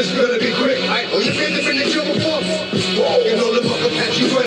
this is gonna be quick. Right? Oh, you feel different than you before? You know the fuck Apache right?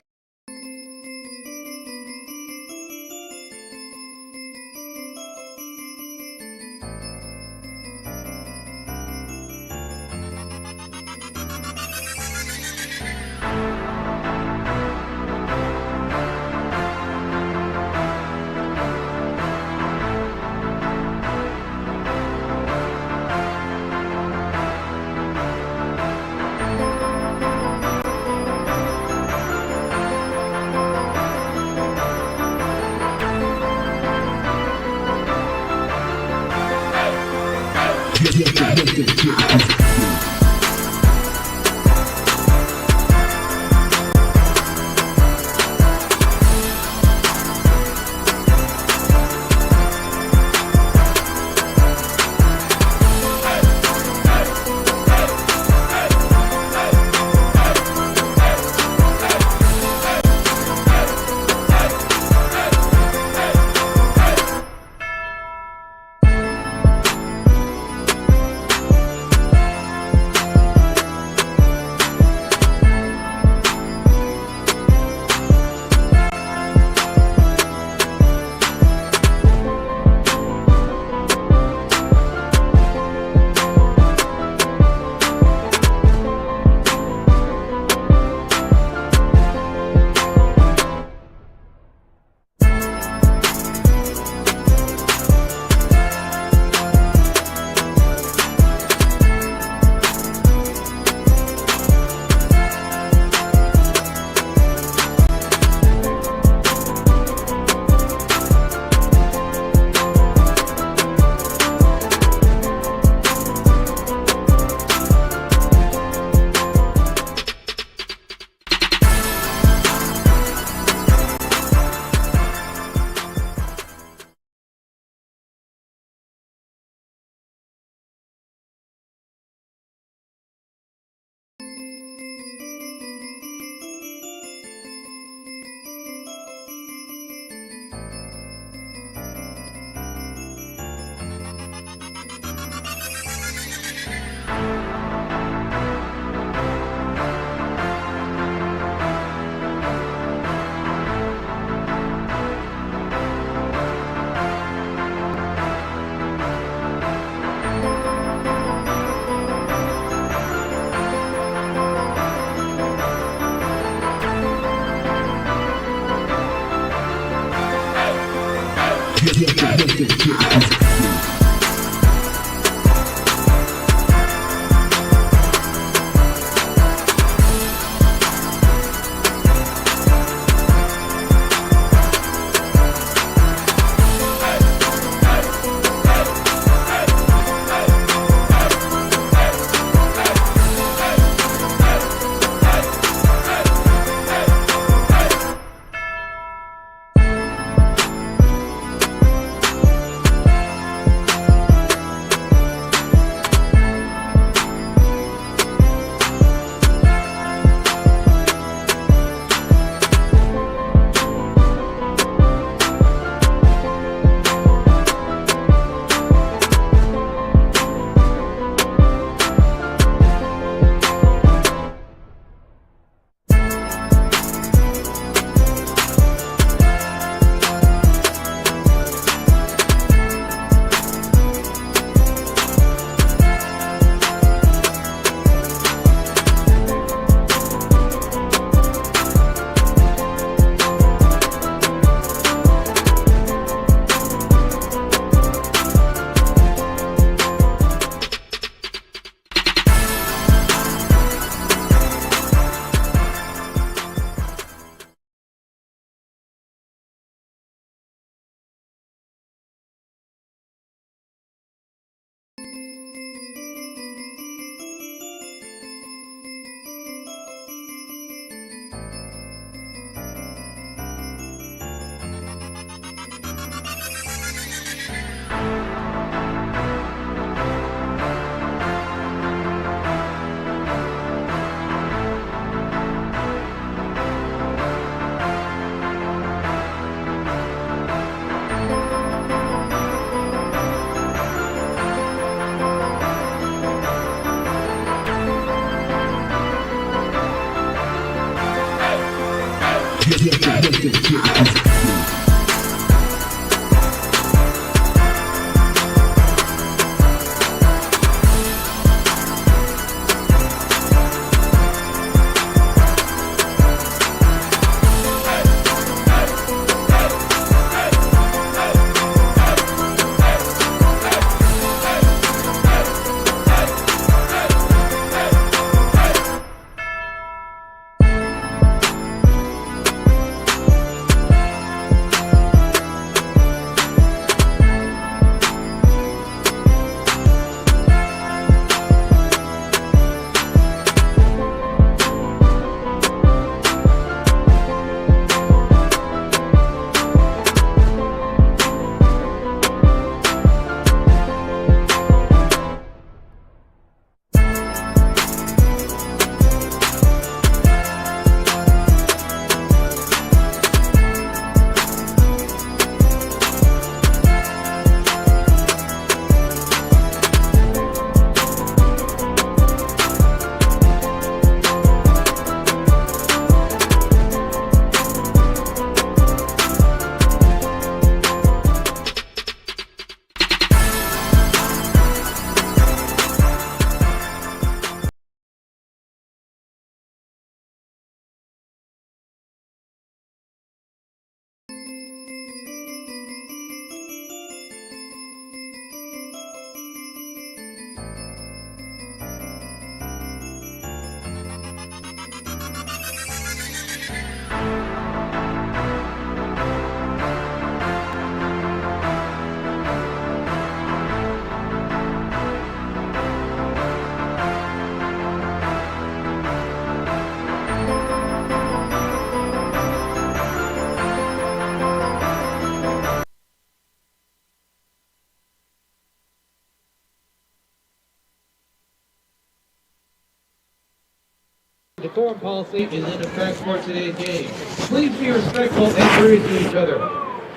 Decorum policy is in effect for today's game. Please be respectful and courteous to each other.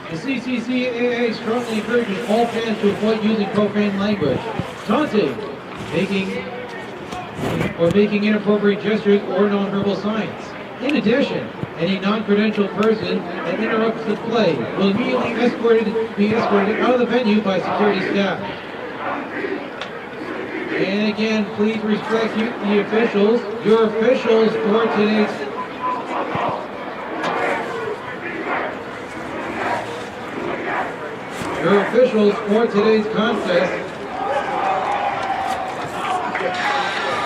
The CCCAA strongly encourages all fans to avoid using profane language, taunting, making inappropriate gestures or nonverbal signs. In addition, any non-credentialed person that interrupts the play will immediately be escorted out of the venue by security staff. And again, please respect the officials. Your officials for today's contest.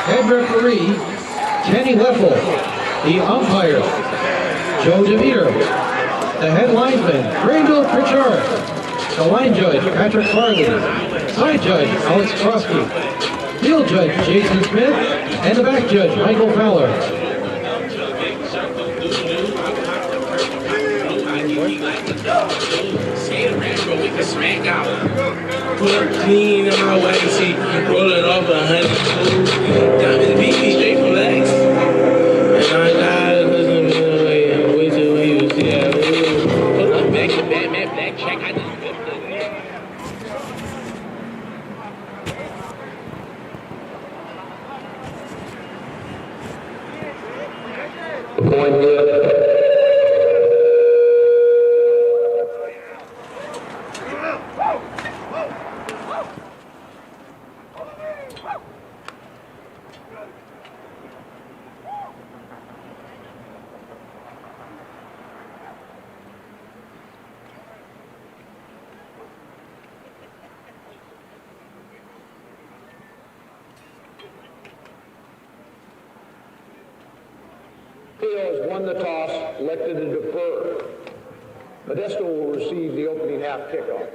Head referee, Kenny Leffel. The umpire, Joe DeMeter. The head linesman, Randall Pritchard. The line judge, Patrick Farley. Side judge, Alex Krosky. Field judge, Jason Smith, and the back judge, Michael Fowler. Smack out. 14 on my way, see, rolling off 100. Diamond beat me straight from legs. And I died, listen to the way till he was here. Put up back to Batman Black check. I just whipped it. Going good. Has won the toss, elected to defer. Modesto will receive the opening half kickoff.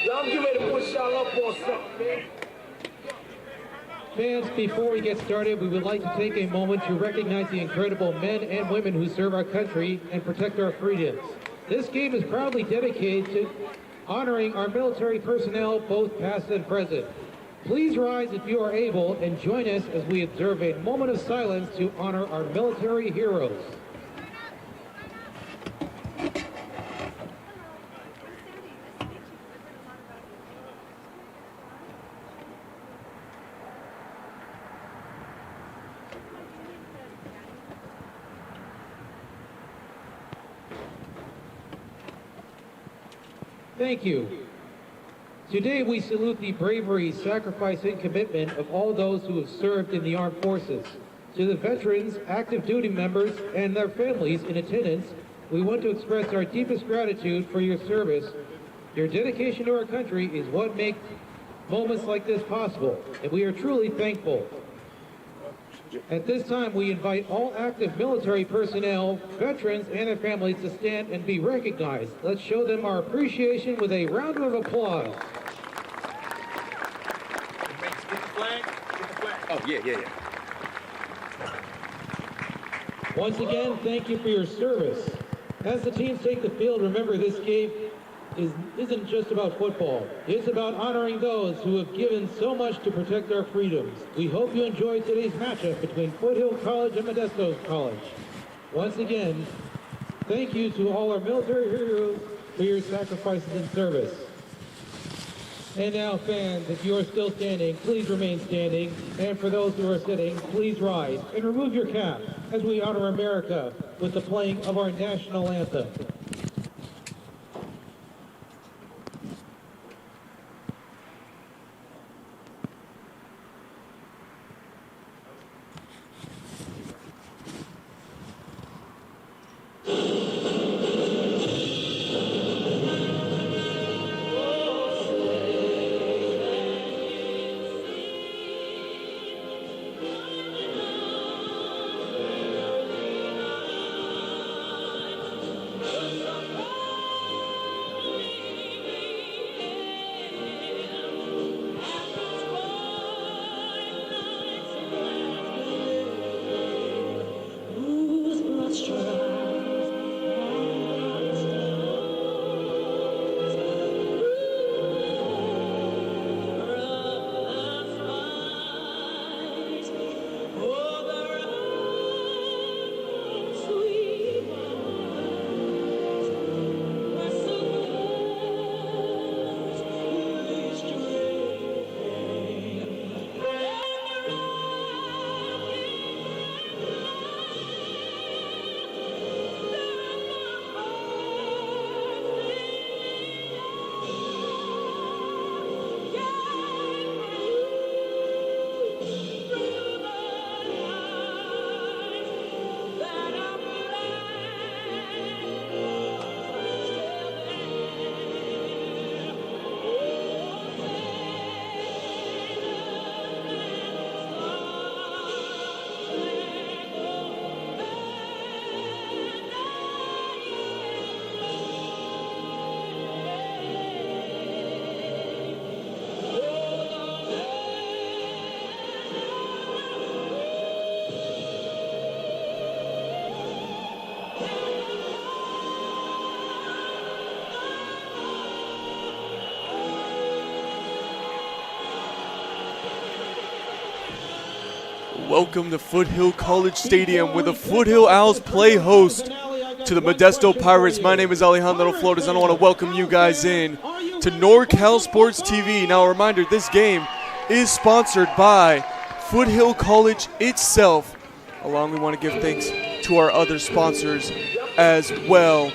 Y'all get ready to push y'all up for something, man. Fans, before we get started, we would like to take a moment to recognize the incredible men and women who serve our country and protect our freedoms. This game is proudly dedicated to honoring our military personnel, both past and present. Please rise if you are able and join us as we observe a moment of silence to honor our military heroes. Thank you. Today we salute the bravery, sacrifice, and commitment of all those who have served in the armed forces. To the veterans, active duty members, and their families in attendance, we want to express our deepest gratitude for your service. Your dedication to our country is what makes moments like this possible, and we are truly thankful. At this time, we invite all active military personnel, veterans, and their families to stand and be recognized. Let's show them our appreciation with a round of applause. Oh, yeah. Once again, thank you for your service. As the teams take the field, remember this game isn't just about football. It's about honoring those who have given so much to protect our freedoms. We hope you enjoyed today's matchup between Foothill College and Modesto College. Once again, thank you to all our military heroes for your sacrifices and service. And now, fans, if you are still standing, please remain standing. And for those who are sitting, please rise and remove your cap as we honor America with the playing of our national anthem. Welcome to Foothill College Stadium, where the Foothill Owls play host to the Modesto Pirates. My name is Alejandro Flores, and I want to welcome you guys in to NorCal Sports TV. Now, a reminder, this game is sponsored by Foothill College itself. Along, we want to give thanks to our other sponsors as well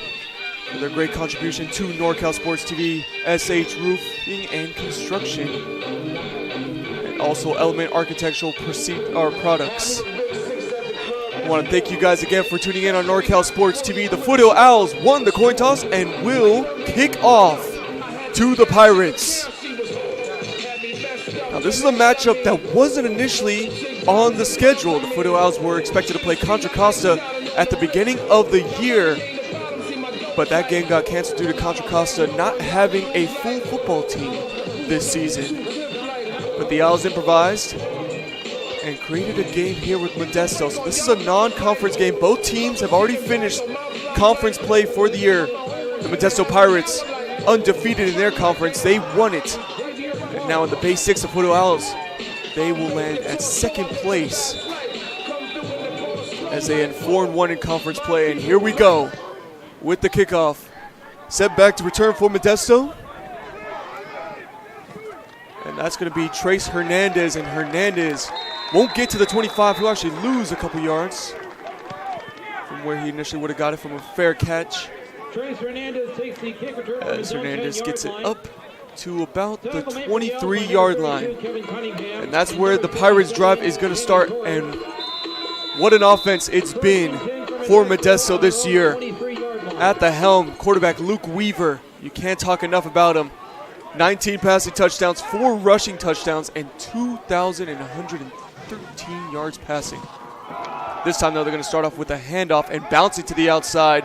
for their great contribution to NorCal Sports TV, SH Roofing and Construction, also Element Architectural Products. I want to thank you guys again for tuning in on NorCal Sports TV. The Foothill Owls won the coin toss and will kick off to the Pirates. Now, this is a matchup that wasn't initially on the schedule. The Foothill Owls were expected to play Contra Costa at the beginning of the year, but that game got canceled due to Contra Costa not having a full football team this season. But the Owls improvised and created a game here with Modesto. So this is a non-conference game. Both teams have already finished conference play for the year. The Modesto Pirates, undefeated in their conference, they won it. And now in the base six of Foothill Owls, they will land at second place as they end 4-1 in conference play. And here we go with the kickoff. Set back to return for Modesto. And that's going to be Trace Hernandez, and Hernandez won't get to the 25. He'll actually lose a couple yards from where he initially would have got it from a fair catch. Trace Hernandez takes the kick return from As his own Hernandez 10-yard gets it line. up to about the Tackle made 23-yard by line. 32, Kevin Cunningham. And that's where the Pirates drive is going to start. And what an offense it's been for Modesto this year. 23-yard line. At the helm, quarterback Luke Weaver. You can't talk enough about him. 19 passing touchdowns, 4 rushing touchdowns, and 2,113 yards passing. This time, though, they're going to start off with a handoff, and bouncing to the outside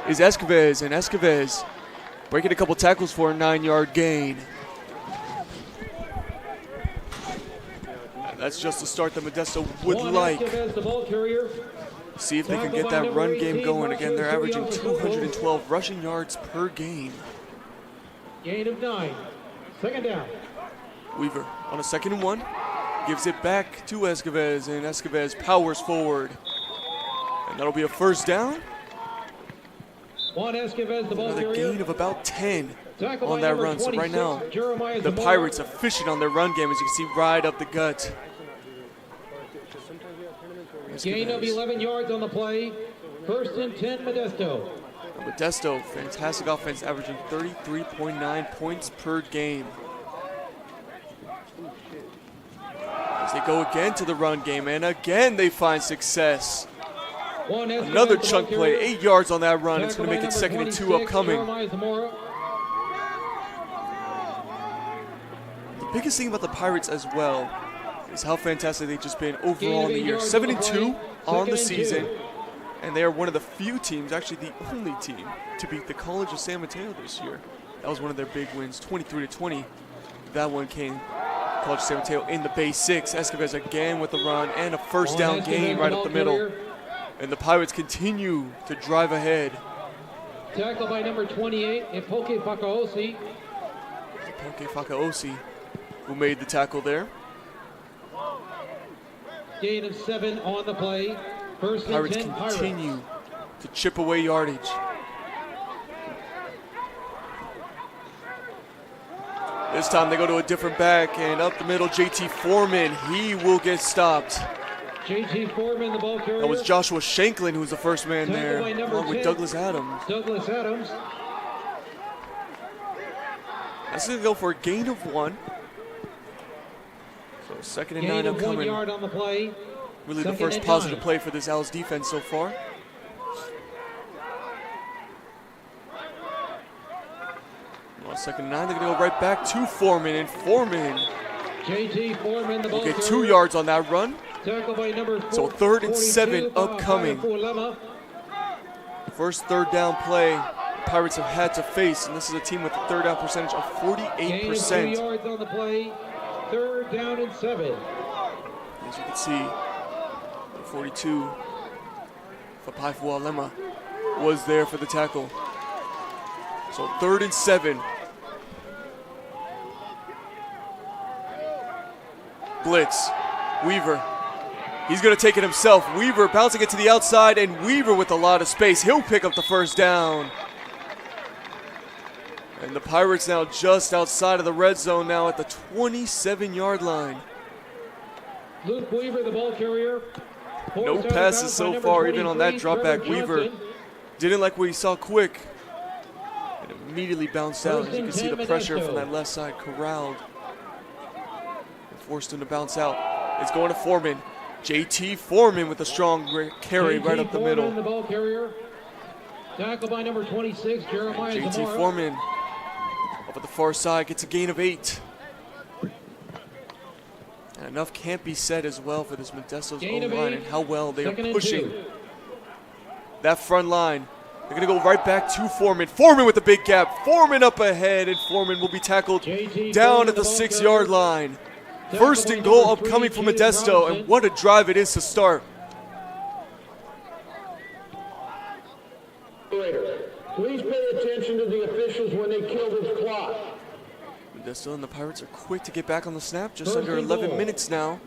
is Escoves, and Escoves breaking a couple tackles for a 9-yard gain. And that's just the start that Modesto would like. Escoves, the ball carrier. See if they can get that run game going. Again, they're averaging 212 rushing yards per game. Gain of 9. Second down. Weaver on a 2nd and 1. Gives it back to Escoves, and Escoves powers forward. And that'll be a first down. Juan Escoves, the ball Another carrier. gain of about 10 Tackle on by that number run. So right 26, now, Jeremiah the Zamora. Pirates efficient on their run game, as you can see, right up the gut. Gain of Escoves. 11 yards on the play. First and 10, Modesto. Modesto, fantastic offense, averaging 33.9 points per game. As they go again to the run game, and again they find success. Juan Escoves, Another the ball chunk play, carrier. 8 yards on that run. It's Tackle going to by make it number 2nd and 2 26, upcoming. Jeremiah Zamora. The biggest thing about the Pirates as well is how fantastic they've just been overall in the year. 7-2 on the season, and they are one of the few teams, actually the only team, to beat the College of San Mateo this year. That was one of their big wins, 23-20. That one came College of San Mateo in the base 6. Escoves again with the run and a first Juan down Escoves, gain the right ball up the middle. carrier. And the Pirates continue to drive ahead. Tackle by number 28, Ipoke Fakaosi. Poke Fakaosi, who made the tackle there. Gain of 7 on the play. First and Pirates 10, Pirates. continue to chip away yardage. This time they go to a different back, and up the middle, JT Foreman, he will get stopped. JT Foreman, the ball carrier. That was Joshua Shanklin who was the first man Tackled there, by number along with 10. Douglas Adams. Douglas Adams. That's going to go for a gain of 1. So 2nd and 9 Gain of 1 upcoming. yard on the play. Really the Second first and positive 9. play for this Owls defense so far. On 2nd and 9, they're going to go right back to Foreman, and Foreman JT Foreman, the ball will get carrier. 2 yards on that run. Tackle by number So 4, 3rd and 7 upcoming. First 3rd down play Pirates have had to face, and this is a team with a 3rd down percentage of Gain of 2 48%. yards on the play. 3rd down and 7. As you can see, the 42 for Paifualema was there for the tackle. So 3rd and 7. Blitz. Weaver. He's going to take it himself. Weaver bouncing it to the outside, and Weaver with a lot of space. He'll pick up the first down. And the Pirates now just outside of the red zone now at the 27-yard line. Luke Weaver, the ball carrier. No Forced out of passes bounds by so number far, even on that 23, drop back. Trevor Weaver Johnson. didn't like what he saw quick. And immediately bounced out. As you can First see and the 10 pressure Modesto. from that left side corralled. And forced him to bounce out. It's going to Foreman. JT Foreman with a strong carry JT right up the Foreman, middle. the ball carrier. Tackle by number 26, Jeremiah JT Zamora. Foreman up at the far side gets a gain of 8. And enough can't be said as well for this Modesto's Gain of O-line 8. and how well they Second are and pushing 2. that front line. They're going to go right back to Foreman. Foreman with the big gap. Foreman up ahead, and Foreman will be tackled JT down Foreman, at the the ball 6-yard carrier. line. Tackle First by and goal number 3, upcoming from Jaden Modesto, Robinson. and what a drive it is to start. Please pay attention to the officials when they kill this clock. Modesto and the Pirates are quick to get back on the snap. Just First under and 11 goal. minutes now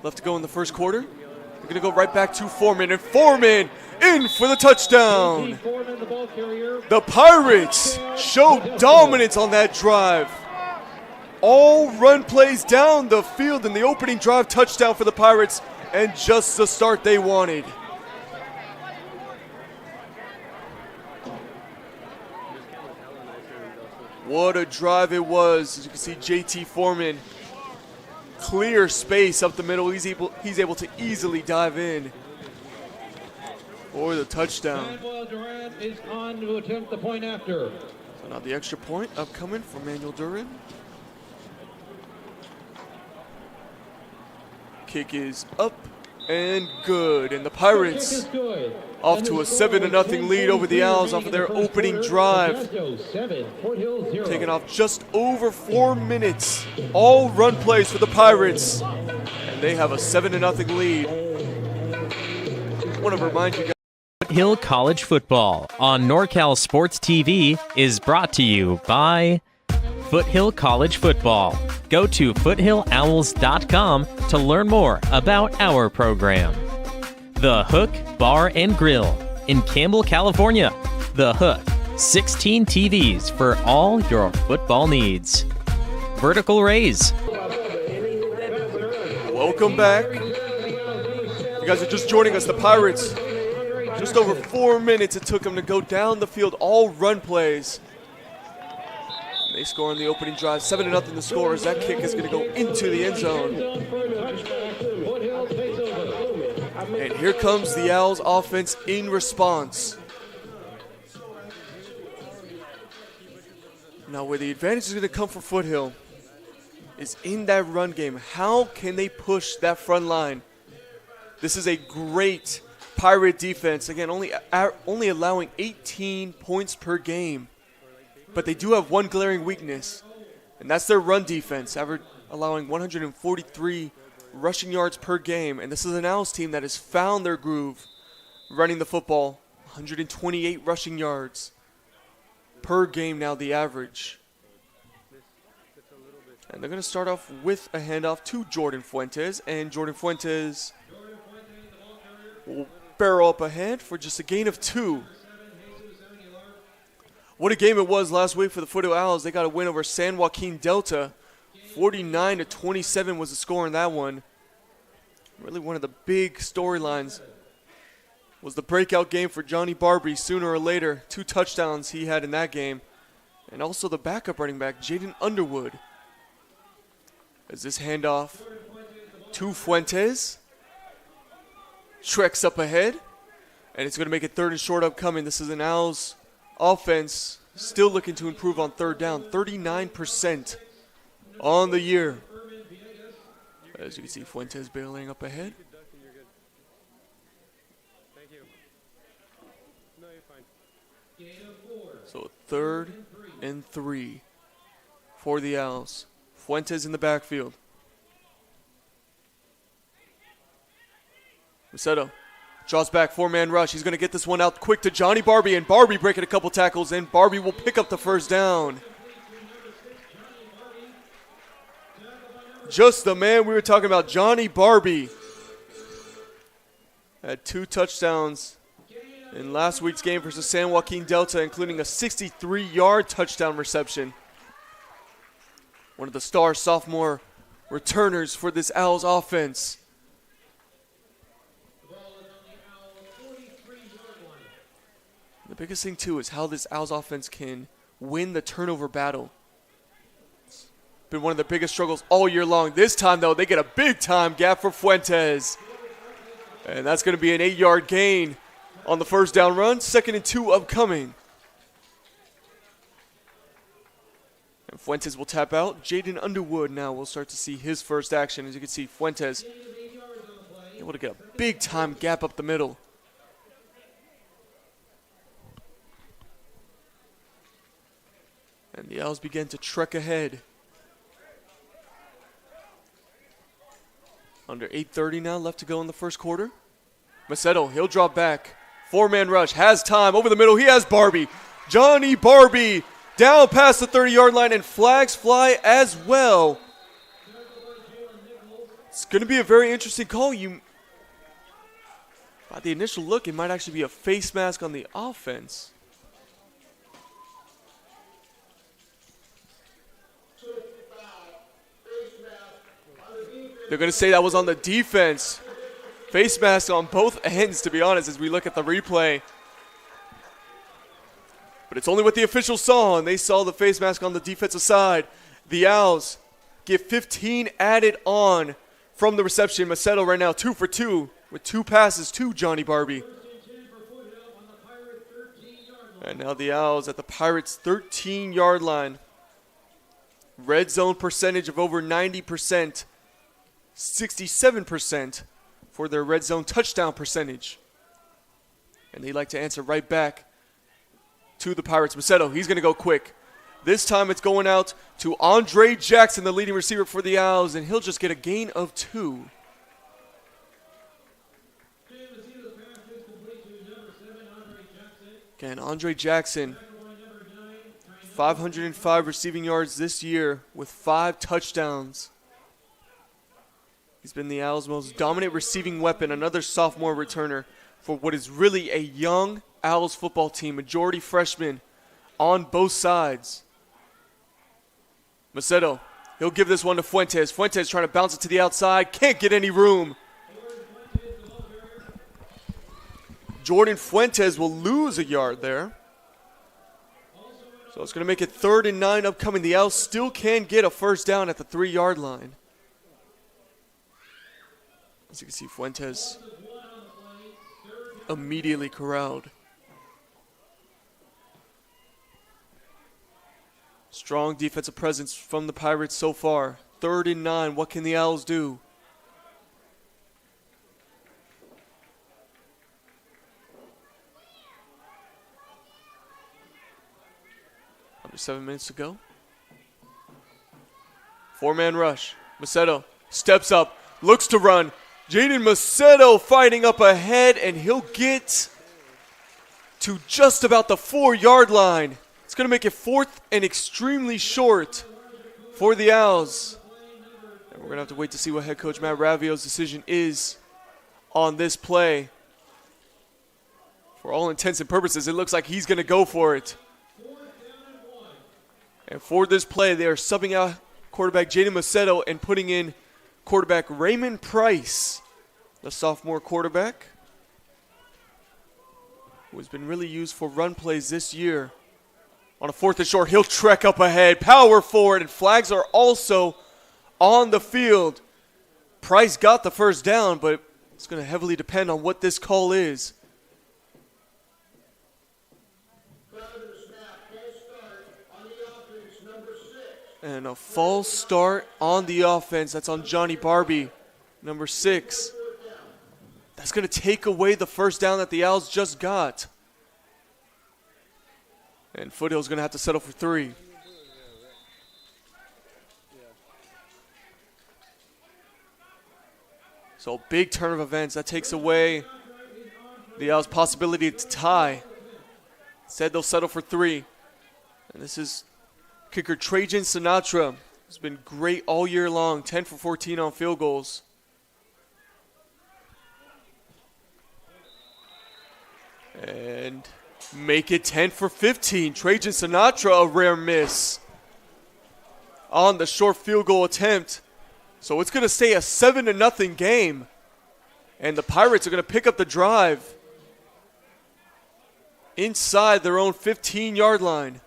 left to go in the first quarter. They're going to go right back to Foreman, and Foreman in for the touchdown. JT Foreman, the ball carrier. The Pirates show dominance on that drive. All run plays down the field in the opening drive, touchdown for the Pirates, and just the start they wanted. What a drive it was. As you can see, JT Foreman, clear space up the middle. He's able to easily dive in for the touchdown. Manuel Duran is on to attempt the point after. So now the extra point upcoming for Manuel Duran. Kick is up and good. And the Pirates Kick is good. off And to the a score 7-0 lead over the Owls off of their remaining in the first opening quarter. drive. Modesto 7, Foothill 0. Taking off just over 4 minutes. All run plays for the Pirates. And they have a 7-0 lead. I want to remind you guys. Foothill College Football on NorCal Sports TV is brought to you by Foothill College Football. Go to foothillowls.com to learn more about our program. The Hook Bar and Grill in Campbell, California. The Hook, 16 TVs for all your football needs. Vertical Raise. Welcome back. You guys are just joining us. The Pirates, just over 4 minutes it took them to go down the field, all run plays. They score on the opening drive, 7-0 the score as that kick is going to go into the end zone. And here comes the Owls offense in response. Now where the advantage is going to come for Foothill is in that run game. How can they push that front line? This is a great Pirate defense. Again, only allowing 18 points per game. But they do have one glaring weakness, and that's their run defense, allowing 143 rushing yards per game. And this is an Owls team that has found their groove running the football. 128 rushing yards per game now, the average. And they're going to start off with a handoff to Jordan Fuentes, and Jordan Fuentes will barrel up ahead for just a gain of 2. What a game it was last week for the Foothill Owls. They got a win over San Joaquin Delta. 49-27 was the score in that one. Really one of the big storylines was the breakout game for Johnny Barbie sooner or later. 2 touchdowns he had in that game. And also the backup running back, Jaden Underwood. As this handoff to Fuentes. Treks up ahead. And it's going to make it 3rd and short upcoming. This is an Owls offense still looking to improve on 3rd down. 39% on the year. As you can see, Fuentes bailing up ahead. So 3rd and 3 for the Owls. Fuentes in the backfield. Modesto draws back, 4-man rush. He's going to get this one out quick to Johnny Barbie, and Barbie breaking a couple tackles, and Barbie will pick up the 1st down. Just the man we were talking about, Johnny Barbie. Had 2 touchdowns in last week's game versus San Joaquin Delta, including a 63-yard touchdown reception. One of the star sophomore returners for this Owls offense. The biggest thing, too, is how this Owls offense can win the turnover battle. It's been one of the biggest struggles all year long. This time, though, they get a big-time gap for Fuentes. And that's going to be an 8-yard gain on the 1st down run. 2nd and 2 upcoming. And Fuentes will tap out. Jaden Underwood now will start to see his first action. As you can see, Fuentes able to get a big-time gap up the middle. And the Owls begin to trek ahead. Under 8:30 now left to go in the 1st quarter. Modesto, he'll drop back. 4-man rush, has time, over the middle, he has Barbie. Johnny Barbie down past the 30-yard line, and flags fly as well. It's going to be a very interesting call. By the initial look, it might actually be a face mask on the offense. They're going to say that was on the defense. Face mask on both ends, to be honest, as we look at the replay. But But it's only what the officials saw, and they saw the face mask on the defensive side. The Owls get 15 added on from the reception. Modesto right now 2 for 2 with 2 passes to Johnny Barbie. And now the Owls at the Pirates' 13-yard line. Red zone percentage of over 90%, 67% for their red zone touchdown percentage. And they like to answer right back to the Pirates. Modesto, he's going to go quick. This time it's going out to Andre Jackson, the leading receiver for the Owls, and he'll just get a gain of 2. Again, Andre Jackson, 505 receiving yards this year with 5 touchdowns. He's been the Owls' most dominant receiving weapon, another sophomore returner for what is really a young Owls football team, majority freshmen on both sides. Modesto, he'll give this one to Fuentes. Fuentes trying to bounce it to the outside, can't get any room. Jordan Fuentes will lose a yard there. So it's going to make it 3rd and 9 upcoming. The Owls still can get a first down at the 3-yard line. As you can see, Fuentes immediately corralled. Strong defensive presence from the Pirates so far. 3rd and 9. What can the Owls do? Under 7 minutes to go. 4-man rush. Modesto steps up, looks to run. Jaden Modesto fighting up ahead, and he'll get to just about the 4-yard line. It's going to make it 4th and extremely short for the Owls. And we're going to have to wait to see what head coach Matt Ravio's decision is on this play. For all intents and purposes, it looks like he's going to go for it. And for this play, they are subbing out quarterback Jaden Modesto and putting in quarterback Raymond Price, the sophomore quarterback, who has been really used for run plays this year. On a 4th and short, he'll trek up ahead, power forward, and flags are also on the field. Price got the first down, but it's going to heavily depend on what this call is. And a false start on the offense. That's on Johnny Barbie, number 6. That's going to take away the first down that the Owls just got. And Foothill's going to have to settle for 3. So big turn of events. That takes away the Owls' possibility to tie. Said they'll settle for 3. And this is kicker Trajan Sinatra. Has been great all year long, 10 for 14 on field goals. And make it 10 for 15. Trajan Sinatra, a rare miss on the short field goal attempt. So it's going to stay a 7-0 game. And the Pirates are going to pick up the drive inside their own 15-yard line.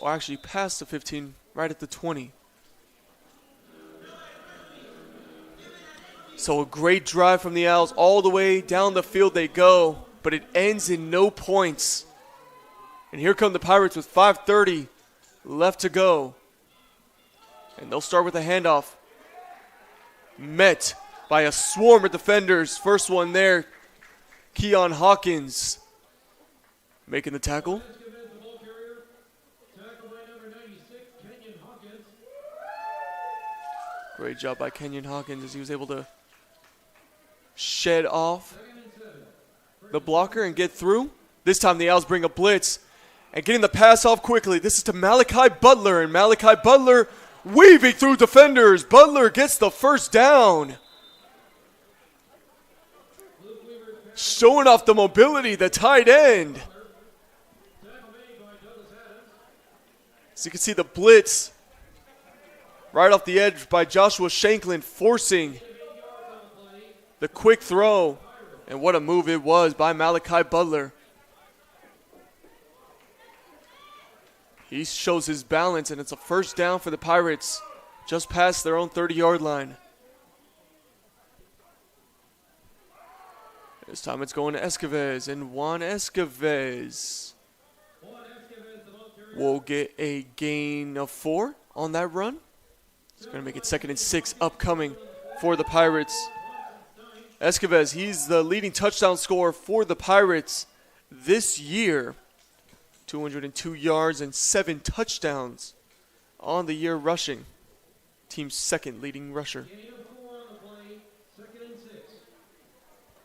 Actually past the 15, right at the 20. So a great drive from the Owls. All the way down the field they go, but it ends in no points. And here come the Pirates with 5:30 left to go. And they'll start with a handoff. Met by a swarm of defenders. First one there, Keon Hawkins making the tackle. Great job by Kenyon Hawkins as he was able to shed off the blocker and get through. This time the Owls bring a blitz and getting the pass off quickly. This is to Malachi Butler, and Malachi Butler weaving through defenders. Butler gets the first down. Showing off the mobility, the tight end. So you can see the blitz right off the edge by Joshua Shanklin, forcing the quick throw. And what a move it was by Malachi Butler. He shows his balance, and it's a first down for the Pirates just past their own 30-yard line. This time it's going to Escoves, and Juan Escoves will get a gain of 4 on that run. It's going to make it 2nd and 6 upcoming for the Pirates. Escoves, he's the leading touchdown scorer for the Pirates this year. 202 yards and 7 touchdowns on the year rushing. Team's 2nd leading rusher.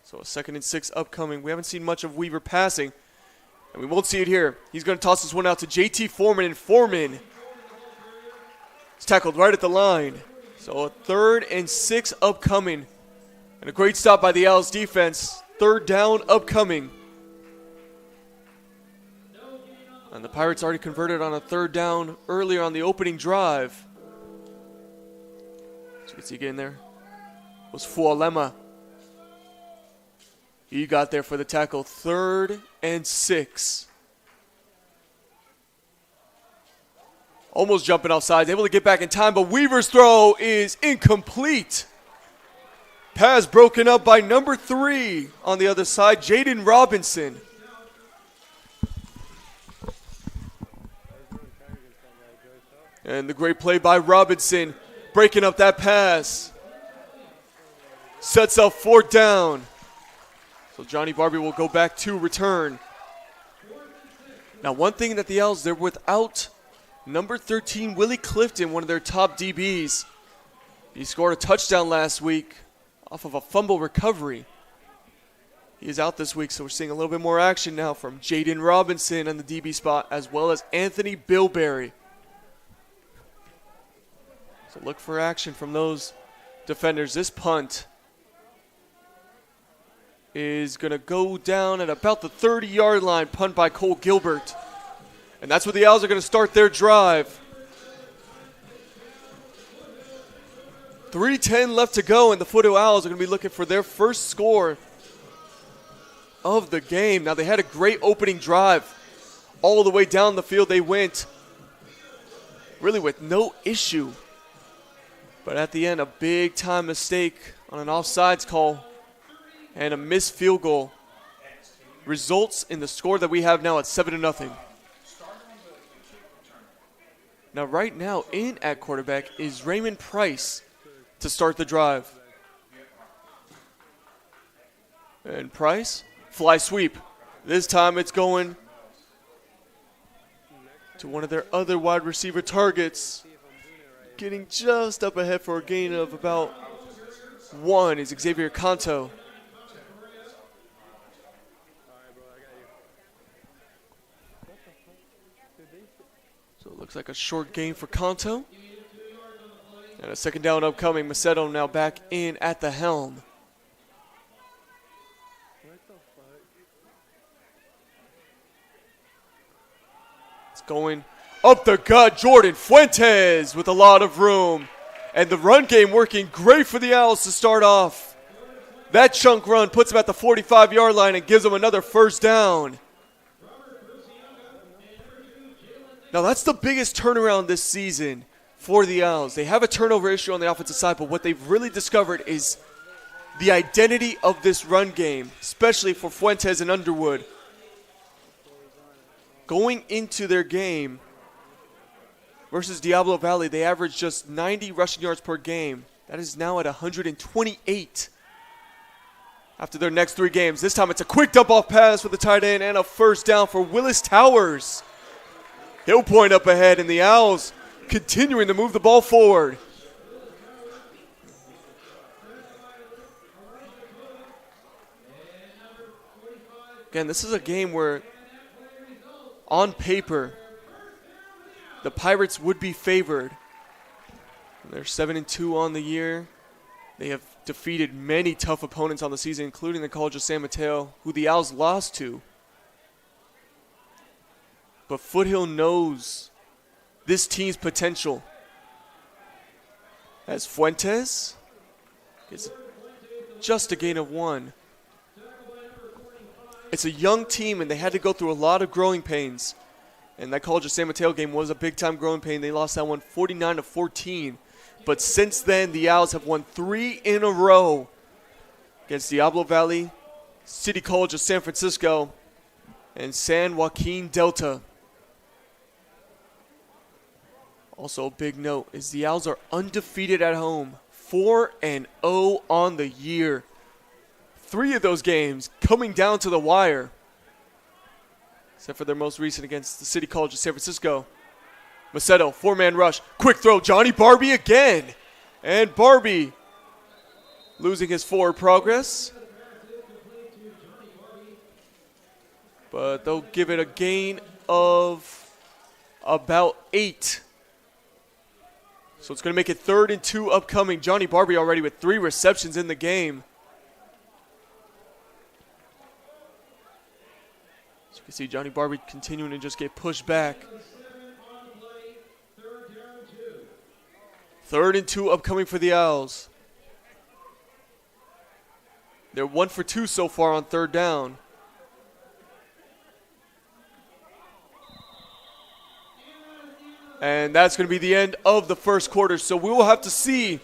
So a 2nd and 6 upcoming. We haven't seen much of Weaver passing, and we won't see it here. He's going to toss this one out to J.T. Foreman, and Foreman is tackled right at the line. So a 3rd and 6 upcoming. And a great stop by the Owls defense. 3rd down upcoming. And the Pirates already converted on a 3rd down earlier on the opening drive. So you can see again there was Fualema. He got there for the tackle. 3rd and 6. Almost jumping off sides, able to get back in time, but Weaver's throw is incomplete. Pass broken up by number 3 on the other side, Jaden Robinson. And the great play by Robinson, breaking up that pass. Sets up 4th down. So Johnny Barbie will go back to return. Now, one thing that the Owls, they're without number 13, Willie Clifton, one of their top DBs. He scored a touchdown last week off of a fumble recovery. He is out this week, so we're seeing a little bit more action now from Jaden Robinson on the DB spot, as well as Anthony Bilberry. So look for action from those defenders. This punt is going to go down at about the 30-yard line, punt by Cole Gilbert. And that's where the Owls are going to start their drive. 3:10 left to go, and the Foothill Owls are going to be looking for their first score of the game. Now, they had a great opening drive. All the way down the field they went, really with no issue. But at the end, a big-time mistake on an offsides call and a missed field goal results in the score that we have now at 7-0. Now, right now, in at quarterback is Raymond Price to start the drive. And Price, fly sweep. This time it's going to one of their other wide receiver targets. Getting just up ahead for a gain of about 1 is Xavier Canto. So it looks like a short gain for Canto. And a 2nd down upcoming. Macedo now back in at the helm. It's going up the gut. Jordan Fuentes with a lot of room. And the run game working great for the Owls to start off. That chunk run puts them at the 45-yard line and gives them another 1st down. Now, that's the biggest turnaround this season for the Owls. They have a turnover issue on the offensive side, but what they've really discovered is the identity of this run game, especially for Fuentes and Underwood. Going into their game versus Diablo Valley, they averaged just 90 rushing yards per game. That is now at 128 after their next 3 games. This time it's a quick dump-off pass for the tight end and a 1st down for Willis Towers. He'll point up ahead, and the Owls continuing to move the ball forward. Again, this is a game where, on paper, the Pirates would be favored. They're 7-2 on the year. They have defeated many tough opponents on the season, including the College of San Mateo, who the Owls lost to. But Foothill knows this team's potential. As Fuentes gets just a gain of 1. It's a young team, and they had to go through a lot of growing pains. And that College of San Mateo game was a big-time growing pain. They lost that one 49-14. But since then, the Owls have won 3 in a row against Diablo Valley, City College of San Francisco, and San Joaquin Delta. Also, a big note is the Owls are undefeated at home, 4-0 on the year. 3 of those games coming down to the wire, except for their most recent against the City College of San Francisco. Modesto, 4-man rush, quick throw, Johnny Barbie again. And Barbie losing his forward progress. But they'll give it a gain of about 8. So it's going to make it 3rd and 2 upcoming. Johnny Barbie already with 3 receptions in the game. So you can see Johnny Barbie continuing to just get pushed back. 3rd and 2 upcoming for the Owls. They're 1 for 2 so far on 3rd down. And that's going to be the end of the first quarter. So we will have to see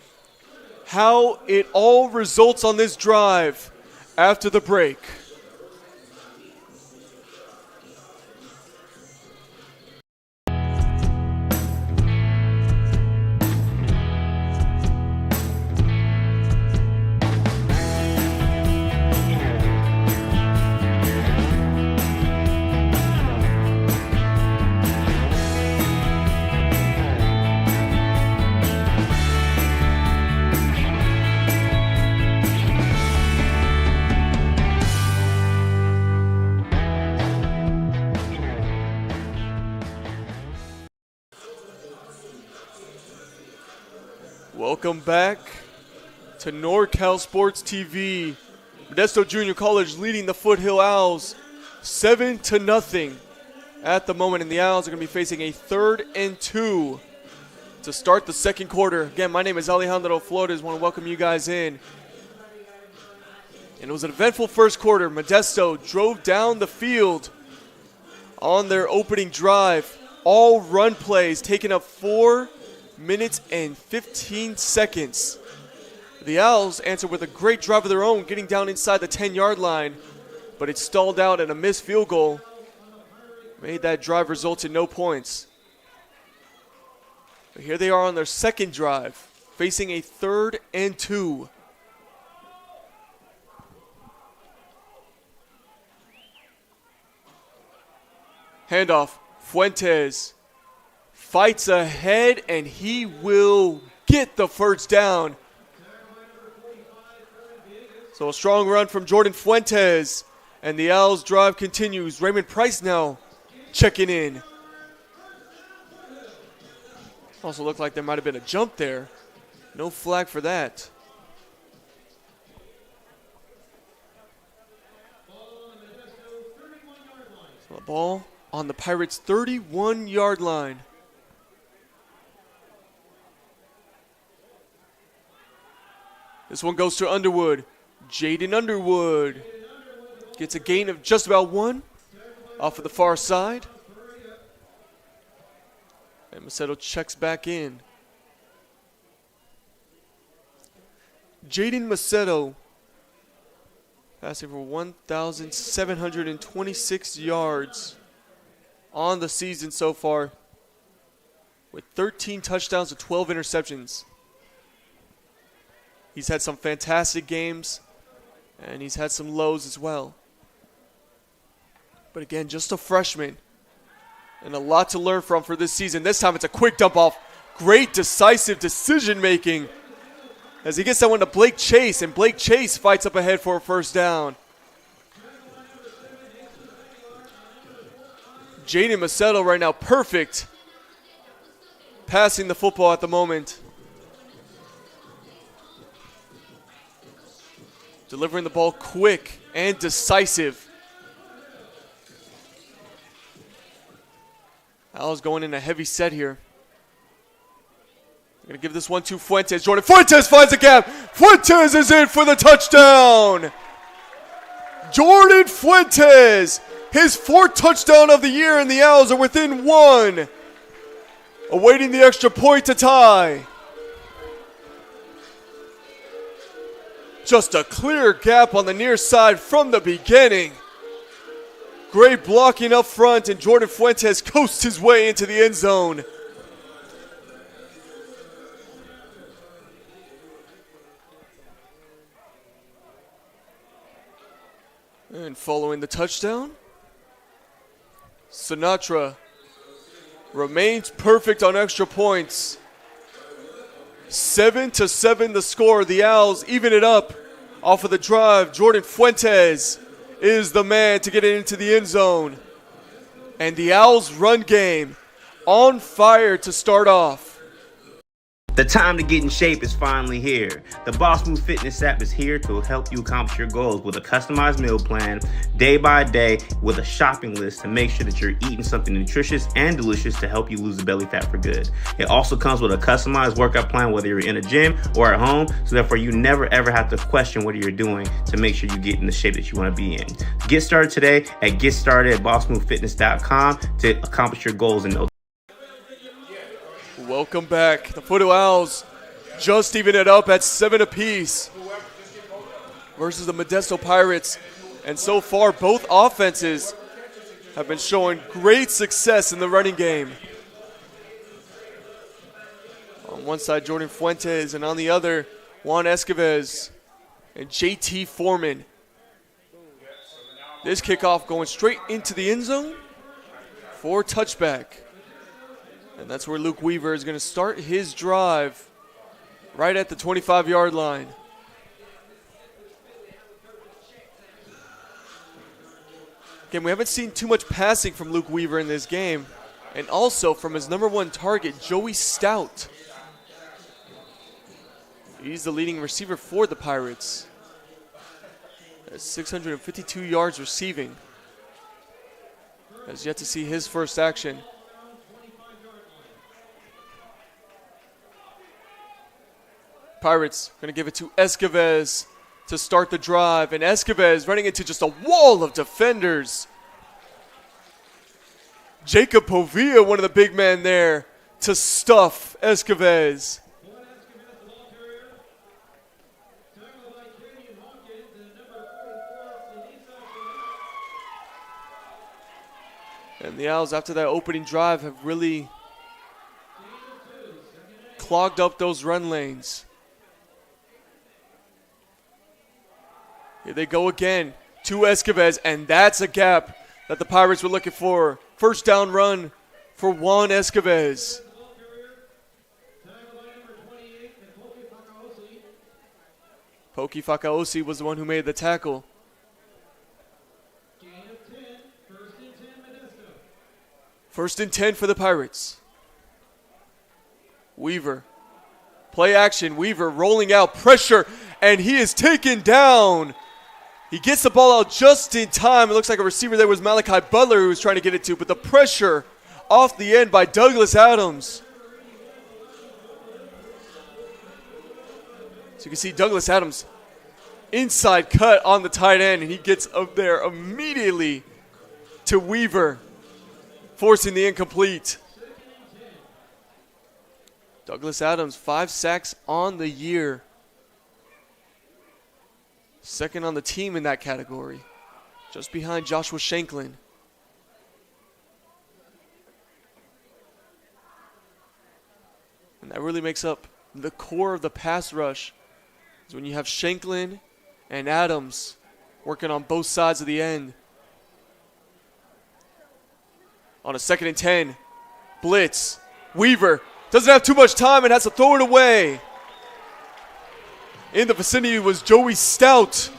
how it all results on this drive after the break. Welcome back to NorCal Sports TV. Modesto Junior College leading the Foothill Owls 7-0 at the moment, and the Owls are going to be facing a 3rd and 2 to start the second quarter. Again, my name is Alejandro Flores. I want to welcome you guys in. And it was an eventful first quarter. Modesto drove down the field on their opening drive. All run plays taking up 4 minutes and 15 seconds. The Owls answered with a great drive of their own, getting down inside the 10-yard line, but it stalled out, and a missed field goal made that drive result in no points. But here they are on their second drive, facing a 3rd and 2. Handoff, Fuentes fights ahead, and he will get the first down. So a strong run from Jordan Fuentes, and the Owls drive continues. Raymond Price now checking in. Also looked like there might have been a jump there. No flag for that. So the ball on the Pirates' 31-yard line. This one goes to Underwood. Jaden Underwood gets a gain of just about 1 off of the far side. And Modesto checks back in. Jaden Modesto passing for 1,726 yards on the season so far, with 13 touchdowns and 12 interceptions. He's had some fantastic games, and he's had some lows as well. But again, just a freshman, and a lot to learn from for this season. This time it's a quick dump off. Great decisive decision making as he gets that one to Blake Chase, and Blake Chase fights up ahead for a first down. Jaden Modesto right now perfect passing the football at the moment. Delivering the ball quick and decisive. Owls going in a heavy set here. I'm going to give this one to Fuentes. Jordan Fuentes finds a gap. Fuentes is in for the touchdown. Jordan Fuentes, his 4th touchdown of the year, and the Owls are within 1. Awaiting the extra point to tie. Just a clear gap on the near side from the beginning. Great blocking up front, and Jordan Fuentes coasts his way into the end zone. And following the touchdown, Sinatra remains perfect on extra points. 7-7 the score. The Owls even it up off of the drive. Jordan Fuentes is the man to get it into the end zone. And the Owls' run game on fire to start off. The time to get in shape is finally here. The Boss Move Fitness app is here to help you accomplish your goals with a customized meal plan, day by day, with a shopping list to make sure that you're eating something nutritious and delicious to help you lose the belly fat for good. It also comes with a customized workout plan, whether you're in a gym or at home, so therefore you never ever have to question what you're doing to make sure you get in the shape that you want to be in. Get started today at GetStartedAtBossMoveFitness.com to accomplish your goals in no time. Welcome back. The Foothill Owls just even it up at 7 apiece versus the Modesto Pirates. And so far, both offenses have been showing great success in the running game. On one side, Jordan Fuentes, and on the other, Juan Escoves and JT Foreman. This kickoff going straight into the end zone for touchback. And that's where Luke Weaver is going to start his drive right at the 25-yard line. Again, we haven't seen too much passing from Luke Weaver in this game, and also from his number 1 target, Joey Stout. He's the leading receiver for the Pirates. At 652 yards receiving. Has yet to see his first action. Pirates going to give it to Escoves to start the drive, and Escoves running into just a wall of defenders. Jacob Povia, one of the big men there, to stuff Escoves. And the Owls, after that opening drive, have really clogged up those run lanes. Here they go again to Escoves, and that's a gap that the Pirates were looking for. First down run for Juan Escoves. Poki Fakaosi was the one who made the tackle. First and 10 for the Pirates. Weaver. Play action. Weaver rolling out, pressure, and he is taken down. He gets the ball out just in time. It looks like a receiver there was Malachi Butler who was trying to get it to, but the pressure off the end by Douglas Adams. So you can see Douglas Adams inside cut on the tight end, and he gets up there immediately to Weaver, forcing the incomplete. Douglas Adams, 5 sacks on the year. Second on the team in that category, just behind Joshua Shanklin. And that really makes up the core of the pass rush, is when you have Shanklin and Adams working on both sides of the end. On a 2nd and 10, blitz. Weaver doesn't have too much time and has to throw it away. In the vicinity was Joey Stout.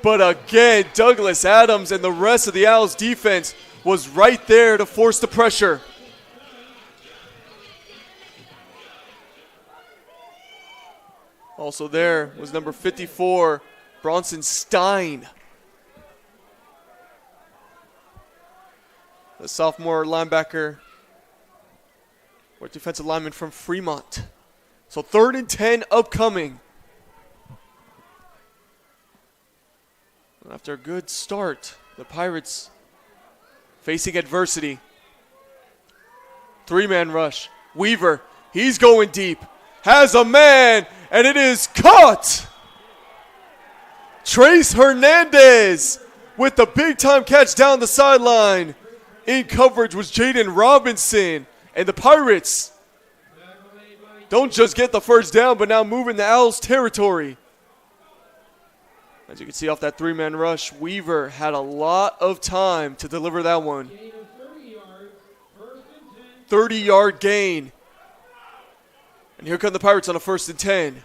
But again, Douglas Adams and the rest of the Owls defense was right there to force the pressure. Also there was number 54, Bronson Stein. The sophomore linebacker, or defensive lineman from Fremont. So 3rd and 10 upcoming. After a good start, the Pirates facing adversity. 3-man rush. Weaver, he's going deep. Has a man, and it is caught! Trace Hernandez with the big-time catch down the sideline. In coverage was Jaden Robinson. And the Pirates don't just get the first down, but now move in the Owls' territory. As you can see off that 3-man rush, Weaver had a lot of time to deliver that one. 30-yard gain. And here come the Pirates on a 1st and 10.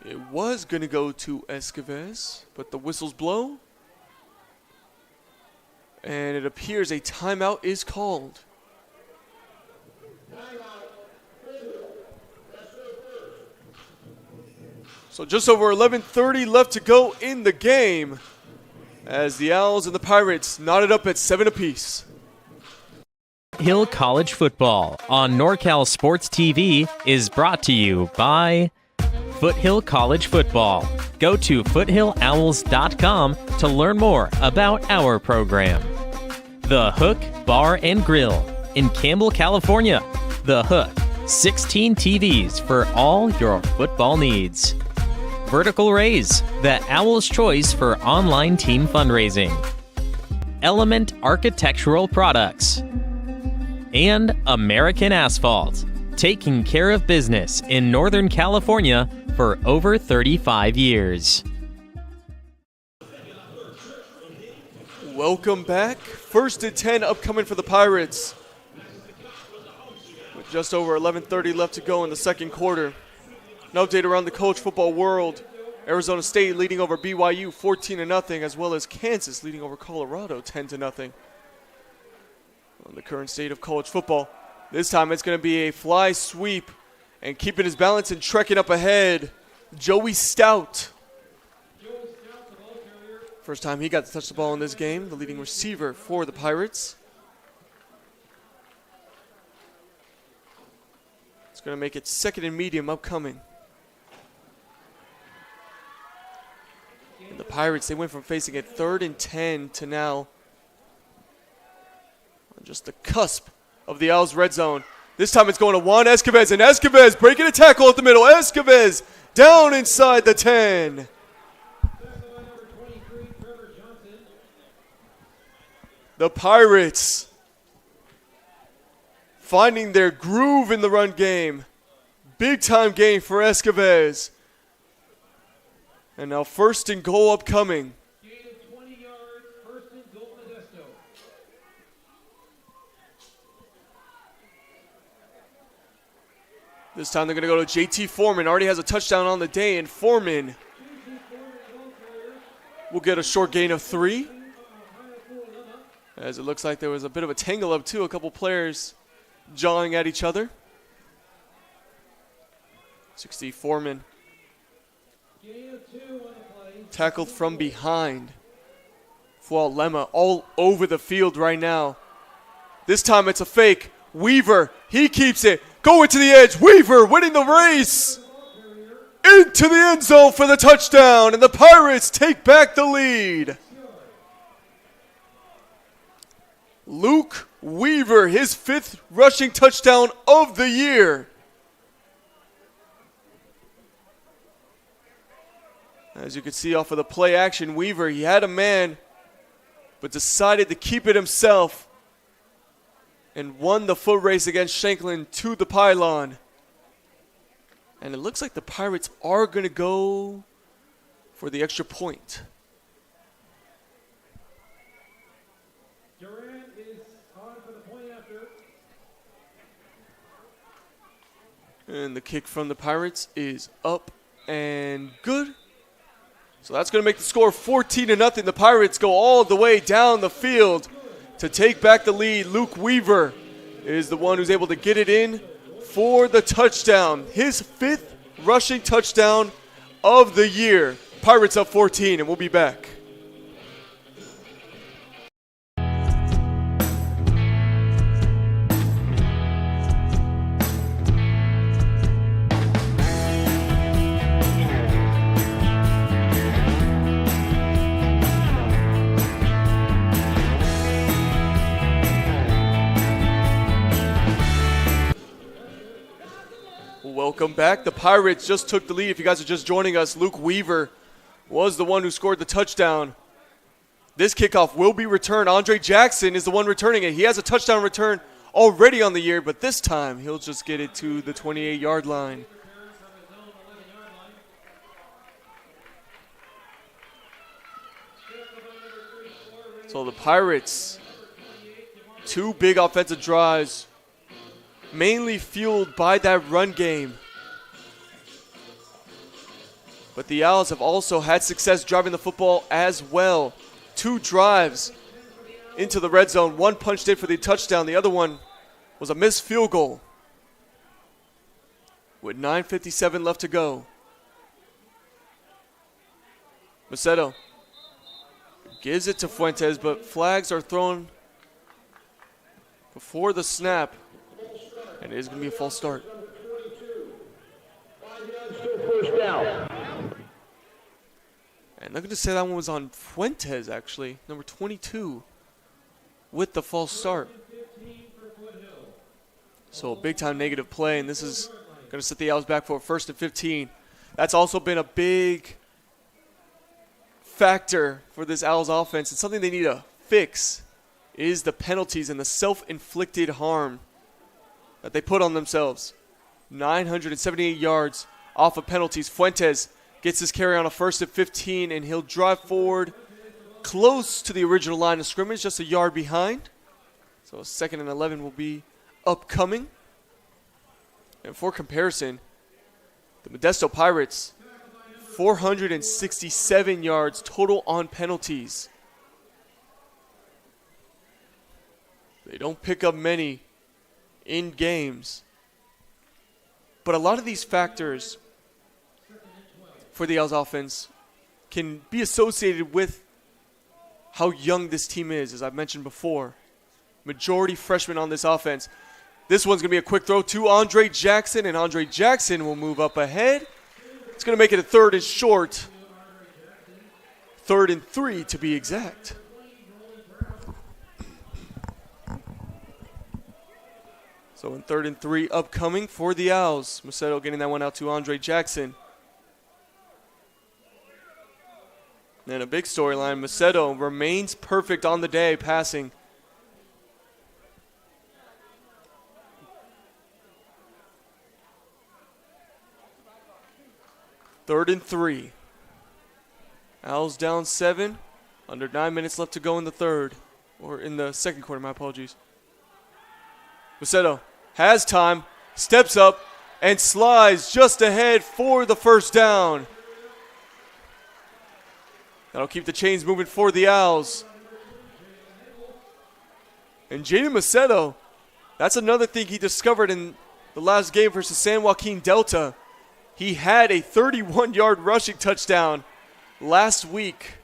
It was going to go to Escoves, but the whistles blow. And it appears a timeout is called. So just over 11:30 left to go in the game as the Owls and the Pirates knotted up at 7 apiece. Hill College Football on NorCal Sports TV is brought to you by Foothill College Football. Go to foothillowls.com to learn more about our program. The Hook Bar and Grill in Campbell, California. The Hook, 16 TVs for all your football needs. Vertical Raise, the Owl's choice for online team fundraising. Element Architectural Products. And American Asphalt, taking care of business in Northern California for over 35 years. Welcome back. 1st and 10 upcoming for the Pirates. With just over 11:30 left to go in the second quarter. An update around the college football world. Arizona State leading over BYU 14-0, as well as Kansas leading over Colorado 10-0. On the current state of college football. This time it's going to be a fly sweep and keeping his balance and trekking up ahead, Joey Stout. First time he got to touch the ball in this game, the leading receiver for the Pirates. It's going to make it 2nd and medium upcoming. And the Pirates, they went from facing a 3rd and 10 to now on just the cusp of the Owls' red zone. This time it's going to Juan Escoves, and Escoves breaking a tackle at the middle. Escoves down inside the 10. The Pirates finding their groove in the run game. Big time gain for Escoves. And now 1st and goal upcoming. Gain of 20 yards, 1st and goal, Modesto. This time they're going to go to JT Foreman. Already has a touchdown on the day, and Foreman will get a short gain of 3. As it looks like there was a bit of a tangle up too. A couple players jawing at each other. 60 Foreman. Tackled from behind. Fuad Lemma all over the field right now. This time it's a fake. Weaver, he keeps it. Going to the edge. Weaver winning the race. Into the end zone for the touchdown. And the Pirates take back the lead. Luke Weaver, his 5th rushing touchdown of the year. As you can see off of the play action, Weaver, he had a man, but decided to keep it himself and won the foot race against Shanklin to the pylon. And it looks like the Pirates are going to go for the extra point. Durant is on for the point after. And the kick from the Pirates is up and good. So that's going to make the score 14-0. The Pirates go all the way down the field to take back the lead. Luke Weaver is the one who's able to get it in for the touchdown. His 5th rushing touchdown of the year. Pirates up 14, and we'll be back. Welcome back. The Pirates just took the lead. If you guys are just joining us, Luke Weaver was the one who scored the touchdown. This kickoff will be returned. Andre Jackson is the one returning it. He has a touchdown return already on the year, but this time he'll just get it to the 28-yard line. So the Pirates, 2 big offensive drives, mainly fueled by that run game. But the Owls have also had success driving the football as well. 2 drives into the red zone. One punched in for the touchdown. The other one was a missed field goal. With 9:57 left to go. Modesto gives it to Fuentes, but flags are thrown before the snap. And it is going to be a false start. First down. And I'm going to say that one was on Fuentes, actually, number 22, with the false start. So a big-time negative play, and this is going to set the Owls back for a 1st and 15. That's also been a big factor for this Owls offense, and something they need to fix is the penalties and the self-inflicted harm that they put on themselves. 978 yards off of penalties. Fuentes gets his carry on a 1st and 15, and he'll drive forward close to the original line of scrimmage, just a yard behind. So a 2nd and 11 will be upcoming. And for comparison, the Modesto Pirates, 467 yards total on penalties. They don't pick up many in games. But a lot of these factors for the Owls offense can be associated with how young this team is, as I've mentioned before. Majority freshmen on this offense. This one's going to be a quick throw to Andre Jackson, and Andre Jackson will move up ahead. It's going to make it a 3rd and short. 3rd and 3 to be exact. So in 3rd and 3 upcoming for the Owls. Modesto getting that one out to Andre Jackson. And a big storyline, Modesto remains perfect on the day passing. Third and 3. Owls down 7. Under 9 minutes left to go in the third. Or in the second quarter, my apologies. Modesto has time, steps up, and slides just ahead for the 1st down. That'll keep the chains moving for the Owls. And Jaden Modesto, that's another thing he discovered in the last game versus San Joaquin Delta. He had a 31-yard rushing touchdown last week.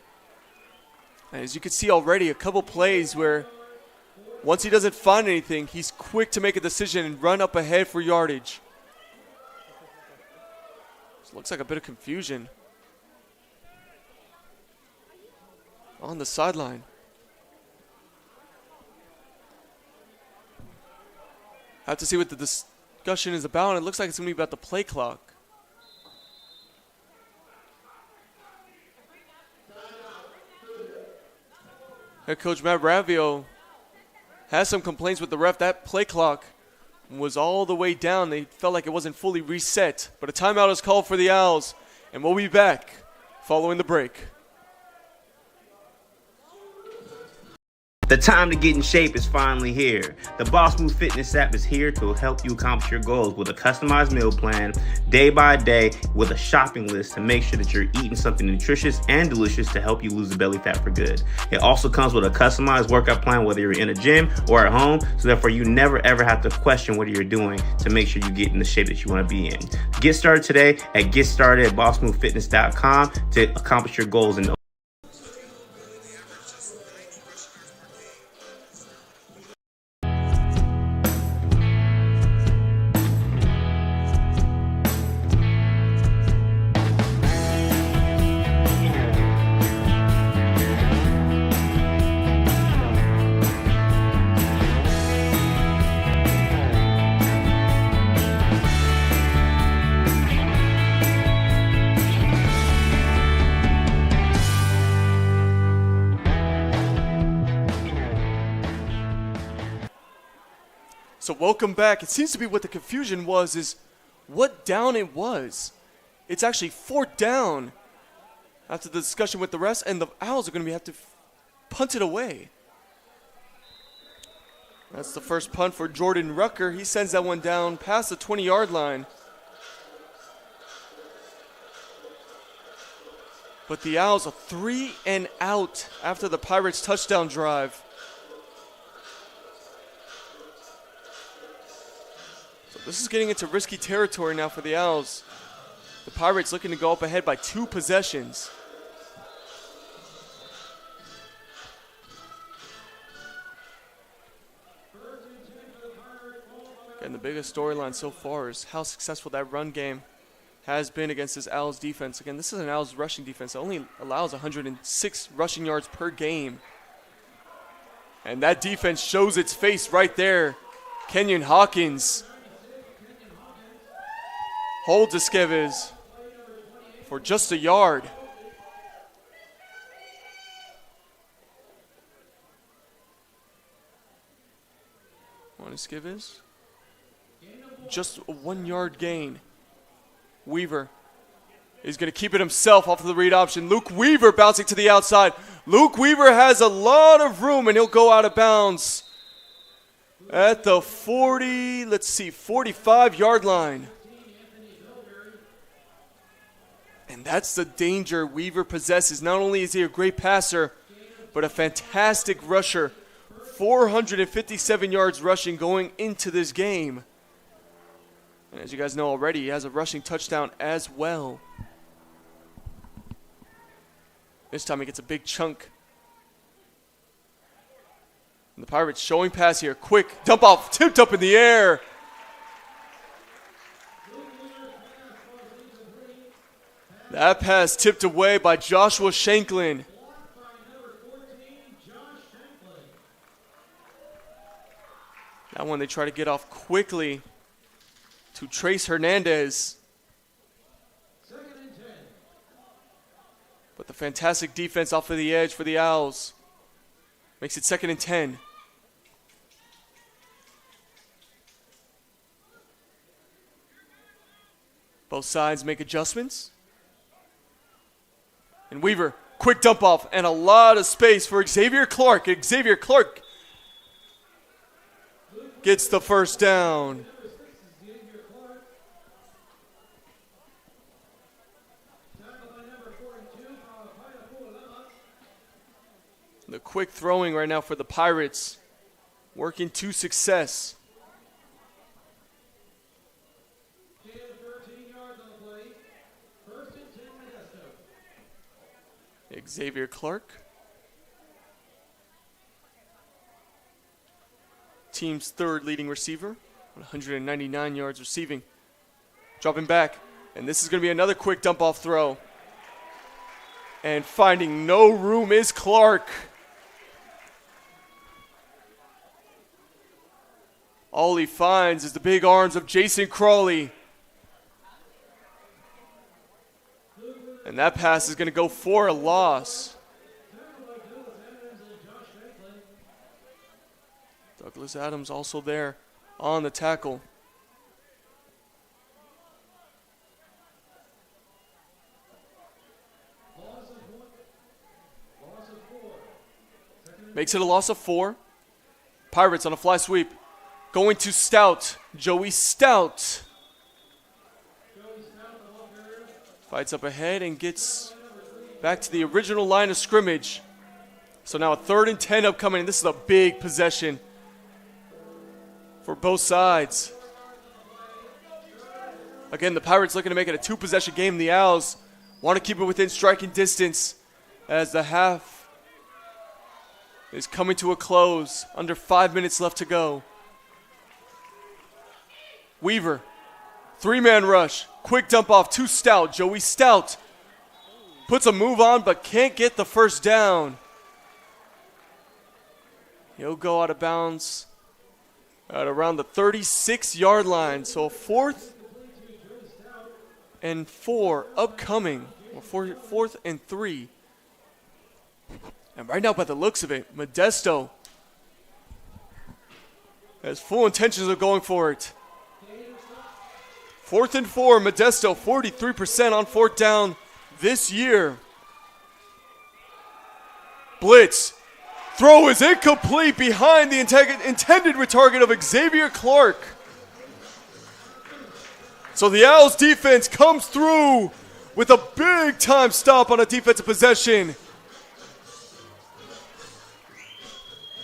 And as you can see already, a couple plays where once he doesn't find anything, he's quick to make a decision and run up ahead for yardage. This looks like a bit of confusion on the sideline. Have to see what the discussion is about. It looks like it's going to be about the play clock. Head coach Matt Ravio has some complaints with the ref. That play clock was all the way down. They felt like it wasn't fully reset. But a timeout is called for the Owls, and we'll be back following the break. The time to get in shape is finally here. The Boss Move Fitness app is here to help you accomplish your goals with a customized meal plan, day by day, with a shopping list to make sure that you're eating something nutritious and delicious to help you lose the belly fat for good. It also comes with a customized workout plan, whether you're in a gym or at home, so therefore you never ever have to question what you're doing to make sure you get in the shape that you want to be in. Get started today at GetStartedAtBossMoveFitness.com to accomplish your goals in So welcome back. It seems to be what the confusion was is what down it was. It's actually 4th down after the discussion with the refs, and the Owls are going to have to punt it away. That's the first punt for Jordan Rucker. He sends that one down past the 20-yard line. But the Owls are 3 and out after the Pirates' touchdown drive. So this is getting into risky territory now for the Owls. The Pirates looking to go up ahead by 2 possessions. And the biggest storyline so far is how successful that run game has been against this Owls defense. Again, this is an Owls rushing defense that only allows 106 rushing yards per game. And that defense shows its face right there. Kenyon Hawkins holds Esquives for just a yard. On Esquives. Just a 1-yard gain. Weaver is going to keep it himself off of the read option. Luke Weaver bouncing to the outside. Luke Weaver has a lot of room, and he'll go out of bounds at the 45-yard line. And that's the danger Weaver possesses. Not only is he a great passer, but a fantastic rusher. 457 yards rushing going into this game. And as you guys know already, he has a rushing touchdown as well. This time he gets a big chunk. And the Pirates showing pass here. Quick dump off, tipped up in the air. That pass tipped away by Joshua Shanklin. That one they try to get off quickly to Trace Hernandez. But the fantastic defense off of the edge for the Owls makes it 2nd and 10. Both sides make adjustments. And Weaver, quick dump off and a lot of space for Xavier Clark. Xavier Clark gets the first down. The quick throwing right now for the Pirates, working to success. Xavier Clark. Team's 3rd leading receiver, 199 yards receiving. Dropping back, and this is going to be another quick dump-off throw. And finding no room is Clark. All he finds is the big arms of Jason Crawley. And that pass is going to go for a loss. Douglas Adams also there on the tackle. Makes it a loss of 4. Pirates on a fly sweep. Going to Stout. Joey Stout. Fights up ahead and gets back to the original line of scrimmage. So now a 3rd and 10 upcoming. And this is a big possession for both sides. Again, the Pirates looking to make it a 2-possession game. The Owls want to keep it within striking distance as the half is coming to a close. Under 5 minutes left to go. Weaver, 3-man rush, quick dump off to Stout. Joey Stout puts a move on but can't get the first down. He'll go out of bounds at around the 36-yard line. So 4th and 4 upcoming, or 4th and 3. And right now, by the looks of it, Modesto Has full intentions of going for it. 4th and 4, Modesto 43% on 4th down this year. Blitz. Throw is incomplete behind the intended target of Xavier Clark. So the Owls defense comes through with a big time stop on a defensive possession.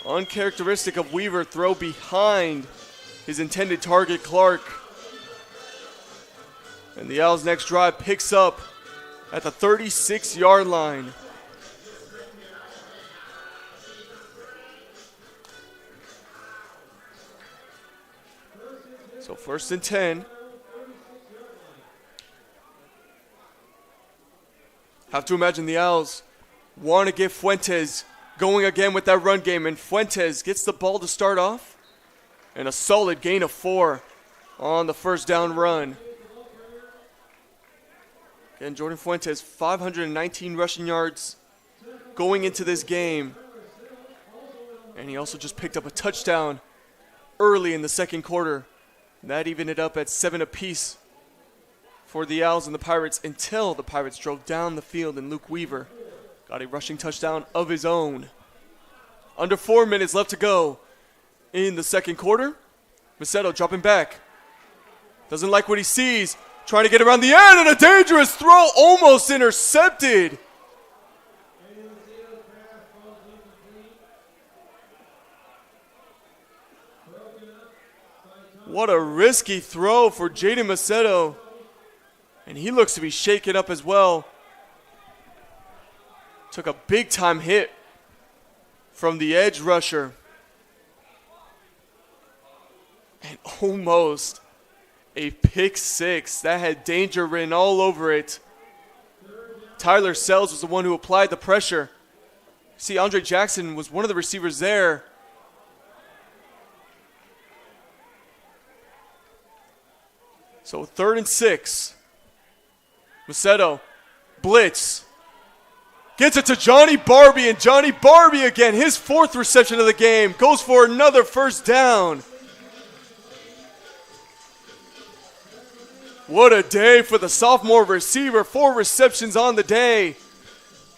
Uncharacteristic of Weaver, throw behind his intended target, Clark. And the Owls' next drive picks up at the 36-yard line. So 1st and 10. Have to imagine the Owls want to get Fuentes going again with that run game, and Fuentes gets the ball to start off, and a solid gain of 4 on the 1st down run. Again, Jordan Fuentes, 519 rushing yards going into this game, and he also just picked up a touchdown early in the 2nd quarter. That evened it up at 7 apiece for the Owls and the Pirates until the Pirates drove down the field and Luke Weaver got a rushing touchdown of his own. Under 4 minutes left to go in the 2nd quarter. Modesto dropping back. Doesn't like what he sees. Trying to get around the end, and a dangerous throw almost intercepted. What a risky throw for Jaden Modesto. And he looks to be shaken up as well. Took a big time hit from the edge rusher. And almost a pick 6. That had danger written all over it. Tyler Sells was the one who applied the pressure. See, Andre Jackson was one of the receivers there. So 3rd and 6. Modesto, blitz. Gets it to Johnny Barbie, and Johnny Barbie again, his 4th reception of the game, goes for another 1st down. What a day for the sophomore receiver. 4 receptions on the day.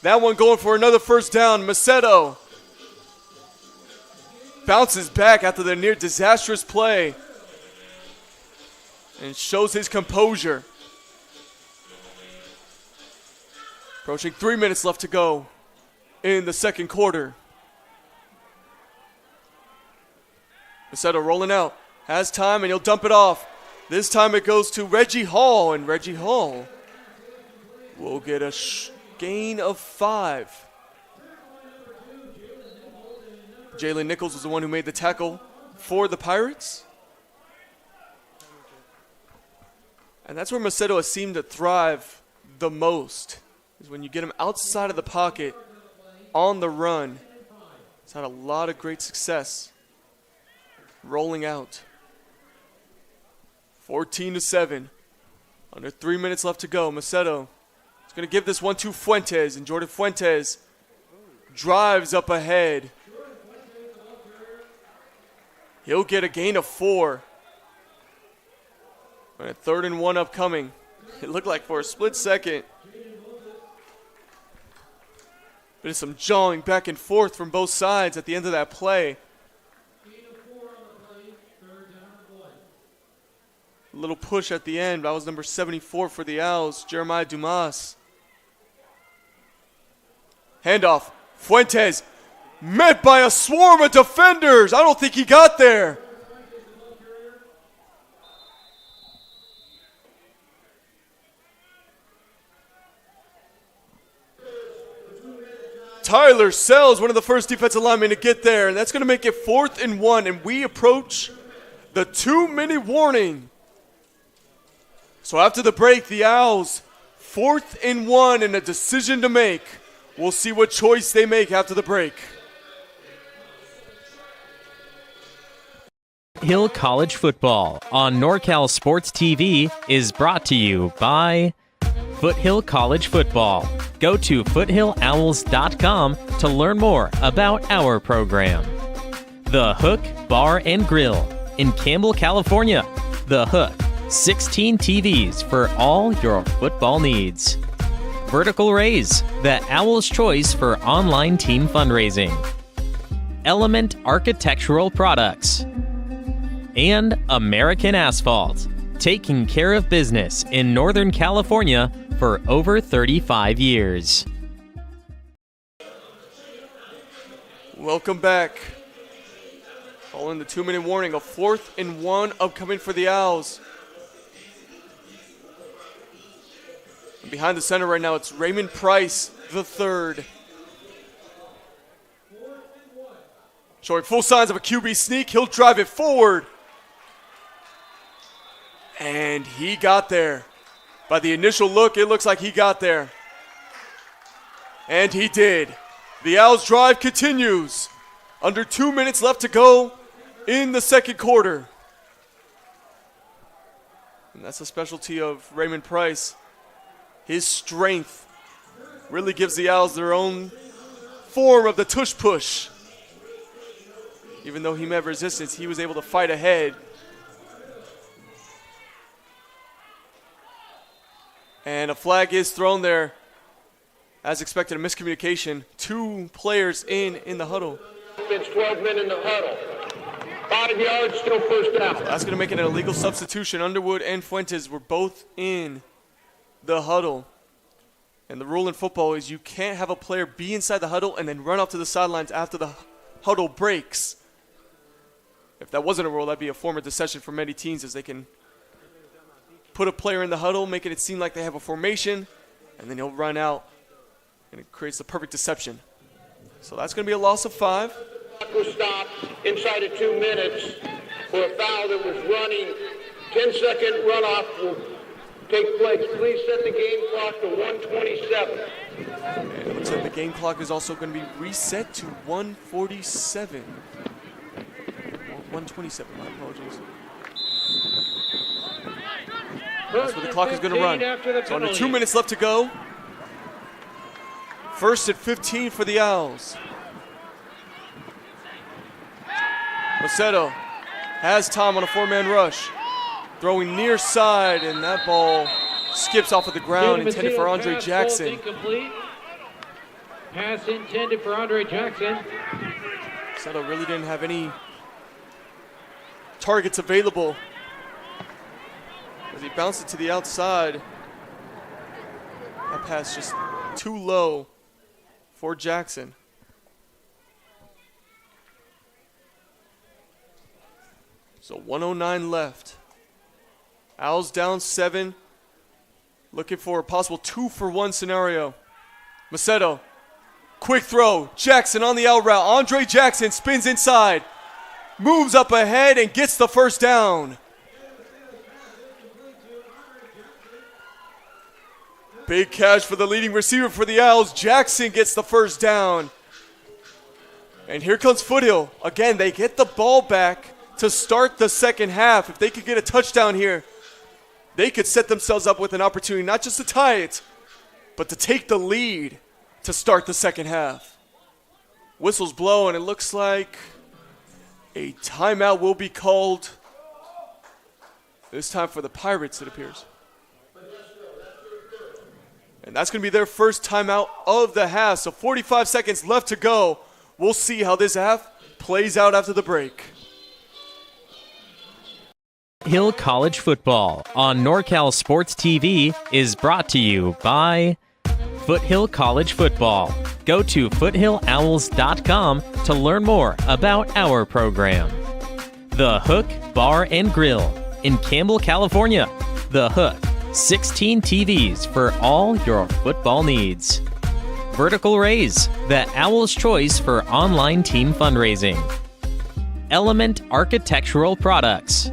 That one going for another 1st down. Modesto bounces back after the near disastrous play and shows his composure. Approaching 3 minutes left to go in the 2nd quarter. Modesto rolling out. Has time, and he'll dump it off. This time it goes to Reggie Hall, and Reggie Hall will get a gain of 5. Jalen Nichols was the one who made the tackle for the Pirates. And that's where Modesto has seemed to thrive the most, is when you get him outside of the pocket on the run. He's had a lot of great success rolling out. 14-7. Under 3 minutes left to go. Modesto is going to give this one to Fuentes, and Jordan Fuentes drives up ahead. He'll get a gain of 4. And a 3rd and 1 upcoming. It looked like for a split second. But it's some jawing back and forth from both sides at the end of that play. A little push at the end. That was number 74 for the Owls, Jeremiah Dumas. Handoff. Fuentes met by a swarm of defenders. I don't think he got there. Tyler Sells, one of the first defensive linemen to get there, and that's going to make it 4th and 1, and we approach the 2-minute warning. So after the break, the Owls, 4th and 1 and a decision to make. We'll see what choice they make after the break. Hill College Football on NorCal Sports TV is brought to you by Foothill College Football. Go to foothillowls.com to learn more about our program. The Hook Bar and Grill, in Campbell, California. The Hook, 16 TVs for all your football needs. Vertical Raise, the Owl's choice for online team fundraising. Element Architectural Products. And American Asphalt, taking care of business in Northern California for over 35 years. Welcome back. Following the 2-minute warning, a 4th and 1 upcoming for the Owls. And behind the center right now, it's Raymond Price, the third. Showing full signs of a QB sneak. He'll drive it forward. And he got there. By the initial look, it looks like he got there. And he did. The Owls' drive continues. Under 2 minutes left to go in the second quarter. And that's a specialty of Raymond Price. His strength really gives the Owls their own form of the tush push. Even though he met resistance, he was able to fight ahead. And a flag is thrown there. As expected, a miscommunication. 2 players in the huddle. It's 12 men in the huddle. 5 yards, still first down. That's going to make it an illegal substitution. Underwood and Fuentes were both in the huddle. And the rule in football is you can't have a player be inside the huddle and then run off to the sidelines after the huddle breaks. If that wasn't a rule, that'd be a form of deception for many teams, as they can put a player in the huddle, making it seem like they have a formation, and then he'll run out, and it creates the perfect deception. So that's going to be a loss of 5. Clock was stopped inside of 2 minutes for a foul that was running. 10-second runoff will take place. Please set the game clock to 1:27. And it looks like the game clock is also going to be reset to 1:47. 1:27, my apologies. That's where the clock is going to run. So under 2 minutes left to go. 1st and 15 for the Owls. Modesto has time on a 4-man rush. Throwing near side, and that ball skips off of the ground, intended for Andre Jackson. Incomplete. Pass intended for Andre Jackson. Modesto really didn't have any targets available as he bounced it to the outside. That pass just too low for Jackson. So 1:09 left. Owls down 7. Looking for a possible 2-for-1 scenario. Modesto, quick throw. Jackson on the out route. Andre Jackson spins inside. Moves up ahead and gets the first down. Big catch for the leading receiver for the Owls. Jackson gets the first down. And here comes Foothill. Again, they get the ball back to start the second half. If they could get a touchdown here, they could set themselves up with an opportunity not just to tie it, but to take the lead to start the second half. Whistles blow, and it looks like a timeout will be called. This time for the Pirates, it appears. And that's going to be their first timeout of the half. So 45 seconds left to go. We'll see how this half plays out after the break. Hill College Football on NorCal Sports TV is brought to you by Foothill College Football. Go to foothillowls.com to learn more about our program. The Hook Bar and Grill in Campbell, California. The Hook, 16 TVs for all your football needs. Vertical Raise, the Owl's choice for online team fundraising. Element Architectural Products.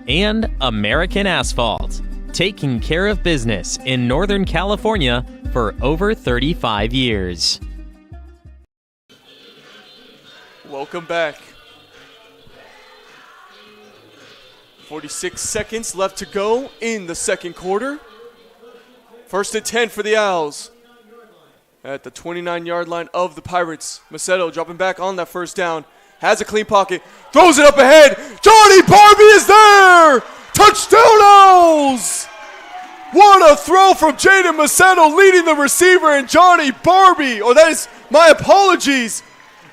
And American Asphalt, taking care of business in Northern California for over 35 years. Welcome back. 46 seconds left to go in the second quarter. 1st and 10 for the Owls at the 29-yard line of the Pirates. Modesto dropping back on that first down. has a clean pocket, throws it up ahead. Johnny Barbie is there! Touchdown Owls! What a throw from Jaden Macedo leading the receiver, and Johnny Barbie, my apologies,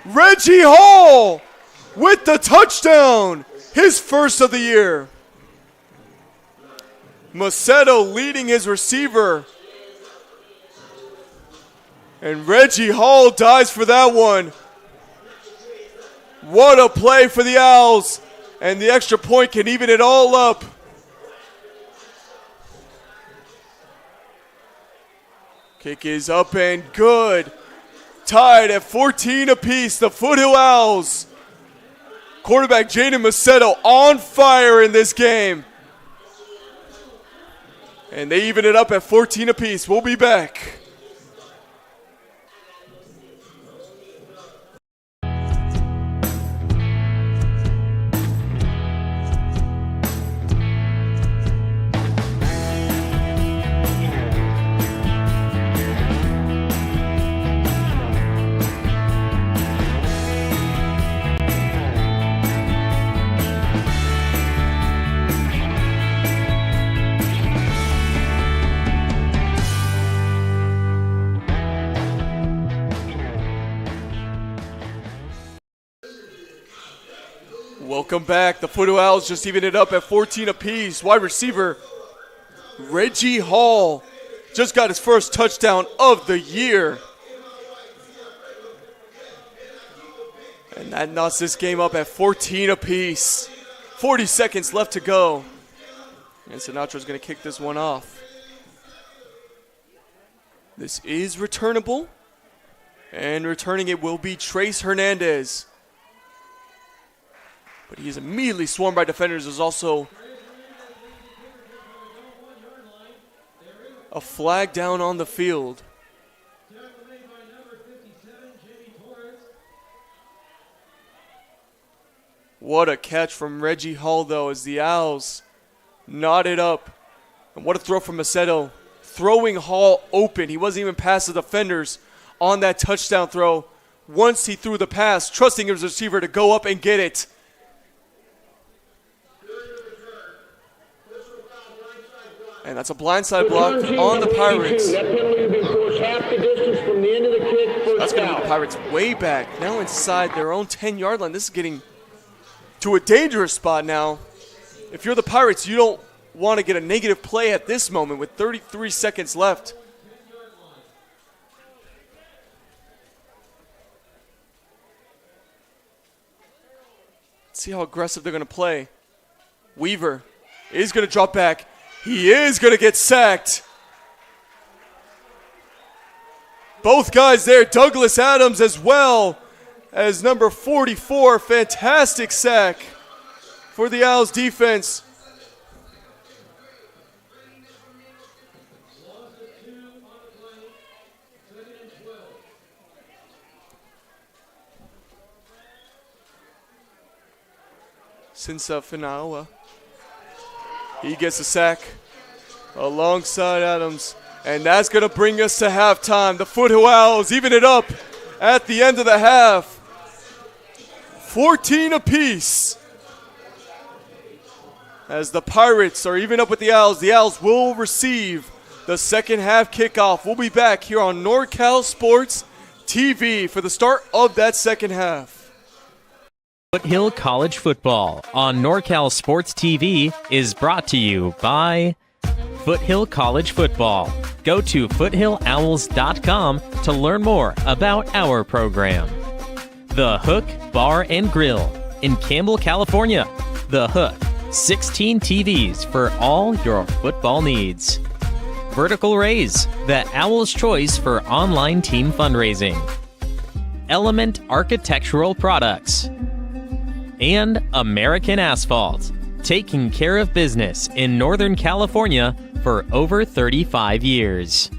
Reggie Hall with the touchdown, his first of the year. Macedo leading his receiver. And Reggie Hall dives for that one. What a play for the Owls. And the extra point can even it all up. Kick is up and good. Tied at 14 apiece. The Foothill Owls. Quarterback Jaden Macedo on fire in this game. And they even it up at 14 apiece. We'll be back. Welcome back. The Foothill Owls just even it up at 14 apiece. Wide receiver Reggie Hall just got his first touchdown of the year. And that knocks this game up at 14 apiece. 40 seconds left to go. And Sinatra's going to kick this one off. This is returnable. And returning it will be Trace Hernandez. But he is immediately swarmed by defenders. There's also a flag down on the field. What a catch from Reggie Hall, though, as the Owls knotted up. And what a throw from Macedo. Throwing Hall open. He wasn't even past the defenders on that touchdown throw. Once he threw the pass, trusting his receiver to go up and get it. And that's a blindside block on the Pirates. That penalty has been forced half the distance from the end of the kick for That's going to be the Pirates way back. Now inside their own 10-yard line. This is getting to a dangerous spot now. If you're the Pirates, you don't want to get a negative play at this moment with 33 seconds left. Let's see how aggressive they're going to play. Weaver is going to drop back. He is going to get sacked. Both guys there, Douglas Adams as well as number 44. Fantastic sack for the Owls defense. Since Finawa. He gets a sack alongside Adams. And that's going to bring us to halftime. The Foothill Owls even it up at the end of the half. 14 apiece. As the Pirates are even up with the Owls will receive the second half kickoff. We'll be back here on NorCal Sports TV for the start of that second half. Foothill College Football on NorCal Sports TV is brought to you by Foothill College Football. Go to foothillowls.com to learn more about our program. The Hook Bar and Grill in Campbell, California. The Hook, 16 TVs for all your football needs. Vertical Raise, the Owl's choice for online team fundraising. Element Architectural Products. And American Asphalt, taking care of business in Northern California for over 35 years.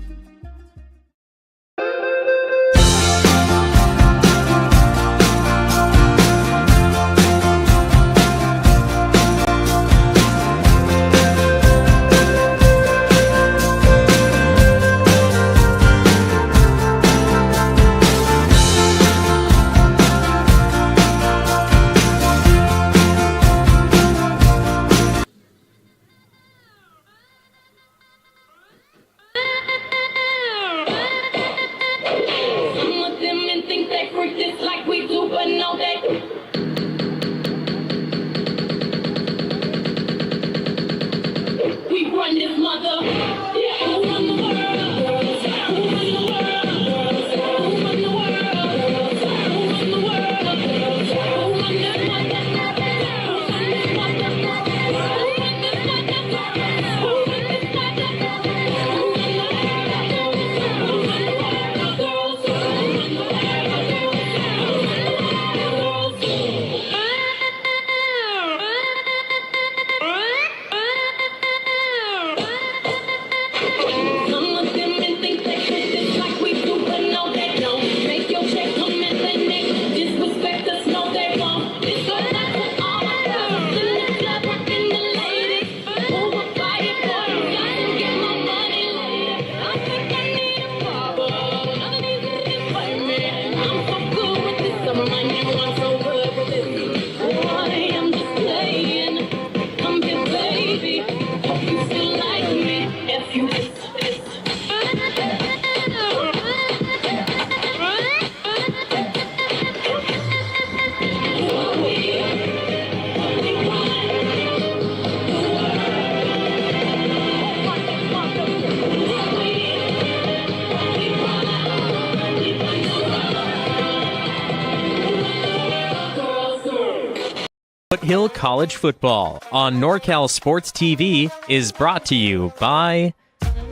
Foothill College Football on NorCal Sports TV is brought to you by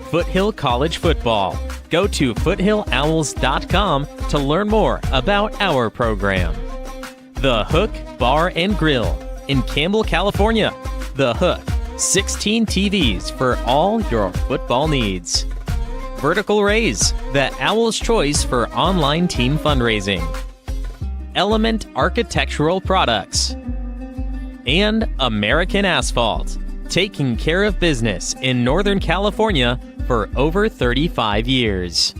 Foothill College Football. Go to foothillowls.com to learn more about our program. The Hook Bar and Grill in Campbell, California. The Hook, 16 TVs for all your football needs. Vertical Raise, the Owl's choice for online team fundraising. Element Architectural Products. And American Asphalt, taking care of business in Northern California for over 35 years.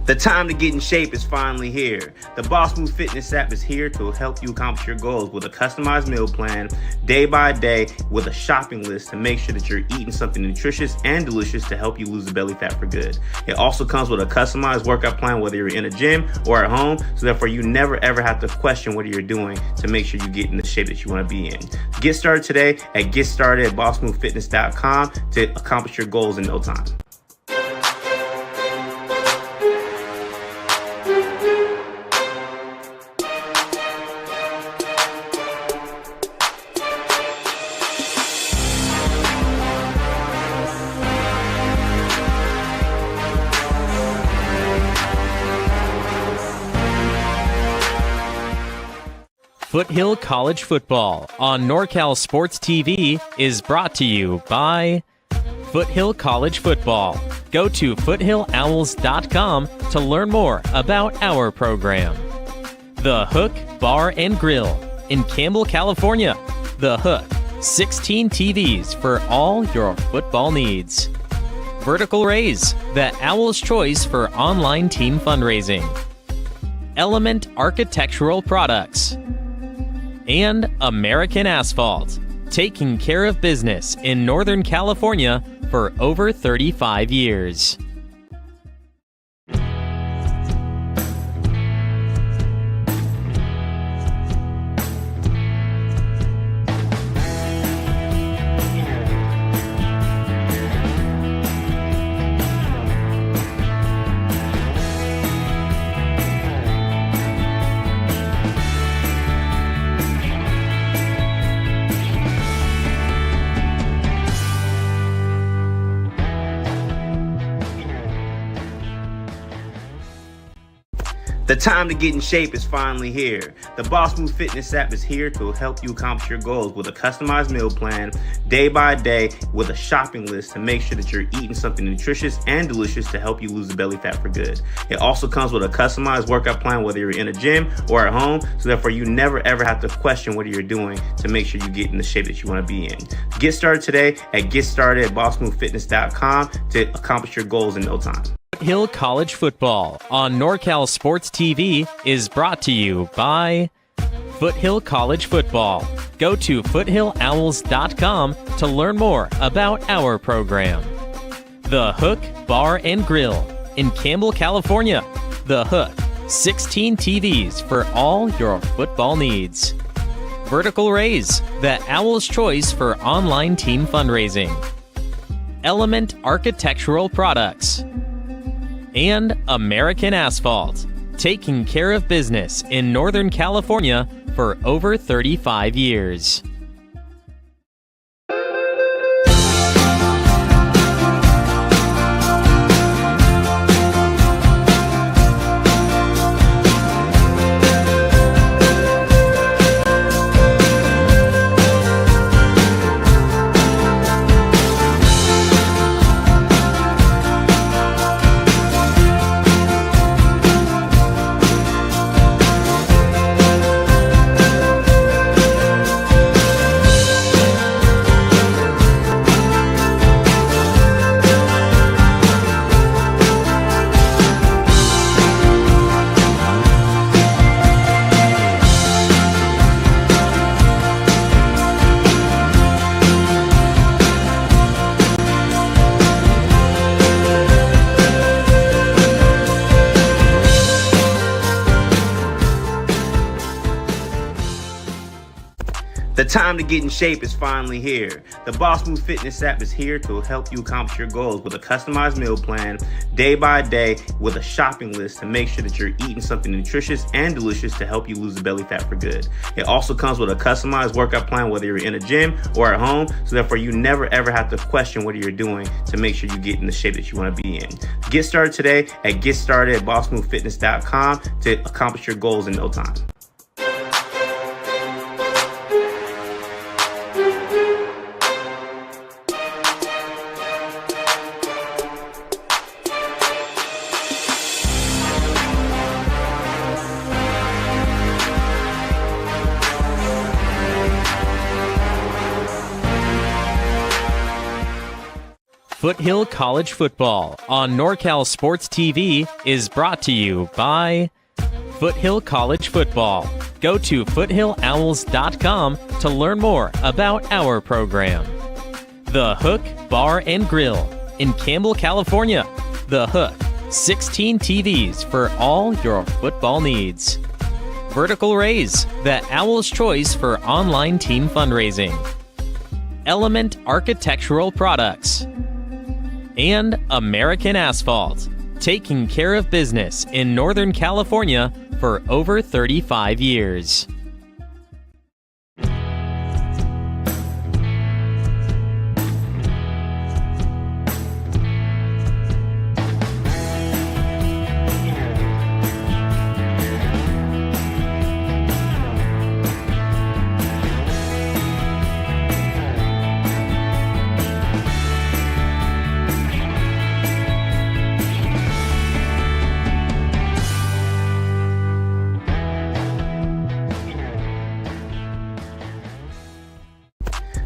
The time to get in shape is finally here. The Boss Move Fitness app is here to help you accomplish your goals with a customized meal plan, day by day, with a shopping list to make sure that you're eating something nutritious and delicious to help you lose the belly fat for good. It also comes with a customized workout plan, whether you're in a gym or at home, so therefore you never ever have to question what you're doing to make sure you get in the shape that you want to be in. Get started today at GetStartedAtBossMoveFitness.com to accomplish your goals in no time. Foothill College Football on NorCal Sports TV is brought to you by Foothill College Football. Go to foothillowls.com to learn more about our program. The Hook Bar and Grill in Campbell, California. The Hook, 16 TVs for all your football needs. Vertical Raise, the Owl's choice for online team fundraising. Element Architectural Products. And American Asphalt, taking care of business in Northern California for over 35 years. The time to get in shape is finally here. The Boss Move Fitness app is here to help you accomplish your goals with a customized meal plan, day by day, with a shopping list to make sure that you're eating something nutritious and delicious to help you lose the belly fat for good. It also comes with a customized workout plan, whether you're in a gym or at home, so therefore you never ever have to question what you're doing to make sure you get in the shape that you want to be in. Get started today at GetStartedAtBossMoveFitness.com to accomplish your goals in no time. Foothill College Football on NorCal Sports TV is brought to you by Foothill College Football. Go to foothillowls.com to learn more about our program. The Hook Bar and Grill in Campbell, California. The Hook, 16 TVs for all your football needs. Vertical Raise, the Owl's choice for online team fundraising. Element Architectural Products. And American Asphalt, taking care of business in Northern California for over 35 years. The time to get in shape is finally here. The Boss Move Fitness app is here to help you accomplish your goals with a customized meal plan, day by day, with a shopping list to make sure that you're eating something nutritious and delicious to help you lose the belly fat for good. It also comes with a customized workout plan, whether you're in a gym or at home, so therefore you never ever have to question what you're doing to make sure you get in the shape that you want to be in. Get started today at GetStartedAtBossMoveFitness.com to accomplish your goals in no time. Foothill College Football on NorCal Sports TV is brought to you by Foothill College Football. Go to foothillowls.com to learn more about our program. The Hook Bar and Grill in Campbell, California. The Hook, 16 TVs for all your football needs. Vertical Raise, the Owl's choice for online team fundraising. Element Architectural Products. And American Asphalt, taking care of business in Northern California for over 35 years.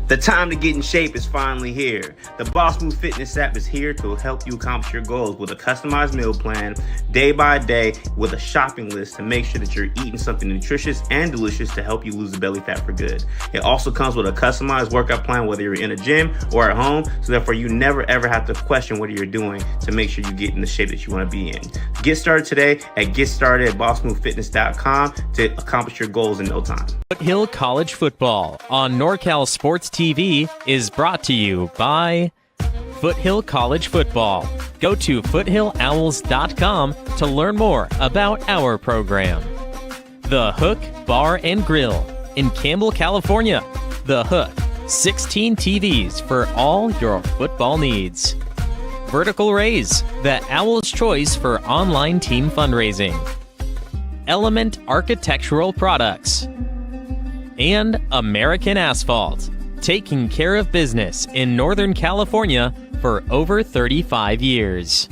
The time to get in shape is finally here. The Boss Move Fitness app is here to help you accomplish your goals with a customized meal plan, day by day, with a shopping list to make sure that you're eating something nutritious and delicious to help you lose the belly fat for good. It also comes with a customized workout plan, whether you're in a gym or at home, so therefore you never ever have to question what you're doing to make sure you get in the shape that you want to be in. Get started today at GetStartedAtBossMoveFitness.com to accomplish your goals in no time. Foothill College Football on NorCal Sports TV is brought to you by Foothill College Football. Go to foothillowls.com to learn more about our program. The Hook Bar and Grill in Campbell, California. The Hook, 16 TVs for all your football needs. Vertical Raise, the Owl's choice for online team fundraising. Element Architectural Products. And American Asphalt, taking care of business in Northern California for over 35 years.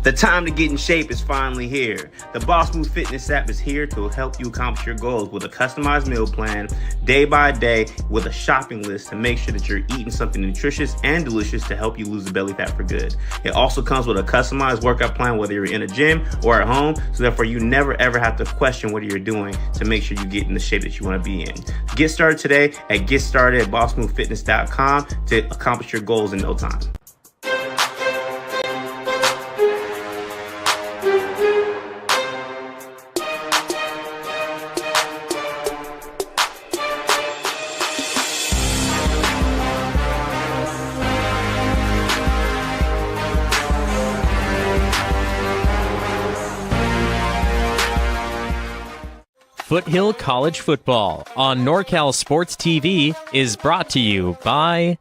The time to get in shape is finally here. The Boss Move Fitness app is here to help you accomplish your goals with a customized meal plan, day by day, with a shopping list to make sure that you're eating something nutritious and delicious to help you lose the belly fat for good. It also comes with a customized workout plan, whether you're in a gym or at home, so therefore you never ever have to question what you're doing to make sure you get in the shape that you want to be in. Get started today at GetStartedAtBossMoveFitness.com to accomplish your goals in no time. Foothill College Football on NorCal Sports TV is brought to you by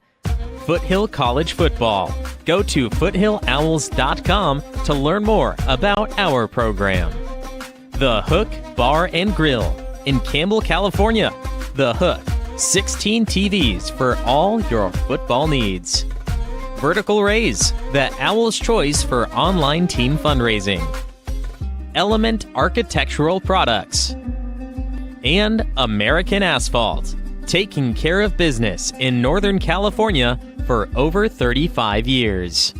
Foothill College Football. Go to foothillowls.com to learn more about our program. The Hook Bar and Grill in Campbell, California. The Hook, 16 TVs for all your football needs. Vertical Raise, the Owl's choice for online team fundraising. Element Architectural Products. And American Asphalt, taking care of business in Northern California for over 35 years.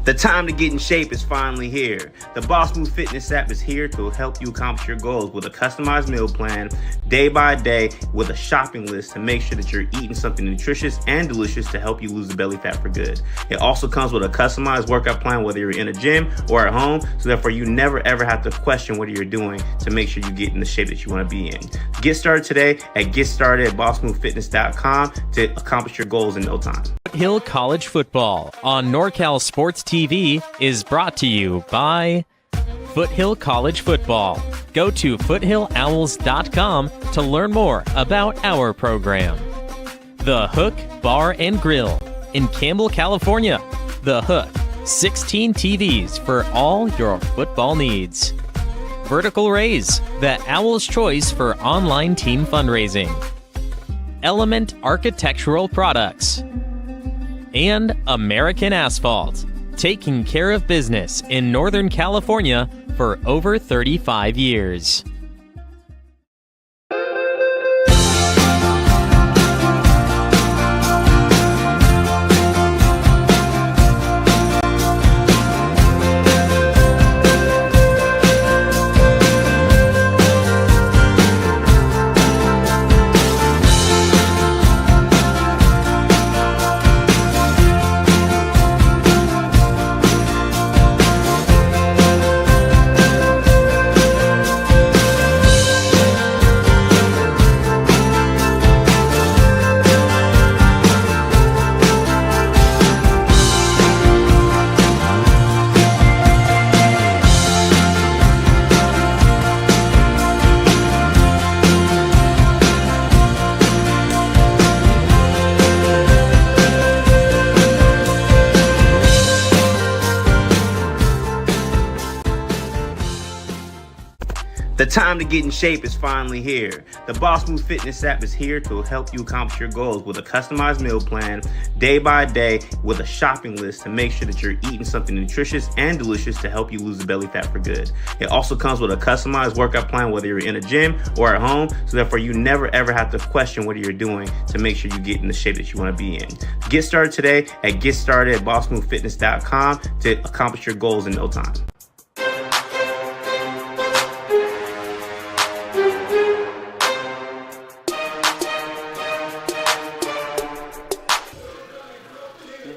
The time to get in shape is finally here. The Boss Move Fitness app is here to help you accomplish your goals with a customized meal plan, day by day, with a shopping list to make sure that you're eating something nutritious and delicious to help you lose the belly fat for good. It also comes with a customized workout plan, whether you're in a gym or at home, so therefore you never ever have to question what you're doing to make sure you get in the shape that you want to be in. Get started today at GetStartedAtBossMoveFitness.com to accomplish your goals in no time. Foothill College Football on NorCal Sports TV is brought to you by Foothill College Football. Go to foothillowls.com to learn more about our program. The Hook Bar and Grill in Campbell, California. The Hook, 16 TVs for all your football needs. Vertical Raise, the Owl's choice for online team fundraising. Element Architectural Products. And American Asphalt, taking care of business in Northern California for over 35 years. The time to get in shape is finally here. The Boss Move Fitness app is here to help you accomplish your goals with a customized meal plan, day by day, with a shopping list to make sure that you're eating something nutritious and delicious to help you lose the belly fat for good. It also comes with a customized workout plan, whether you're in a gym or at home, so therefore you never ever have to question what you're doing to make sure you get in the shape that you want to be in. Get started today at GetStartedAtBossMoveFitness.com to accomplish your goals in no time.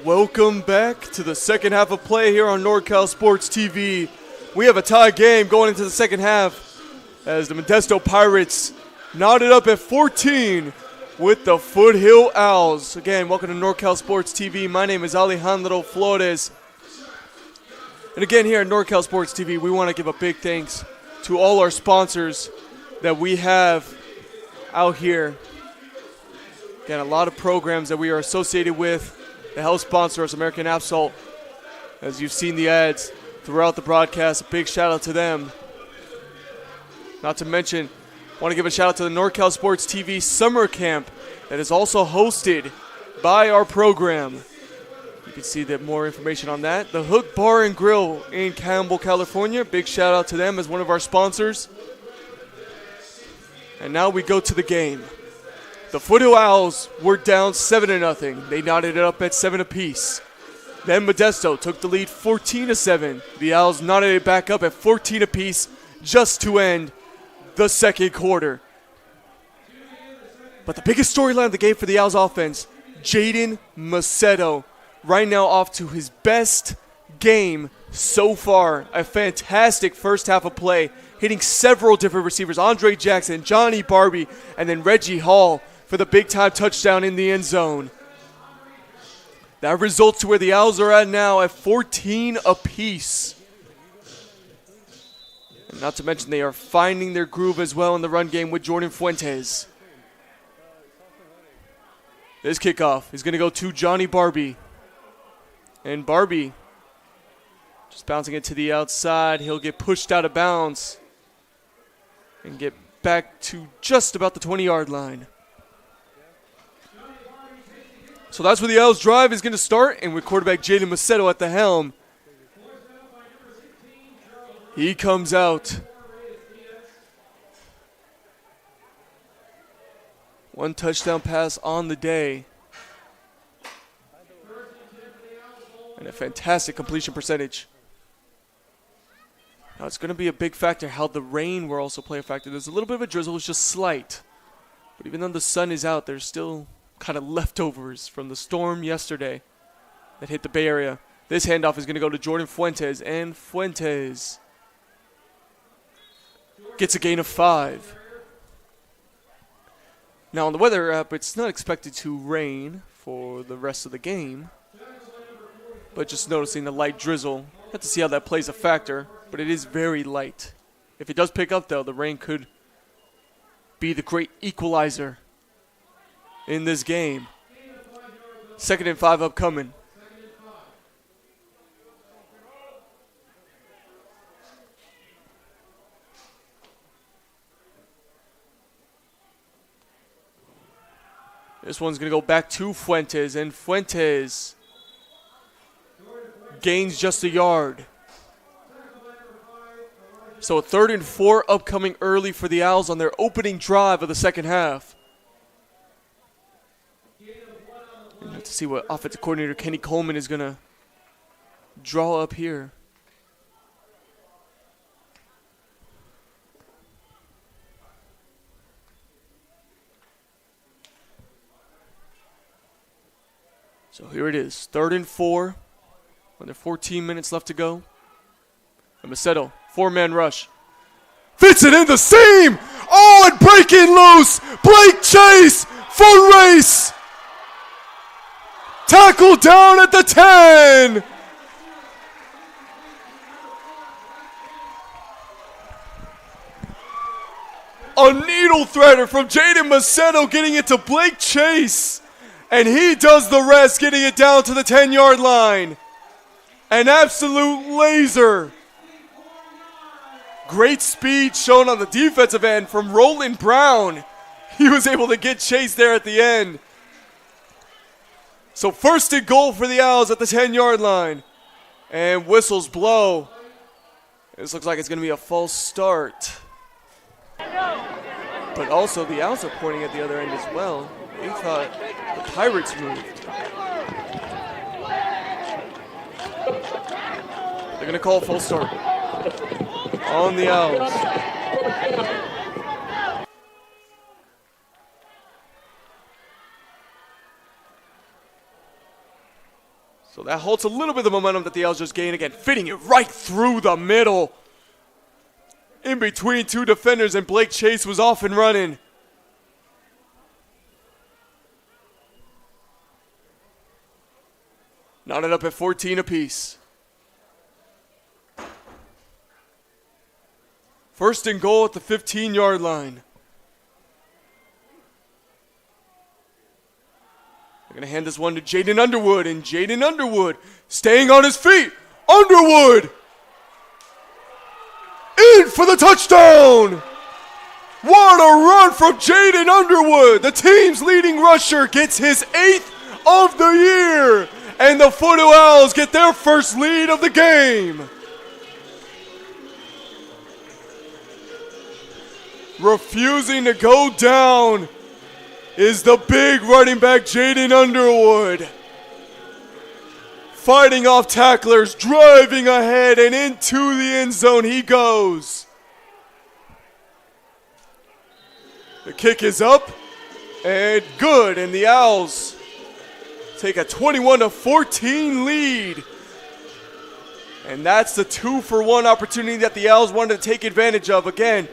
Welcome back to the second half of play here on NorCal Sports TV. We have a tie game going into the second half as the Modesto Pirates knotted up at 14 with the Foothill Owls. Again, welcome to NorCal Sports TV. My name is Alejandro Flores. And again, here at NorCal Sports TV, we want to give a big thanks to all our sponsors that we have out here. Again, a lot of programs that we are associated with. The health sponsor is American Asphalt. As you've seen the ads throughout the broadcast, a big shout out to them. Not to mention, I want to give a shout out to the NorCal Sports TV Summer Camp that is also hosted by our program. You can see that more information on that. The Hook Bar and Grill in Campbell, California. Big shout out to them as one of our sponsors. And now we go to the game. The Foothill Owls were down 7-0. They knotted it up at 7 apiece. Then Modesto took the lead 14-7. The Owls knotted it back up at 14 apiece just to end the second quarter. But the biggest storyline of the game for the Owls offense, Jaden Modesto, right now off to his best game so far. A fantastic first half of play, hitting several different receivers, Andre Jackson, Johnny Barbie, and then Reggie Hall for the big-time touchdown in the end zone. That results to where the Owls are at now at 14 apiece. And not to mention they are finding their groove as well in the run game with Jordan Fuentes. This kickoff is going to go to Johnny Barbie. And Barbie just bouncing it to the outside. He'll get pushed out of bounds and get back to just about the 20-yard line. So that's where the Owls' drive is going to start, and with quarterback Jaden Modesto at the helm. He comes out. One touchdown pass on the day. And a fantastic completion percentage. Now it's going to be a big factor how the rain will also play a factor. There's a little bit of a drizzle, it's just slight. But even though the sun is out, there's still kind of leftovers from the storm yesterday that hit the Bay Area. This handoff is going to go to Jordan Fuentes, and Fuentes gets a gain of 5. Now on the weather app, it's not expected to rain for the rest of the game, but just noticing the light drizzle. Have to see how that plays a factor, but it is very light. If it does pick up though, the rain could be the great equalizer in this game. 2nd and 5 upcoming. This one's going to go back to Fuentes, and Fuentes gains just a yard. So a 3rd and 4 upcoming early for the Owls on their opening drive of the second half. And have to see what offensive coordinator Kenny Coleman is going to draw up here. So here it is, 3rd and 4. Under 14 minutes left to go. And Modesto, 4-man rush. Fits it in the seam! Oh, and breaking loose! Blake Chase, full race! Tackle down at the 10! A needle threader from Jaden Modesto getting it to Blake Chase. And he does the rest, getting it down to the 10-yard line. An absolute laser. Great speed shown on the defensive end from Roland Brown. He was able to get Chase there at the end. So 1st and goal for the Owls at the 10-yard line. And whistles blow. This looks like it's going to be a false start. But also the Owls are pointing at the other end as well. They thought the Pirates moved. They're going to call a false start on the Owls. So that halts a little bit of the momentum that the Owls just gained. Again, fitting it right through the middle. In between 2 defenders, and Blake Chase was off and running. Knotted up at 14 apiece. 1st and goal at the 15-yard line. They're going to hand this one to Jaden Underwood, and Jaden Underwood staying on his feet. Underwood in for the touchdown. What a run from Jaden Underwood. The team's leading rusher gets his 8th of the year. And the Foothill Owls get their first lead of the game. Refusing to go down is the big running back, Jaden Underwood. fighting off tacklers, driving ahead, and into the end zone he goes. The kick is up and good, and the Owls take a 21-14 lead. And that's the 2-for-1 opportunity that the Owls wanted to take advantage of. Again,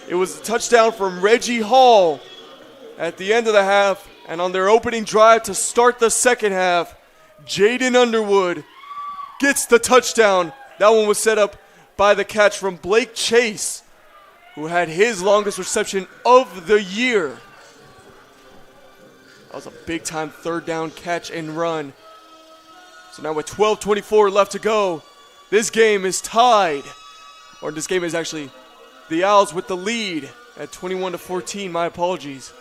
it was a touchdown from Reggie Hall at the end of the half, and on their opening drive to start the second half, Jaden Underwood gets the touchdown. That one was set up by the catch from Blake Chase, who had his longest reception of the year. That was a big-time third down catch and run. So now with 12:24 left to go, this game is tied. Or this game is actually the Owls with the lead at 21-14. My apologies.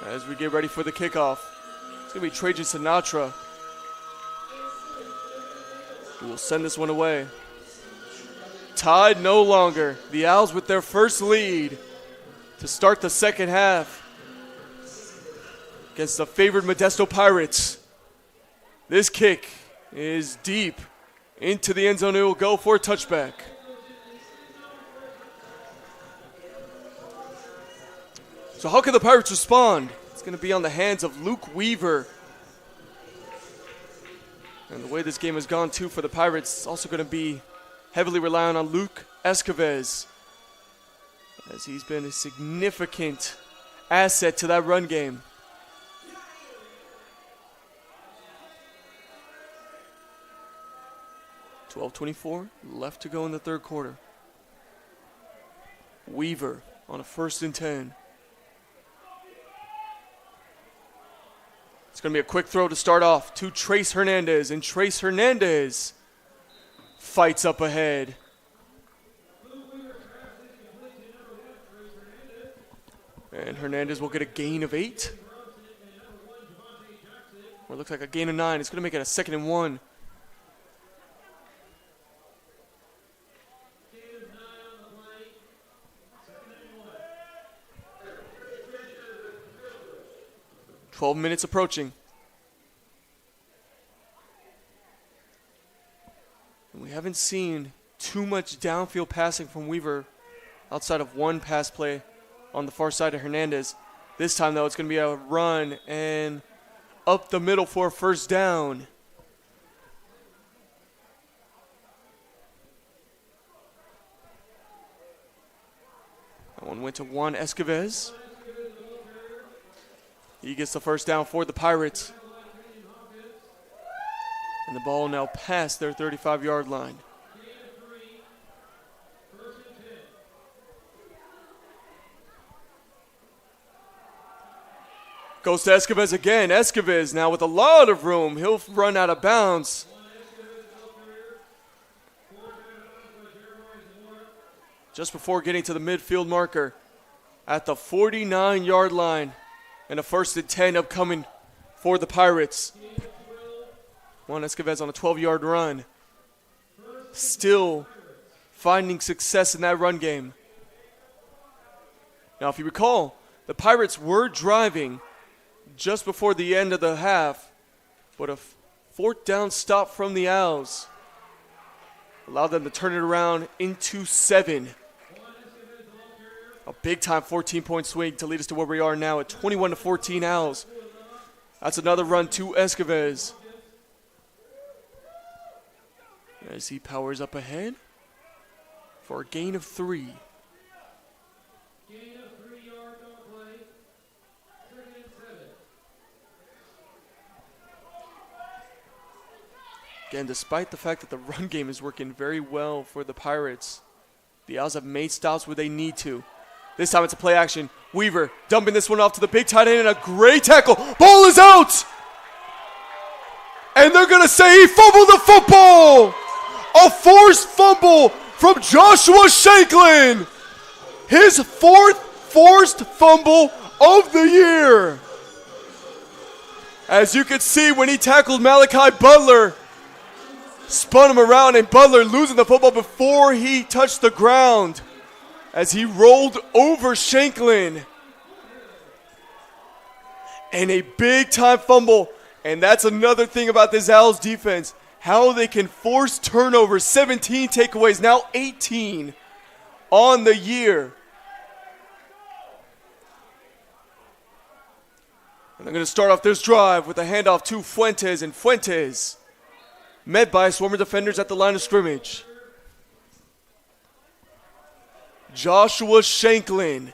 As we get ready for the kickoff, it's going to be Trajan Sinatra who will send this one away. Tied no longer. The Owls with their first lead to start the second half against the favored Modesto Pirates. This kick is deep into the end zone. It will go for a touchback. So how can the Pirates respond? It's going to be on the hands of Luke Weaver. And the way this game has gone too for the Pirates, it's also going to be heavily relying on Luke Escovez, as he's been a significant asset to that run game. .24 left to go in the third quarter. Weaver on a 1st and 10. It's going to be a quick throw to start off to Trace Hernandez, and Trace Hernandez fights up ahead. And Hernandez will get a gain of 8. Or it looks like a gain of 9. It's going to make it a 2nd and 1. .12 minutes approaching. And we haven't seen too much downfield passing from Weaver outside of one pass play on the far side of Hernandez. This time, though, it's going to be a run and up the middle for a first down. That one went to Juan Escovez. He gets the first down for the Pirates. And the ball now past their 35-yard line. Goes to Escovez again. Escovez now with a lot of room. He'll run out of bounds. Just before getting to the midfield marker at the 49-yard line. And a 1st and 10 upcoming for the Pirates. Juan Escovez on a 12-yard run. Still finding success in that run game. Now, if you recall, the Pirates were driving just before the end of the half, but a 4th down stop from the Owls allowed them to turn it around into 7. A big-time 14-point swing to lead us to where we are now at 21-14 Owls. That's another run to Escovez. As he powers up ahead for a gain of 3. Gain of 3 yards on play. 2nd and 7. Again, despite the fact that the run game is working very well for the Pirates, the Owls have made stops where they need to. This time it's a play action. Weaver dumping this one off to the big tight end and a great tackle. Ball is out! And they're going to say he fumbled the football! A forced fumble from Joshua Shanklin. His 4th forced fumble of the year. As you can see, when he tackled Malachi Butler, spun him around, and Butler losing the football before he touched the ground as he rolled over Shanklin. And a big-time fumble And that's another thing about this Owls defense, how they can force turnovers. 17 takeaways, now 18 on the year. And they're going to start off this drive with a handoff to Fuentes, and Fuentes met by Swarmer defenders at the line of scrimmage. Joshua Shanklin,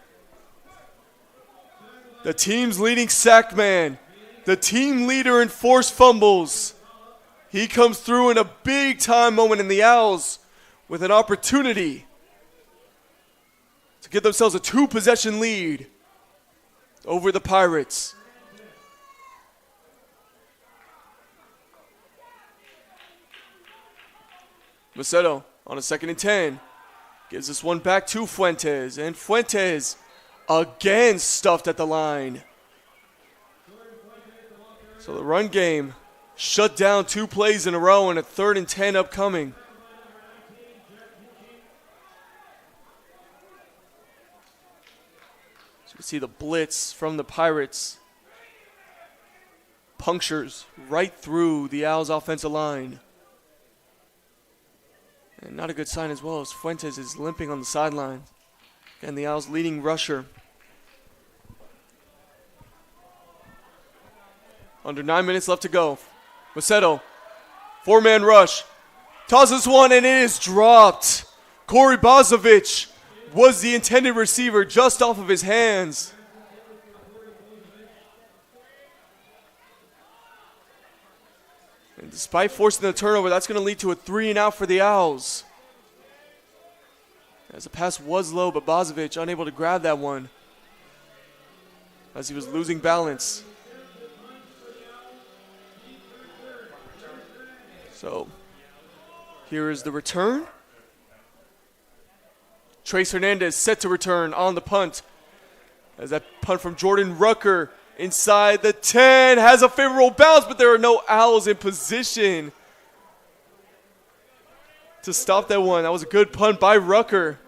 the team's leading sack man, the team leader in forced fumbles. He comes through in a big-time moment, in the Owls with an opportunity to get themselves a 2-possession lead over the Pirates. Modesto on a 2nd and 10. Gives this one back to Fuentes. And Fuentes again stuffed at the line. So the run game shut down 2 plays in a row, and a 3rd and 10 upcoming. So you can see the blitz from the Pirates punctures right through the Owls' offensive line. And not a good sign as well, as Fuentes is limping on the sideline. And the Owls' leading rusher. Under 9 minutes left to go. Modesto, 4-man rush. Tosses one, and it is dropped. Corey Bozovic was the intended receiver, just off of his hands. And despite forcing the turnover, that's going to lead to a 3-and-out for the Owls. As the pass was low, but Bozovic unable to grab that one as he was losing balance. So here is the return. Trace Hernandez set to return on the punt, as that punt from Jordan Rucker inside the 10 has a favorable bounce, but there are no Owls in position to stop that one. That was a good punt by Rucker,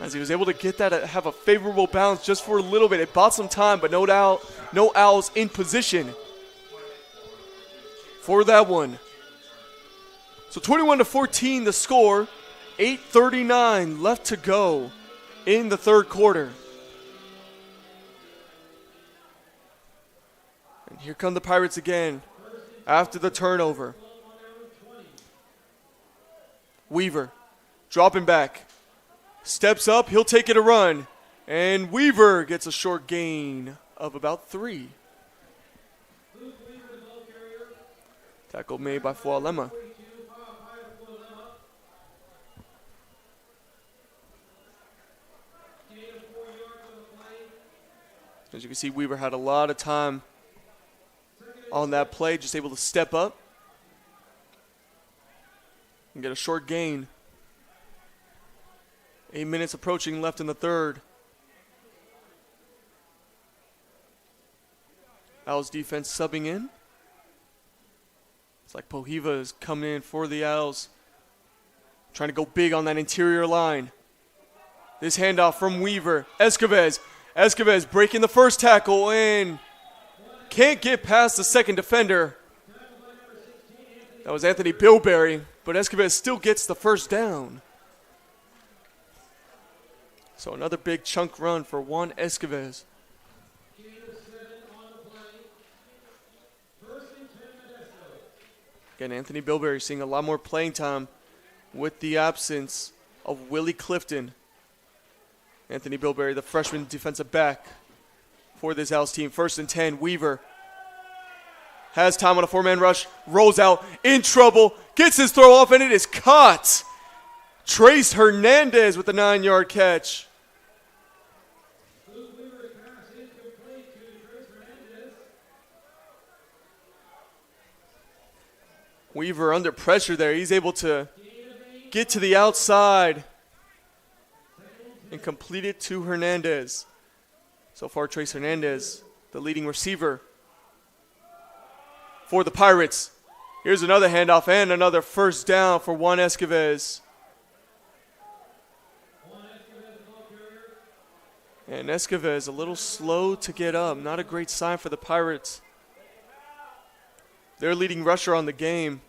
as he was able to get that, have a favorable bounce just for a little bit. It bought some time, but no doubt, no Owls in position for that one. So 21-14 the score, 8:39 left to go in the 3rd quarter. And here come the Pirates again after the turnover. Weaver dropping back. Steps up, he'll take it a run. And Weaver gets a short gain of about 3. Tackle made by Fualema. As you can see, Weaver had a lot of time on that play, just able to step up and get a short gain. 8 minutes approaching left in the 3rd. Owls defense subbing in. It's like Pohiva is coming in for the Owls, trying to go big on that interior line. This handoff from Weaver. Escobar breaking the first tackle and can't get past the 2nd defender. That was Anthony Bilberry, but Escobar still gets the first down. So another big chunk run for Juan Escobar. Again, Anthony Bilberry seeing a lot more playing time with the absence of Willie Clifton. Anthony Bilberry, the freshman defensive back for this Owls team. 1st and 10, Weaver has time on a 4-man rush, rolls out, in trouble, gets his throw off, and it is caught. Trace Hernandez with a 9-yard catch. Weaver under pressure there. He's able to get to the outside and complete it to Hernandez. So far, Trace Hernandez, the leading receiver for the Pirates. Here's another handoff and another first down for Juan Escobar. And Escoves a little slow to get up. Not a great sign for the Pirates. Their leading rusher on the game.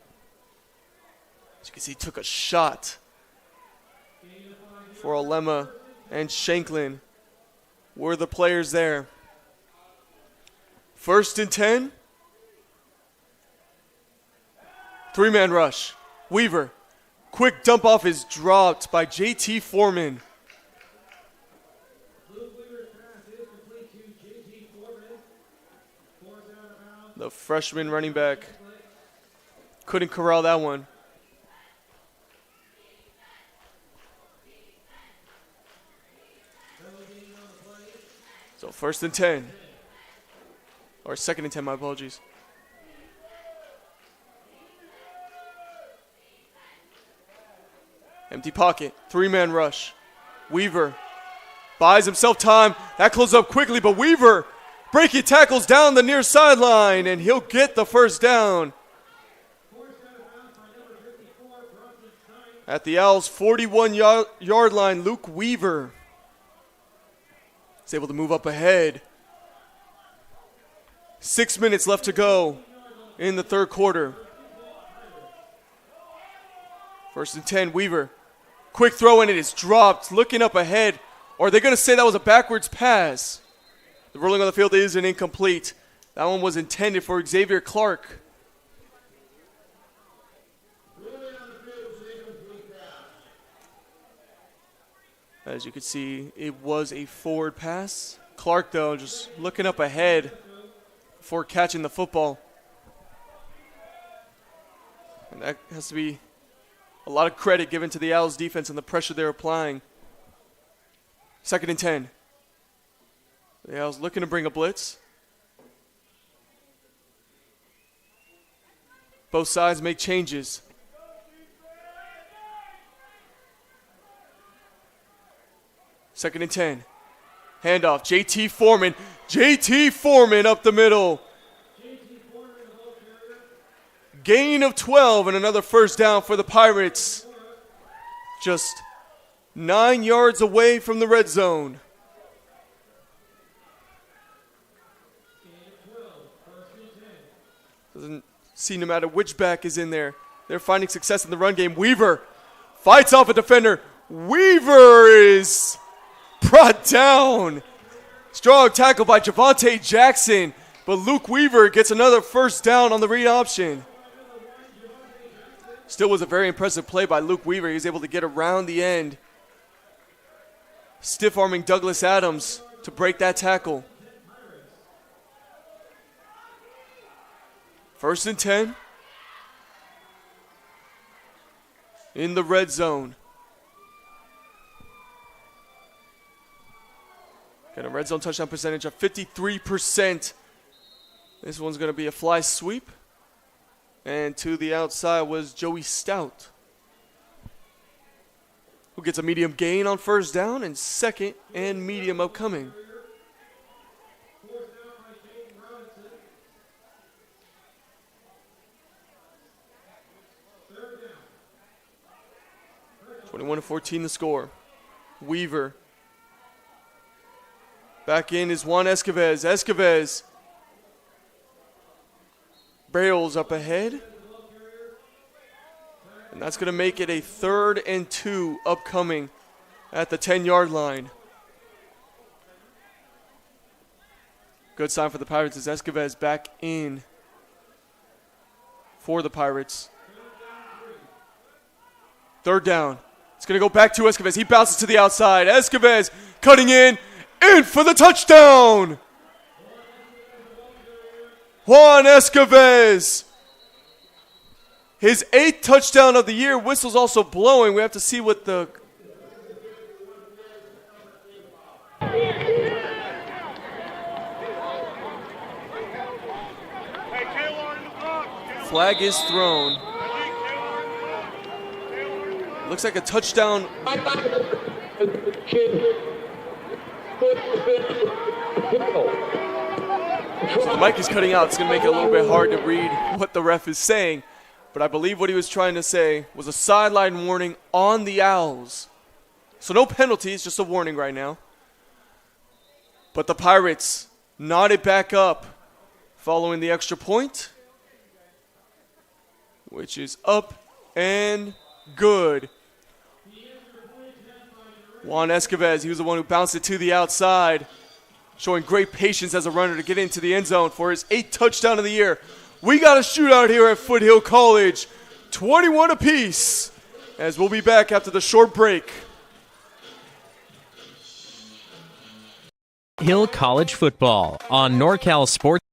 As you can see, he took a shot for Olema and Shanklin. Were the players there. 1st and 10. 3-man rush. Weaver. Quick dump off is dropped by JT Foreman. The freshman running back couldn't corral that one. So 1st and 10. Or 2nd and 10, my apologies. Empty pocket, 3-man rush. Weaver buys himself time. That closed up quickly, but Weaver breaking tackles down the near sideline, and he'll get the 1st down. At the Owls' 41-yard line, Luke Weaver is able to move up ahead. 6 minutes left to go in the 3rd quarter. 1st and 10, Weaver. Quick throw, and it is dropped. Looking up ahead. Or are they going to say that was a backwards pass? The ruling on the field is an incomplete. That one was intended for Xavier Clark. As you can see, it was a forward pass. Clark, though, just looking up ahead before catching the football. And that has to be a lot of credit given to the Owls defense and the pressure they're applying. 2nd and 10. The Owls looking to bring a blitz. Both sides make changes. Second and 10. Handoff. JT Foreman. JT Foreman up the middle. Gain of 12 and another 1st down for the Pirates. Just 9 yards away from the red zone. Doesn't see no matter which back is in there. They're finding success in the run game. Weaver fights off a defender. Weaver is brought down. Strong tackle by Javante Jackson. But Luke Weaver gets another 1st down on the read option. Still was a very impressive play by Luke Weaver. He was able to get around the end, stiff-arming Douglas Adams to break that tackle. 1st and 10. In the red zone. Got a red zone touchdown percentage of 53%. This one's going to be a fly sweep. And to the outside was Joey Stout, who gets a medium gain on 1st down, and 2nd and medium upcoming. Down. 21-14 the score. Weaver. Back in is Juan Escoves. Escoves barrels up ahead. And that's going to make it a 3rd and 2 upcoming at the 10-yard line. Good sign for the Pirates as Escoves back in for the Pirates. 3rd down. It's going to go back to Escoves. He bounces to the outside. Escoves cutting in for the touchdown. Juan Escoves. His 8th touchdown of the year. Whistle's also blowing. We have to see what the... Flag is thrown. Looks like a touchdown. So the mic is cutting out. It's going to make it a little bit hard to read what the ref is saying. But I believe what he was trying to say was a sideline warning on the Owls. So no penalties, just a warning right now. But the Pirates knotted back up following the extra point, which is up and good. Juan Escobar, he was the one who bounced it to the outside, showing great patience as a runner to get into the end zone for his 8th touchdown of the year. We got a shootout here at Foothill College, 21 apiece, as we'll be back after the short break. Hill College Football on NorCal Sports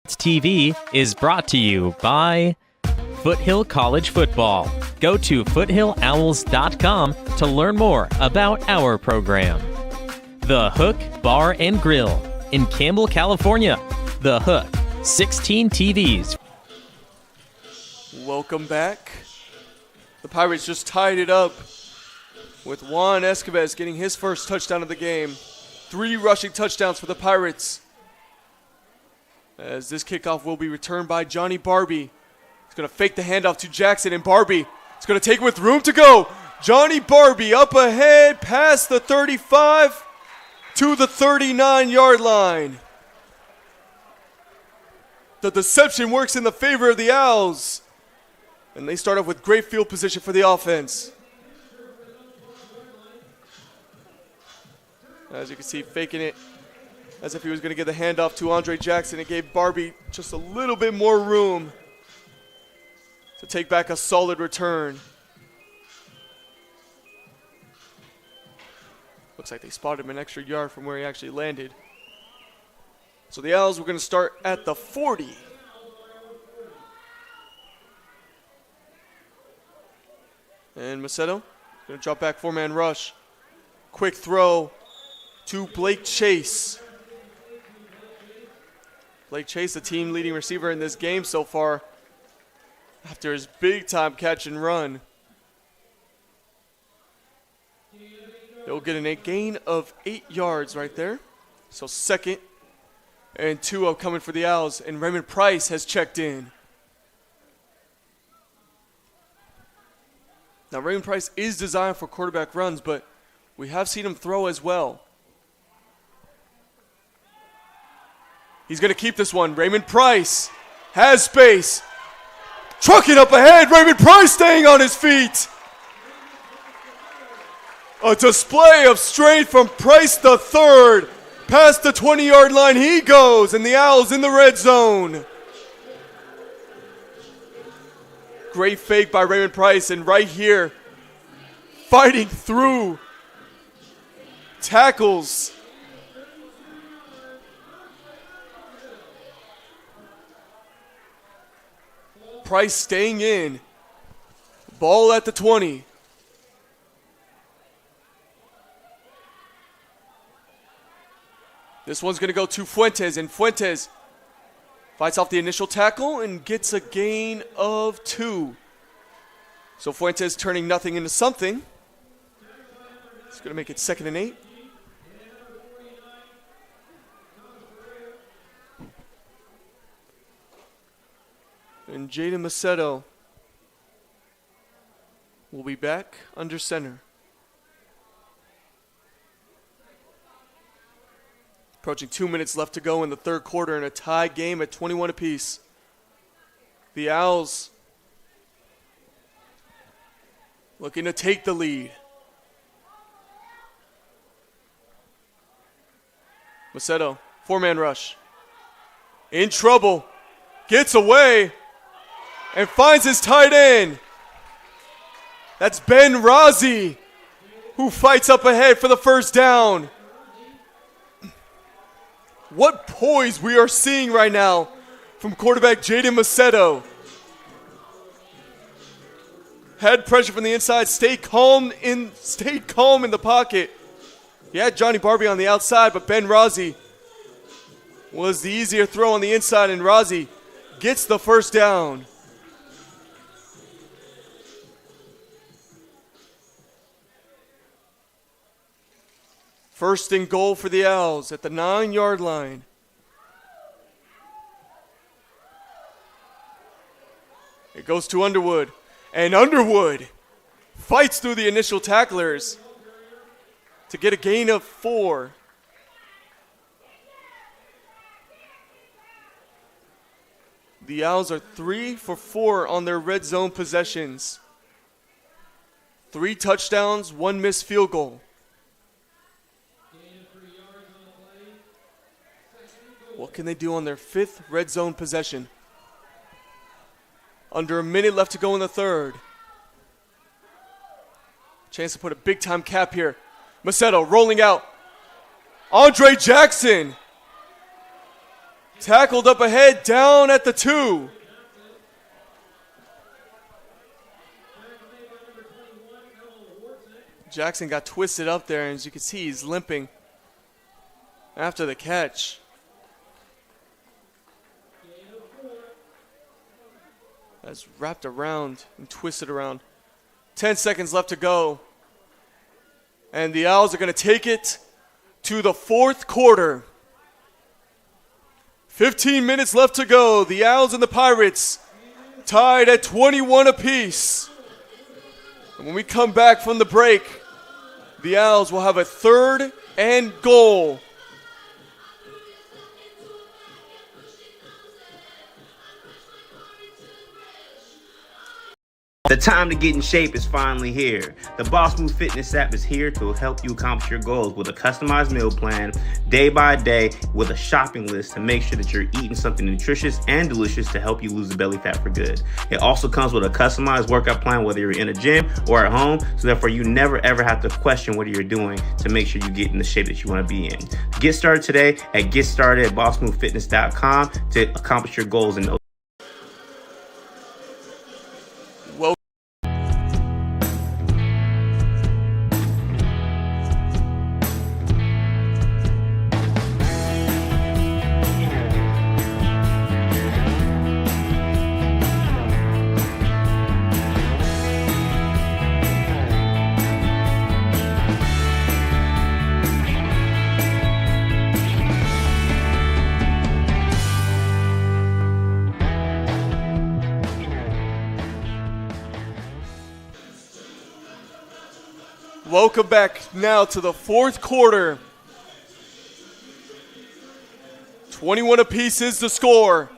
TV is brought to you by Foothill College Football. Go to foothillowls.com to learn more about our program. The Hook Bar and Grill in Campbell, California. The Hook, 16 TVs. Welcome back. The Pirates just tied it up with Juan Escobar getting his first touchdown of the game. 3 rushing touchdowns for the Pirates, as this kickoff will be returned by Johnny Barbie. He's going to fake the handoff to Jackson, and Barbie is going to take it with room to go. Johnny Barbie up ahead past the 35 to the 39-yard line. The deception works in the favor of the Owls, and they start off with great field position for the offense. As you can see, faking it as if he was going to give the handoff to Andre Jackson. It gave Barbie just a little bit more room to take back a solid return. Looks like they spotted him an extra yard from where he actually landed. So the Owls were going to start at the 40. And Modesto going to drop back 4-man rush. Quick throw to Blake Chase. Blake Chase, the team leading receiver in this game so far, after his big-time catch and run. They'll get a gain of 8 yards right there. So 2nd and 2 upcoming for the Owls, and Raymond Price has checked in. Now, Raymond Price is designed for quarterback runs, but we have seen him throw as well. He's going to keep this one. Raymond Price has space. Trucking up ahead. Raymond Price staying on his feet. A display of strength from Price the third. Past the 20-yard line he goes, and the Owls in the red zone. Great fake by Raymond Price, and right here, fighting through tackles. Price staying in. Ball at the 20. This one's going to go to Fuentes, and Fuentes fights off the initial tackle and gets a gain of 2. So Fuentes turning nothing into something. It's going to make it 2nd and 8. And Jaden Modesto will be back under center. Approaching 2 minutes left to go in the third quarter in a tie game at 21 apiece. The Owls looking to take the lead. Modesto, 4-man rush. In trouble. Gets away and finds his tight end. That's Ben Razi, who fights up ahead for the first down. What poise we are seeing right now from quarterback Jaden Modesto. Had pressure from the inside, stayed calm in the pocket. He had Johnny Barbie on the outside, but Ben Razi was the easier throw on the inside, and Razi gets the first down. First and goal for the Owls at the 9-yard line. It goes to Underwood, and Underwood fights through the initial tacklers to get a gain of 4. The Owls are 3 for 4 on their red zone possessions. 3 touchdowns, 1 missed field goal. What can they do on their 5th red zone possession? Under a minute left to go in the 3rd. Chance to put a big-time cap here. Modesto rolling out. Andre Jackson. Tackled up ahead, down at the 2. Jackson got twisted up there, and as you can see, he's limping after the catch. That's wrapped around and twisted around. 10 seconds left to go. And the Owls are going to take it to the 4th quarter. 15 minutes left to go. The Owls and the Pirates tied at 21 apiece. And when we come back from the break, the Owls will have a 3rd and goal. The time to get in shape is finally here. The Boss Move Fitness app is here to help you accomplish your goals with a customized meal plan, day by day, with a shopping list to make sure that you're eating something nutritious and delicious to help you lose the belly fat for good. It also comes with a customized workout plan, whether you're in a gym or at home, so therefore you never ever have to question what you're doing to make sure you get in the shape that you want to be in. Get started today at GetStartedAtBossMoveFitness.com to accomplish your goals in Welcome back now to the 4th quarter. 21 apiece is the score,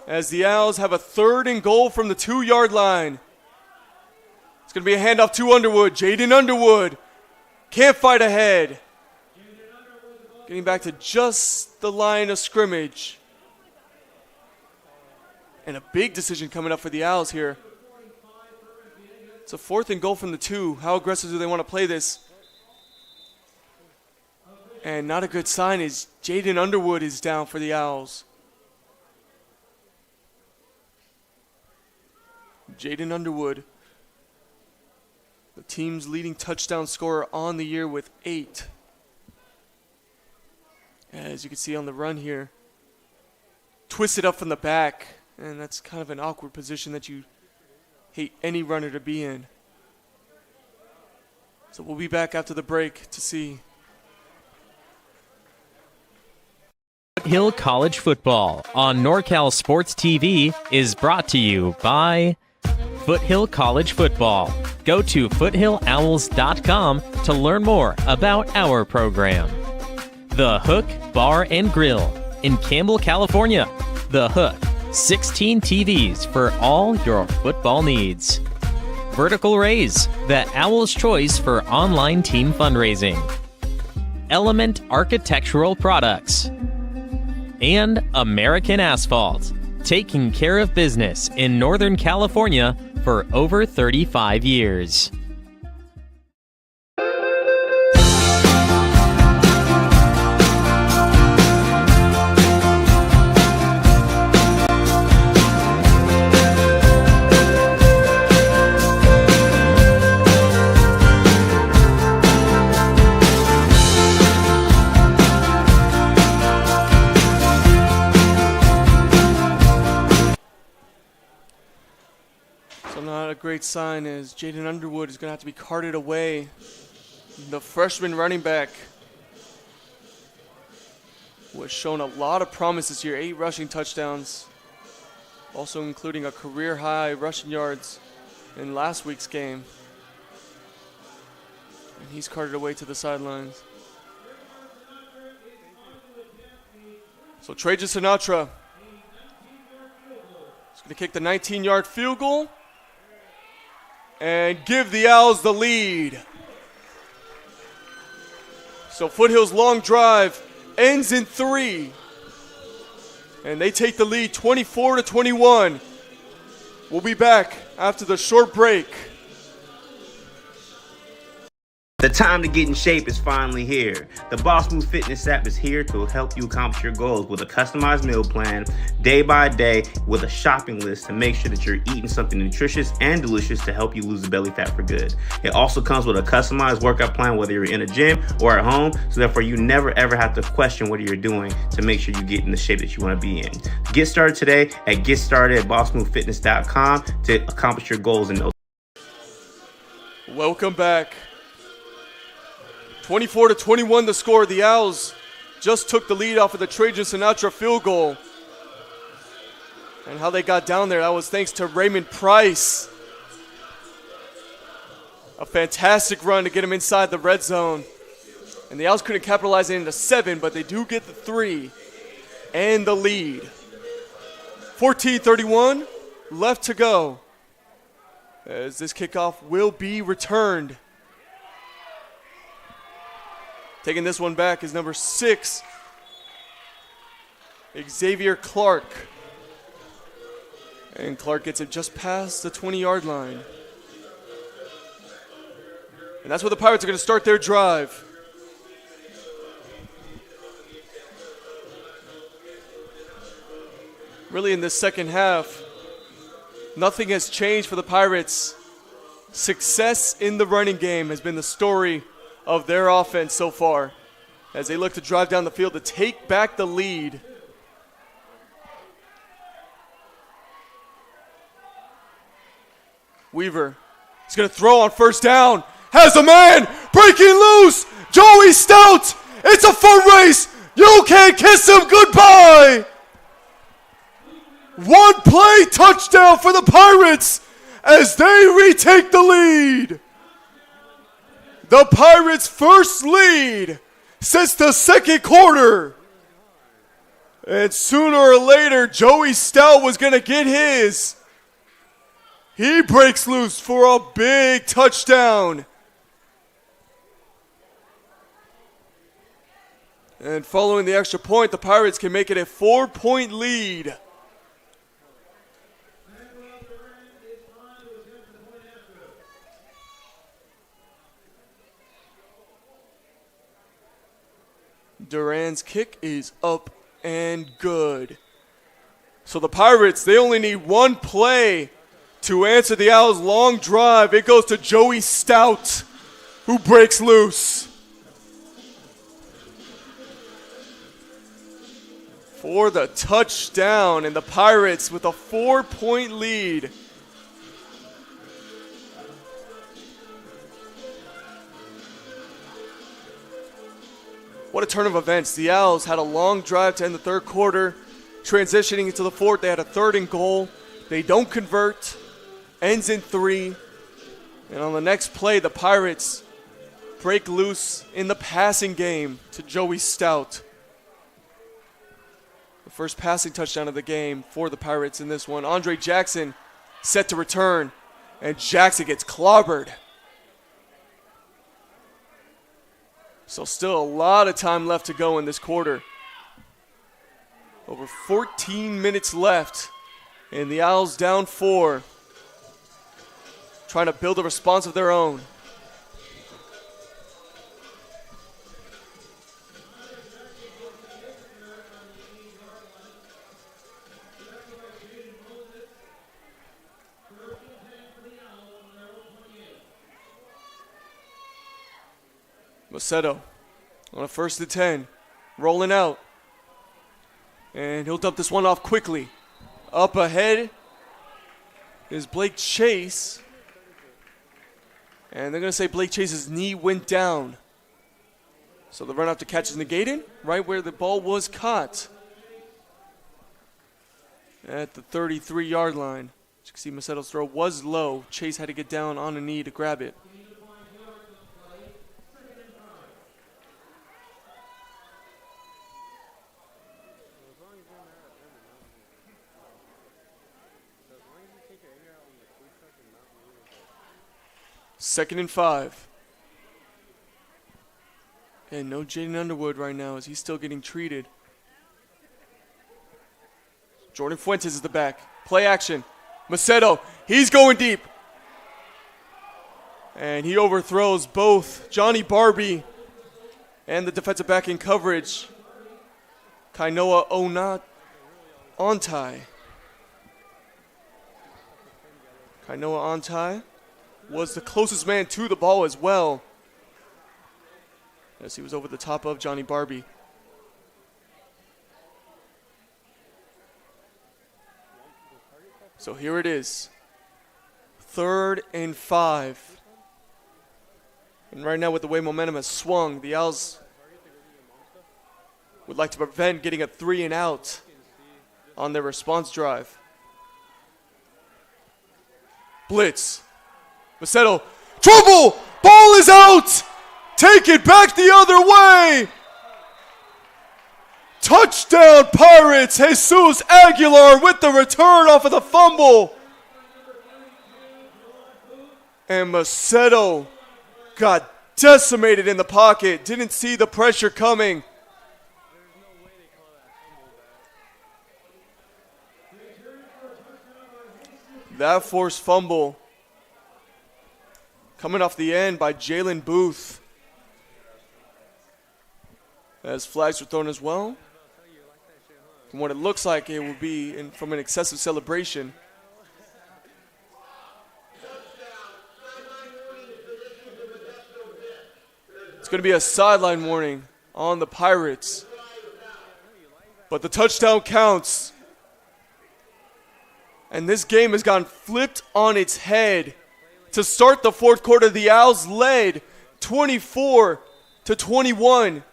as the Owls have a 3rd and goal from the 2-yard line. It's going to be a handoff to Underwood. Jaden Underwood can't fight ahead. Getting back to just the line of scrimmage. And a big decision coming up for the Owls here. It's a 4th and goal from the 2. How aggressive do they want to play this? And not a good sign is Jaden Underwood is down for the Owls. Jaden Underwood, the team's leading touchdown scorer on the year with 8. As you can see on the run here, twisted up from the back, and that's kind of an awkward position that you hate any runner to be in. So we'll be back after the break to see. Foothill College Football on NorCal Sports TV is brought to you by Foothill College Football. Go to foothillowls.com to learn more about our program. The Hook Bar and Grill in Campbell, California. The Hook, 16 TVs for all your football needs. Vertical Raise, the Owl's choice for online team fundraising. Element Architectural Products. And American Asphalt, taking care of business in Northern California for over 35 years. Not a great sign as Jaden Underwood is going to have to be carted away. The freshman running back was shown a lot of promise this year, 8 rushing touchdowns, also including a career-high rushing yards in last week's game. And he's carted away to the sidelines. So Trajan Sinatra is going to kick the 19-yard field goal and give the Owls the lead. So Foothill's long drive ends in 3. And they take the lead 24-21. We'll be back after the short break. The time to get in shape is finally here. The Boss Move Fitness app is here to help you accomplish your goals with a customized meal plan, day by day, with a shopping list to make sure that you're eating something nutritious and delicious to help you lose the belly fat for good. It also comes with a customized workout plan, whether you're in a gym or at home, so therefore you never ever have to question what you're doing to make sure you get in the shape that you want to be in. Get started today at GetStarted@BossMoveFitness.com to accomplish your goals in no time. Welcome back. 24-21 the score. The Owls just took the lead off of the Trajan Sinatra field goal. And how they got down there, that was thanks to Raymond Price. A fantastic run to get him inside the red zone. And the Owls couldn't capitalize it into 7, but they do get the 3 and the lead. 14:31 left to go, as this kickoff will be returned. Taking this one back is number 6, Xavier Clark. And Clark gets it just past the 20-yard line. And that's where the Pirates are going to start their drive. Really, in this second half, nothing has changed for the Pirates. Success in the running game has been the story of their offense so far, as they look to drive down the field to take back the lead. Weaver is going to throw on first down. Has a man breaking loose. Joey Stout. It's a foot race. You can kiss him goodbye. One play touchdown for the Pirates as they retake the lead. The Pirates' first lead since the second quarter. And sooner or later, Joey Stout was going to get his. He breaks loose for a big touchdown. And following the extra point, the Pirates can make it a 4-point lead. Duran's kick is up and good. So the Pirates, they only need one play to answer the Owls' long drive. It goes to Joey Stout, who breaks loose for the touchdown, and the Pirates with a 4-point lead. What a turn of events. The Owls had a long drive to end the third quarter. Transitioning into the fourth, they had a 3rd and goal. They don't convert. Ends in 3. And on the next play, the Pirates break loose in the passing game to Joey Stout. The first passing touchdown of the game for the Pirates in this one. Andre Jackson set to return, and Jackson gets clobbered. So still a lot of time left to go in this quarter. Over 14 minutes left, and the Owls down 4. Trying to build a response of their own. Modesto on a 1st and 10, rolling out. And he'll dump this one off quickly. Up ahead is Blake Chase. And they're going to say Blake Chase's knee went down. So the run after catch is negated right where the ball was caught. At the 33-yard line. As you can see, Maceto's throw was low. Chase had to get down on a knee to grab it. 2nd and 5. And no Jaden Underwood right now as he's still getting treated. Jordan Fuentes is the back. Play action. Modesto, he's going deep. And he overthrows both Johnny Barbie and the defensive back in coverage, Kainoa Ontai. Kainoa Ontai was the closest man to the ball as well, as he was over the top of Johnny Barbie. So here it is, 3rd and 5. And right now with the way momentum has swung, the Owls would like to prevent getting a 3 and out on their response drive. Blitz. Modesto. Trouble! Ball is out! Take it back the other way! Touchdown Pirates! Jesus Aguilar with the return off of the fumble. And Modesto got decimated in the pocket. Didn't see the pressure coming. That forced fumble coming off the end by Jalen Booth. As flags were thrown as well. From what it looks like, it will be from an excessive celebration. It's going to be a sideline warning on the Pirates. But the touchdown counts. And this game has gone flipped on its head. To start the 4th quarter, the Owls led 24-21.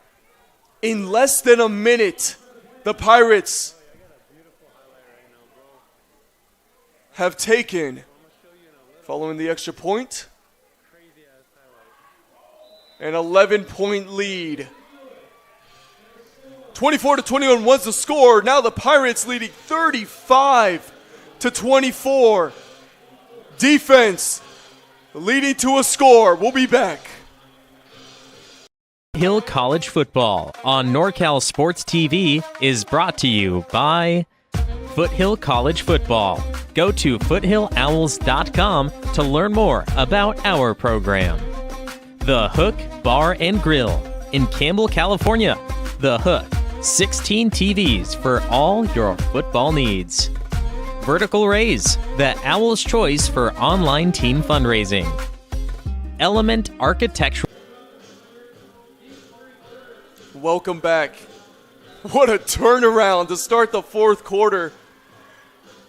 In less than a minute, the Pirates have taken, following the extra point, an 11-point lead. 24-21 was the score. Now the Pirates leading 35-24. Defense leading to a score. We'll be back. Hill College Football on NorCal Sports TV is brought to you by Foothill College Football. Go to foothillowls.com to learn more about our program. The Hook Bar and Grill in Campbell, California. The Hook, 16 TVs for all your football needs. Vertical Raise, the Owl's choice for online team fundraising. Element Architectural. Welcome back. What a turnaround to start the 4th quarter.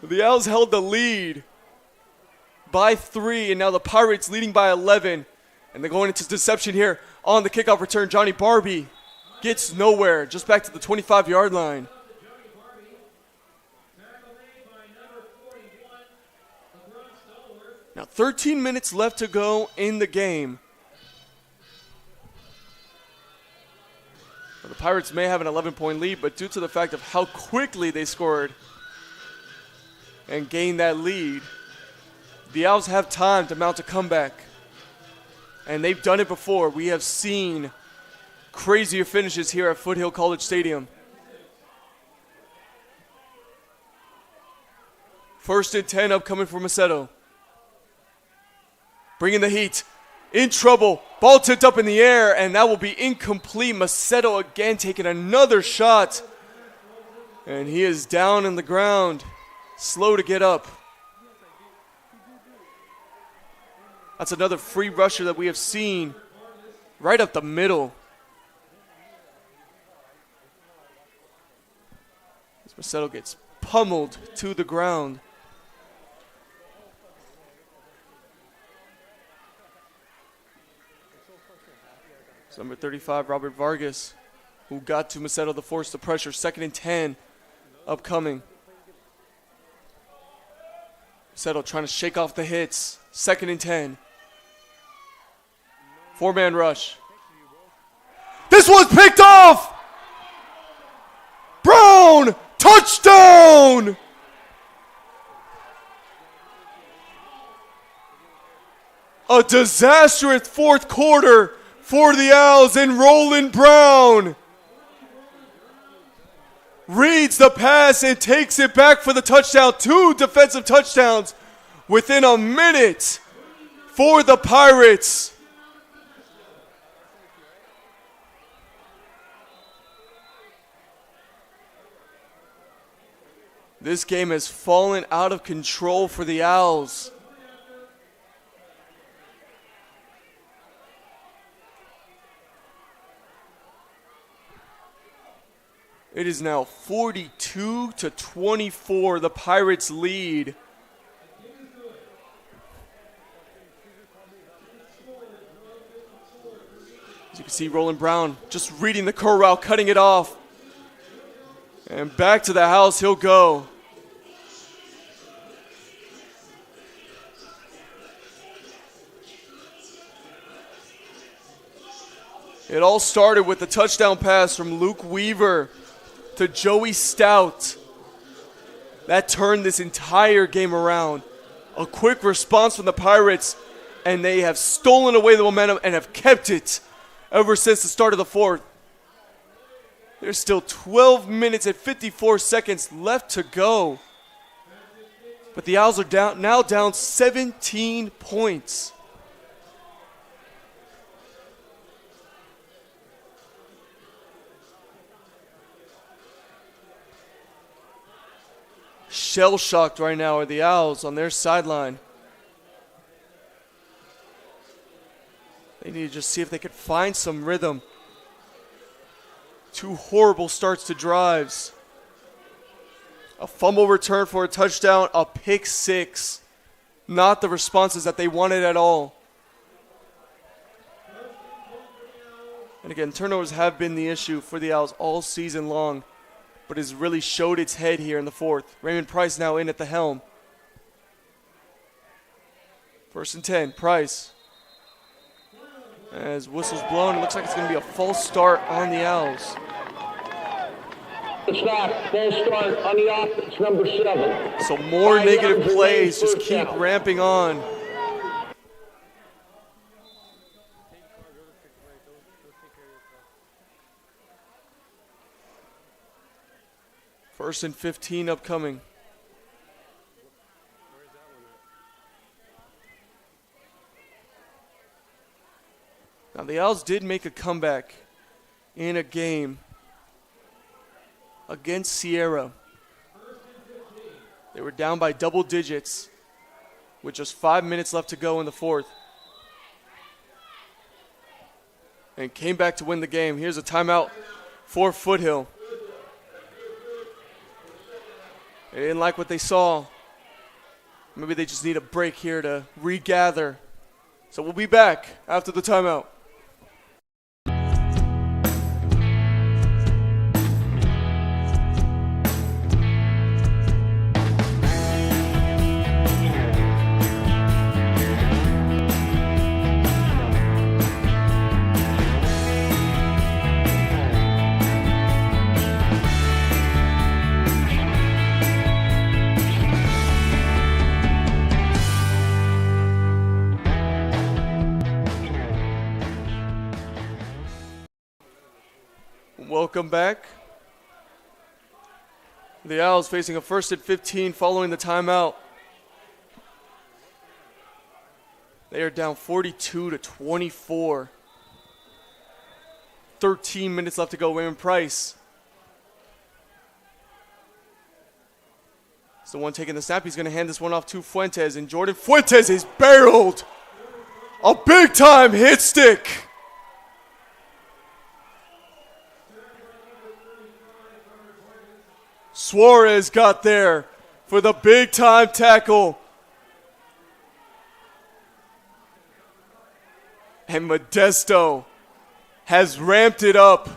The Owls held the lead by 3, and now the Pirates leading by 11. And they're going into deception here on the kickoff return. Johnny Barbie gets nowhere, just back to the 25-yard line. Now 13 minutes left to go in the game. Well, the Pirates may have an 11-point lead, but due to the fact of how quickly they scored and gained that lead, the Owls have time to mount a comeback. And they've done it before. We have seen crazier finishes here at Foothill College Stadium. 1st and 10 upcoming for Modesto. Bringing the heat. In trouble. Ball tipped up in the air, and that will be incomplete. Modesto again taking another shot. And he is down in the ground. Slow to get up. That's another free rusher that we have seen right up the middle. As Modesto gets pummeled to the ground. It's number 35, Robert Vargas, who got to Modesto to force the pressure. 2nd and 10 upcoming. Modesto trying to shake off the hits. 2nd and 10. 4-man rush. This one's picked off! Brown! Touchdown! A disastrous fourth quarter for the Owls, and Roland Brown reads the pass and takes it back for the touchdown. 2 defensive touchdowns within a minute for the Pirates. This game has fallen out of control for the Owls. It is now 42-24, the Pirates lead. As you can see, Roland Brown just reading the curl route, cutting it off. And back to the house he'll go. It all started with the touchdown pass from Luke Weaver to Joey Stout. That turned this entire game around. A quick response from the Pirates, and they have stolen away the momentum and have kept it ever since the start of the fourth. There's still 12 minutes and 54 seconds left to go. But the Owls are now down 17 points. Shell-shocked right now are the Owls on their sideline. They need to just see if they could find some rhythm. 2 horrible starts to drives. A fumble return for a touchdown, a pick 6. Not the responses that they wanted at all. And again, turnovers have been the issue for the Owls all season long, but has really showed its head here in the fourth. Raymond Price now in at the helm. 1st and 10, Price. As whistle's blown, it looks like it's going to be a false start on the Owls. It's not. False start on the offense, number 7. So more negative plays just keep ramping on. First and 15 upcoming. Now the Owls did make a comeback in a game against Sierra. They were down by double digits with just 5 minutes left to go in the fourth. And came back to win the game. Here's a timeout for Foothill. They didn't like what they saw. Maybe they just need a break here to regather. So we'll be back after the timeout. Welcome back. The Owls facing a 1st and 15 following the timeout. They are down 42-24. 13 minutes left to go. Raymond Price is the one taking the snap. He's going to hand this one off to Fuentes, and Jordan Fuentes is barreled. A big-time hit stick. Suarez got there for the big-time tackle. And Modesto has ramped it up.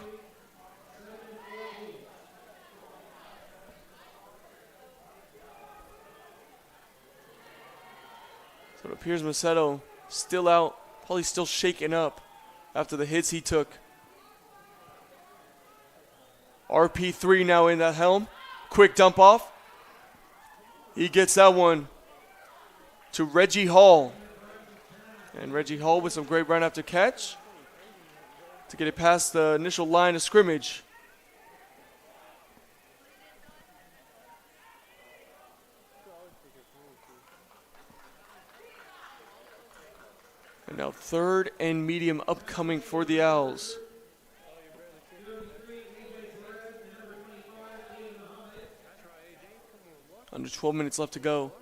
So it appears Modesto still out, probably still shaken up after the hits he took. RP3 now in that helm. Quick dump off. He gets that one to Reggie Hall. And Reggie Hall with some great run after catch to get it past the initial line of scrimmage. And now 3rd and medium upcoming for the Owls. Under 12 minutes left to go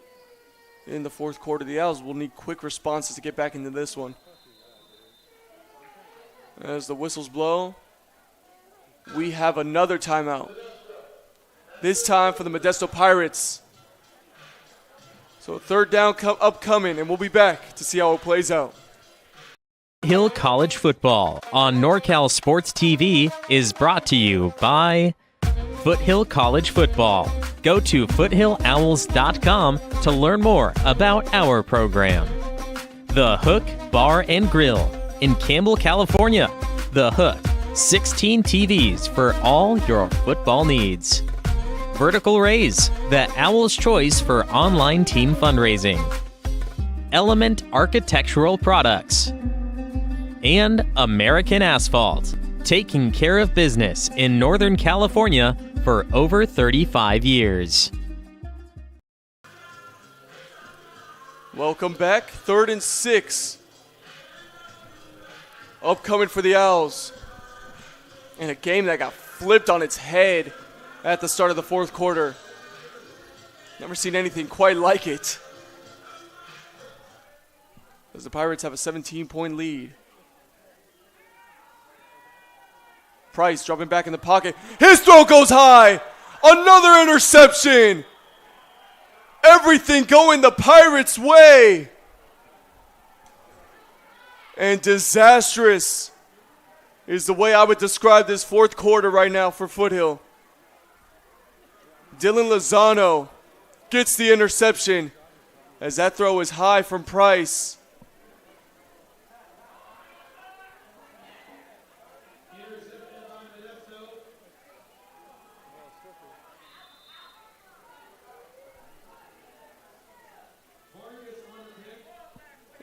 in the 4th quarter. The Owls will need quick responses to get back into this one. As the whistles blow, we have another timeout. This time for the Modesto Pirates. So 3rd down upcoming, and we'll be back to see how it plays out. Hill College Football on NorCal Sports TV is brought to you by Foothill College Football. Go to foothillowls.com to learn more about our program. The Hook Bar and Grill in Campbell, California. The Hook, 16 TVs for all your football needs. Vertical Raise, the Owl's choice for online team fundraising. Element Architectural Products. And American Asphalt, taking care of business in Northern California for over 35 years. Welcome back. 3rd and 6. Upcoming for the Owls. In a game that got flipped on its head at the start of the 4th quarter. Never seen anything quite like it. As the Pirates have a 17-point lead. Price dropping back in the pocket. His throw goes high. Another interception. Everything going the Pirates' way. And disastrous is the way I would describe this 4th quarter right now for Foothill. Dylan Lozano gets the interception as that throw is high from Price.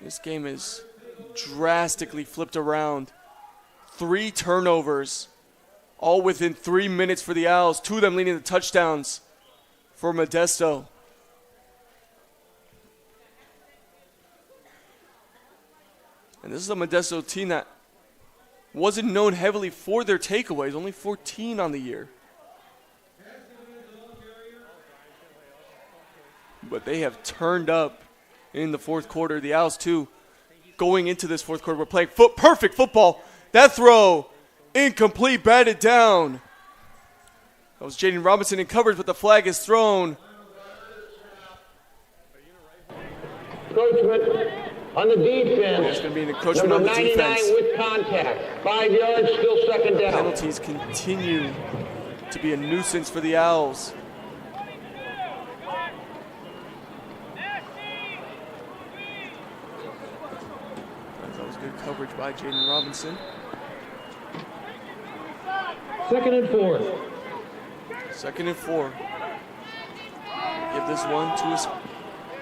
This game is drastically flipped around. 3 turnovers, all within 3 minutes for the Owls. 2 of them leading to touchdowns for Modesto. And this is a Modesto team that wasn't known heavily for their takeaways, only 14 on the year. But they have turned up in the 4th quarter. The Owls, too, going into this 4th quarter, we're playing perfect football. That throw, incomplete, batted down. That was Jaden Robinson in coverage, but the flag is thrown. Encroachment on the defense. There's going to be an encroachment Number on the 99 defense. with contact. 5 yards, still 2nd down. Penalties continue to be a nuisance for the Owls. That was good coverage by Jaden Robinson. 2nd and 4. 2nd and 4. Give this one to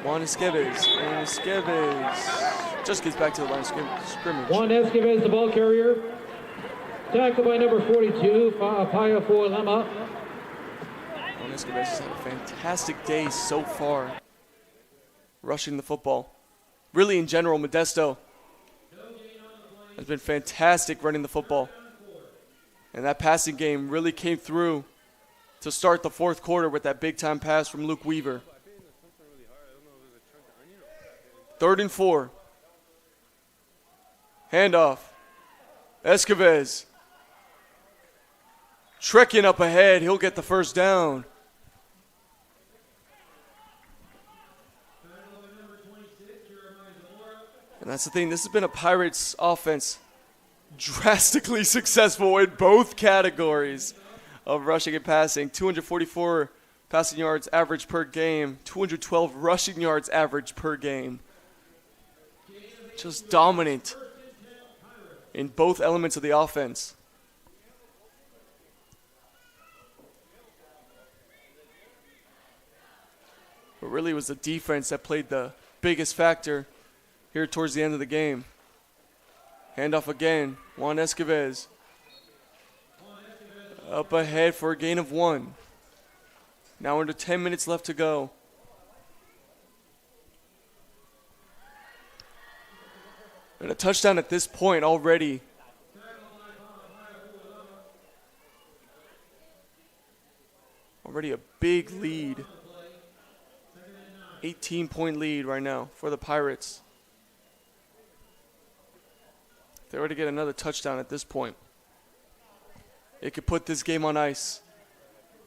Juan Esquivez. And Esquivez just gets back to the line of scrimmage. Juan Esquivez, the ball carrier. Tackled by number 42, Paya Lema. Juan Esquivez has had a fantastic day so far rushing the football. Really, in general, Modesto has been fantastic running the football. And that passing game really came through to start the 4th quarter with that big-time pass from Luke Weaver. 3rd and 4. Handoff. Esquivez. Trekking up ahead. He'll get the 1st down. And that's the thing. This has been a Pirates offense drastically successful in both categories of rushing and passing. 244 passing yards average per game, 212 rushing yards average per game. Just dominant in both elements of the offense. But really it was the defense that played the biggest factor here towards the end of the game. Handoff again. Juan Escoves. Up ahead for a gain of 1. Now under 10 minutes left to go. And a touchdown at this point already. Already a big lead. 18-point lead right now for the Pirates. If they were to get another touchdown at this point, it could put this game on ice.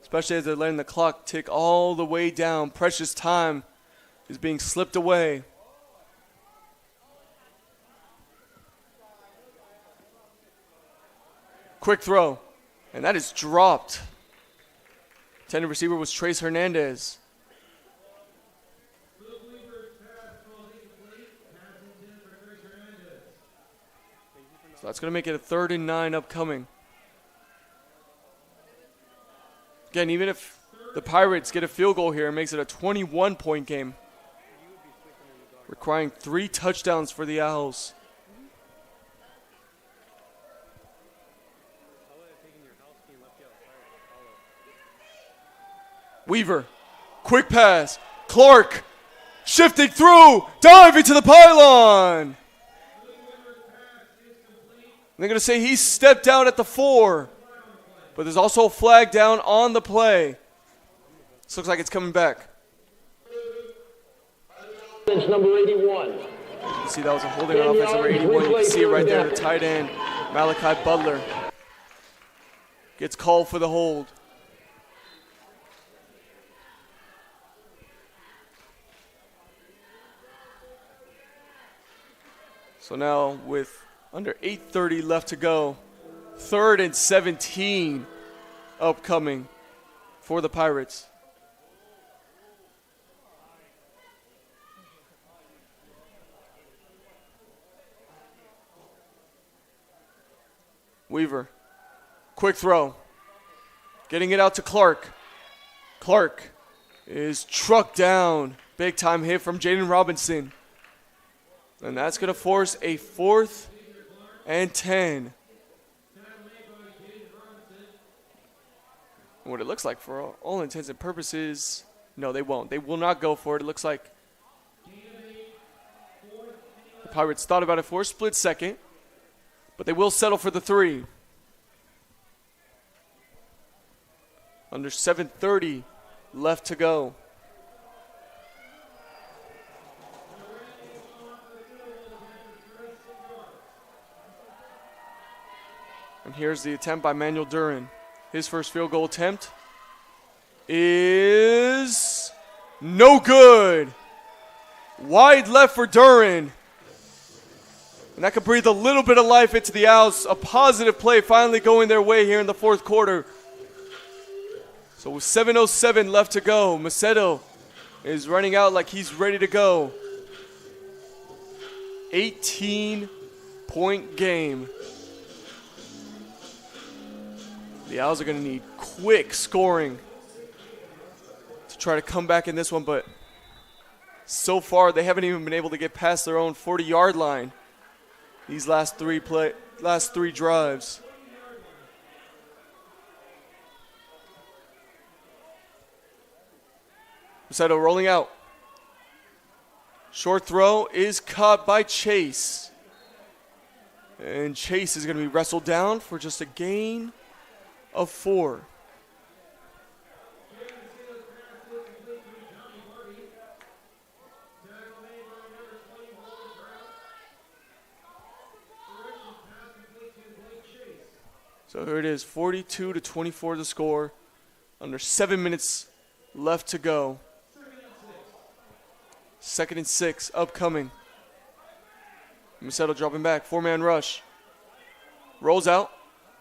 Especially as they're letting the clock tick all the way down. Precious time is being slipped away. Quick throw. And that is dropped. Intended receiver was Trace Hernandez. So that's going to make it a 3rd and 9 upcoming. Again, even if the Pirates get a field goal here, it makes it a 21-point game. Requiring 3 touchdowns for the Owls. Weaver, quick pass. Clark, shifting through, diving to the pylon. They're going to say he stepped out at the 4. But there's also a flag down on the play. This looks like it's coming back. It's number 81. You see that was a holding on offense number 81. You can see it right there, the tight end, Malachi Butler. Gets called for the hold. So now with under 8:30 left to go, 3rd and 17 upcoming for the Pirates. Weaver, quick throw. Getting it out to Clark. Clark is trucked down. Big time hit from Jaden Robinson. And that's going to force a 4th and 10. What it looks like for all intents and purposes, no, they won't. They will not go for it. It looks like the Pirates thought about it for a split second, but they will settle for the 3. Under 7:30 left to go. And here's the attempt by Manuel Duran. His first field goal attempt is no good. Wide left for Duran. And that could breathe a little bit of life into the Owls. A positive play finally going their way here in the 4th quarter. So with 7:07 left to go, Modesto is running out like he's ready to go. 18-point game. The Owls are going to need quick scoring to try to come back in this one, but so far they haven't even been able to get past their own 40-yard line these last three drives. Modesto rolling out. Short throw is caught by Chase. And Chase is going to be wrestled down for just a gain of 4. So here it is, 42-24 the score. Under 7 minutes left to go. 2nd and 6 upcoming. Modesto dropping back, 4-man rush. Rolls out,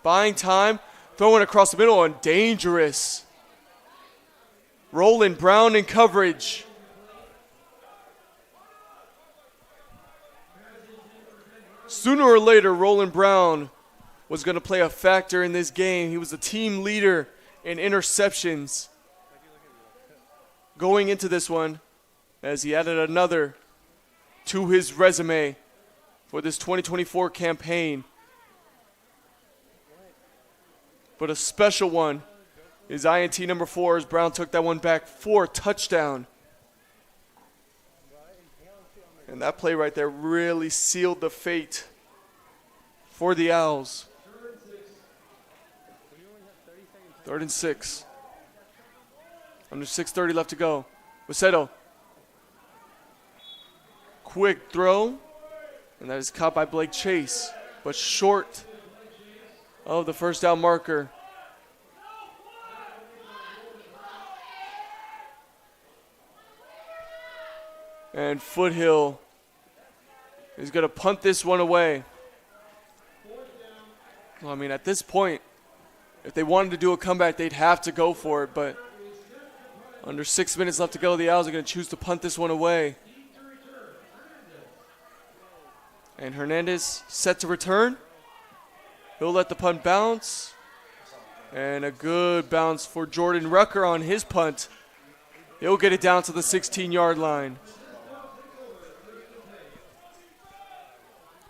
buying time, throwing across the middle and dangerous. Roland Brown in coverage. Sooner or later, Roland Brown was going to play a factor in this game. He was the team leader in interceptions going into this one, as he added another to his resume for this 2024 campaign. But a special one is INT number 4 as Brown took that one back for a touchdown. And that play right there really sealed the fate for the Owls. 3rd and 6. Under 6:30 left to go. Modesto. Quick throw. And that is caught by Blake Chase. But short of the first down marker. And Foothill is going to punt this one away. Well, I mean, at this point, if they wanted to do a comeback, they'd have to go for it. But under 6 minutes left to go, the Owls are going to choose to punt this one away. And Hernandez set to return. He'll let the punt bounce. And a good bounce for Jordan Rucker on his punt. He'll get it down to the 16-yard line.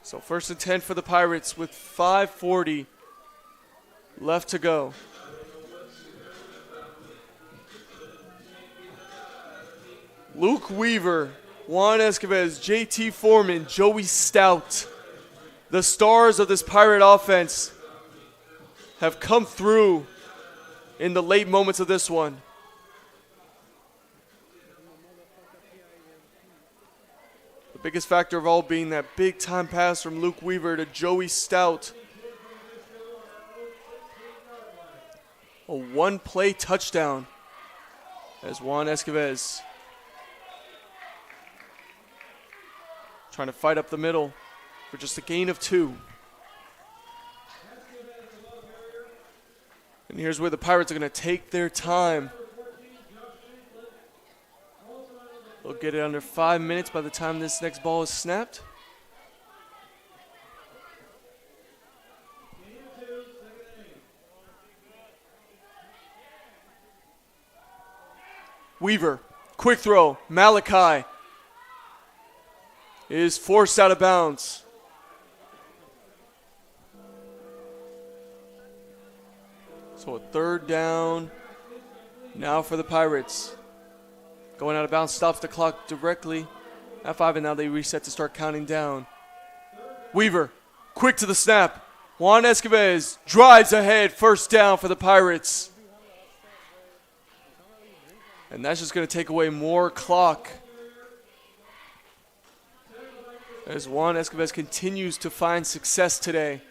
So 1st and 10 for the Pirates with 5:40 left to go. Luke Weaver, Juan Escobar, JT Foreman, Joey Stout, the stars of this Pirate offense, have come through in the late moments of this one. The biggest factor of all being that big time pass from Luke Weaver to Joey Stout. A one-play touchdown as Juan Escobar trying to fight up the middle for just a gain of 2. And here's where the Pirates are going to take their time. They'll get it under 5 minutes by the time this next ball is snapped. Weaver, quick throw, Malachi is forced out of bounds. So a 3rd down now for the Pirates. Going out of bounds, stops the clock directly at 5, and now they reset to start counting down. Weaver, quick to the snap. Juan Escobar drives ahead, 1st down for the Pirates. And that's just going to take away more clock as Juan Escobar continues to find success today.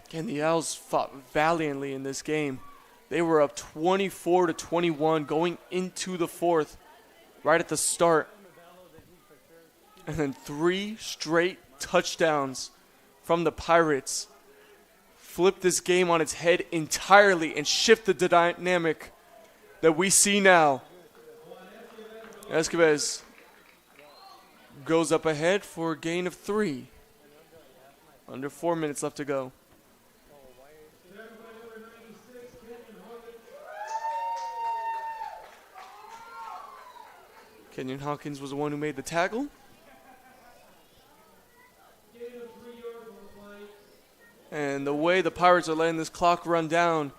Again, the Owls fought valiantly in this game. They were up 24-21 going into the 4th, right at the start. And then 3 straight touchdowns from the Pirates. Flip this game on its head entirely and shift the dynamic that we see now. Escobar goes up ahead for a gain of 3. Under 4 minutes left to go. Kenyon Hawkins was the one who made the tackle. And the way the Pirates are letting this clock run down,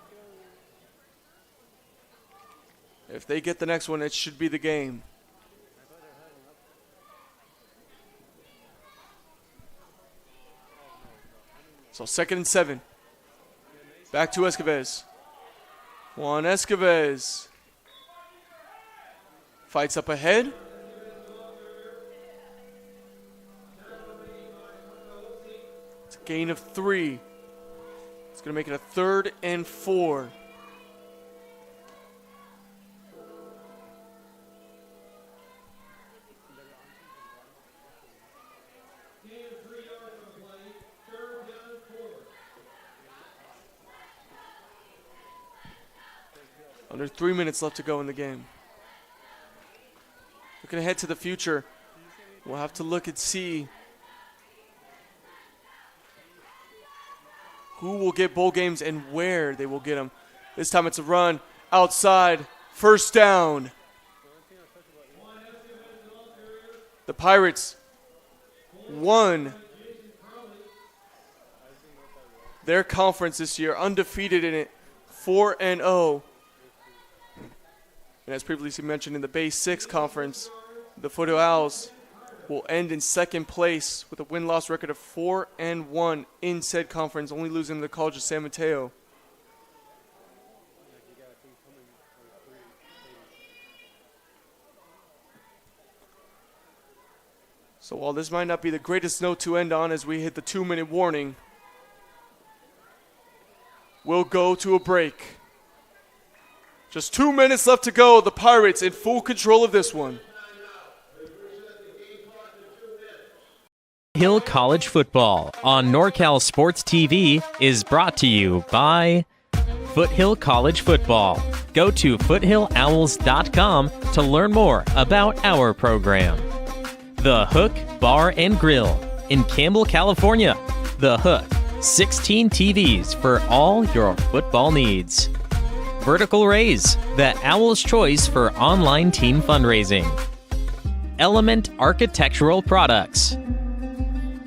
if they get the next one, it should be the game. So 2nd and 7. Back to Escobar. Juan Escobar fights up ahead. It's a gain of 3. It's going to make it a 3rd and 4. Under 3 minutes left to go in the game. Looking ahead to the future, we'll have to look and see who will get bowl games and where they will get them. This time it's a run outside, first down. The Pirates won their conference this year, undefeated in it, 4-0. And as previously mentioned in the Bay 6 conference, the Foothill Owls will end in second place with a win-loss record of 4-1 in said conference, only losing to the College of San Mateo. So while this might not be the greatest note to end on as we hit the 2-minute warning, we'll go to a break. Just 2 minutes left to go. The Pirates in full control of this one. Foothill College Football on NorCal Sports TV is brought to you by Foothill College Football. Go to foothillowls.com to learn more about our program. The Hook Bar and Grill in Campbell, California. The Hook, 16 TVs for all your football needs. Vertical Raise, the Owl's choice for online team fundraising. Element Architectural Products.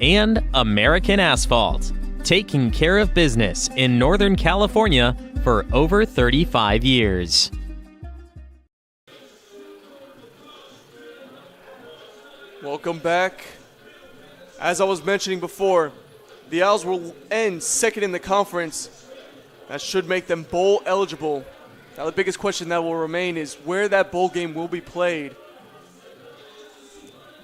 And American Asphalt, taking care of business in Northern California for over 35 years. Welcome back. As I was mentioning before, the Owls will end second in the conference. That should make them bowl eligible. Now the biggest question that will remain is where that bowl game will be played.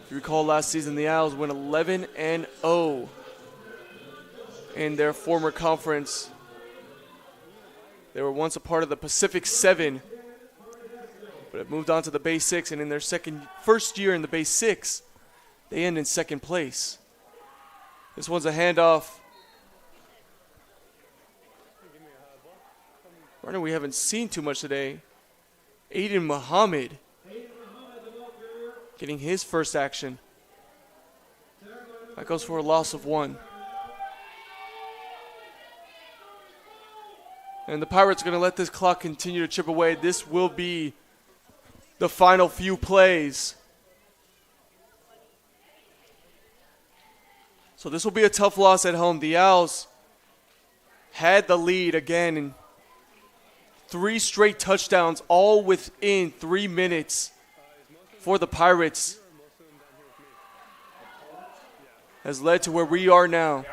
If you recall last season, the Owls went 11-0 in their former conference. They were once a part of the Pacific 7, but have moved on to the Bay 6, and in their first year in the Bay 6, they end in second place. This one's a handoff. Runner we haven't seen too much today. Aiden Muhammad getting his first action. That goes for a loss of 1. And the Pirates are going to let this clock continue to chip away. This will be the final few plays. So this will be a tough loss at home. The Owls had the lead again in 3 straight touchdowns, all within 3 minutes for the Pirates. Has led to where we are now.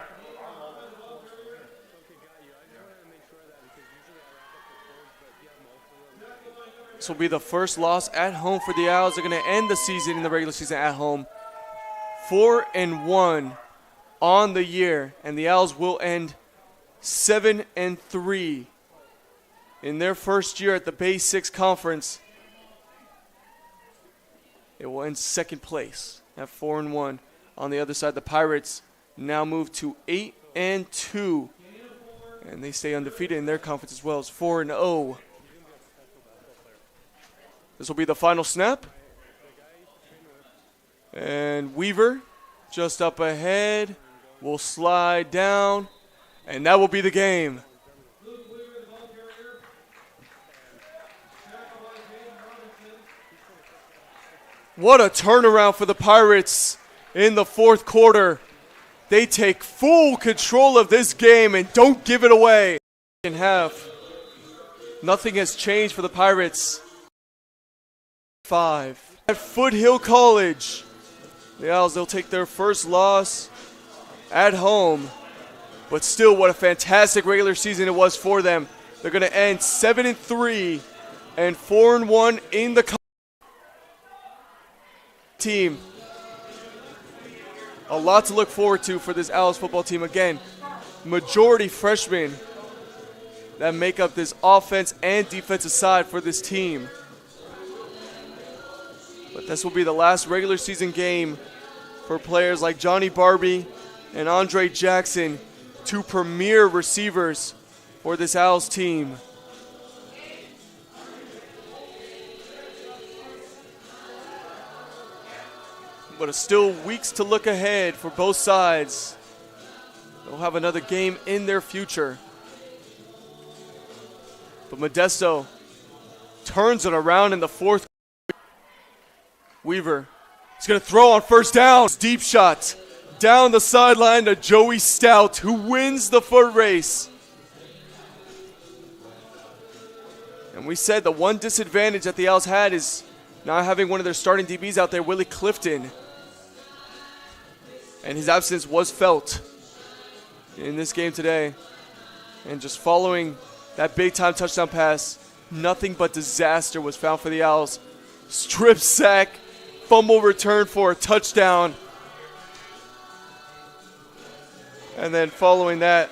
This will be the first loss at home for the Owls. They're going to end the season in the regular season at home. 4-1 on the year, and the Owls will end 7-3 in their first year at the Bay 6 Conference. It will end second place at 4-1. On the other side, the Pirates now move to 8-2, and they stay undefeated in their conference as well as 4-0. This will be the final snap. And Weaver just up ahead will slide down, and that will be the game. What a turnaround for the Pirates in the fourth quarter. They take full control of this game and don't give it away. In half, nothing has changed for the Pirates. 5 at Foothill College. The Owls, they'll take their first loss at home, but still what a fantastic regular season it was for them. They're going to end 7-3 and 4-1 in the team. A lot to look forward to for this Owls football team. Again, majority freshmen that make up this offense and defensive side for this team. But this will be the last regular season game for players like Johnny Barbie and Andre Jackson, 2 premier receivers for this Owls team. But it's still weeks to look ahead for both sides. They'll have another game in their future. But Modesto turns it around in the fourth. Weaver is going to throw on first down. Deep shot down the sideline to Joey Stout, who wins the foot race. And we said the one disadvantage that the Owls had is not having one of their starting DBs out there, Willie Clifton. And his absence was felt in this game today. And just following that big-time touchdown pass, nothing but disaster was found for the Owls. Strip sack, fumble return for a touchdown. And then following that,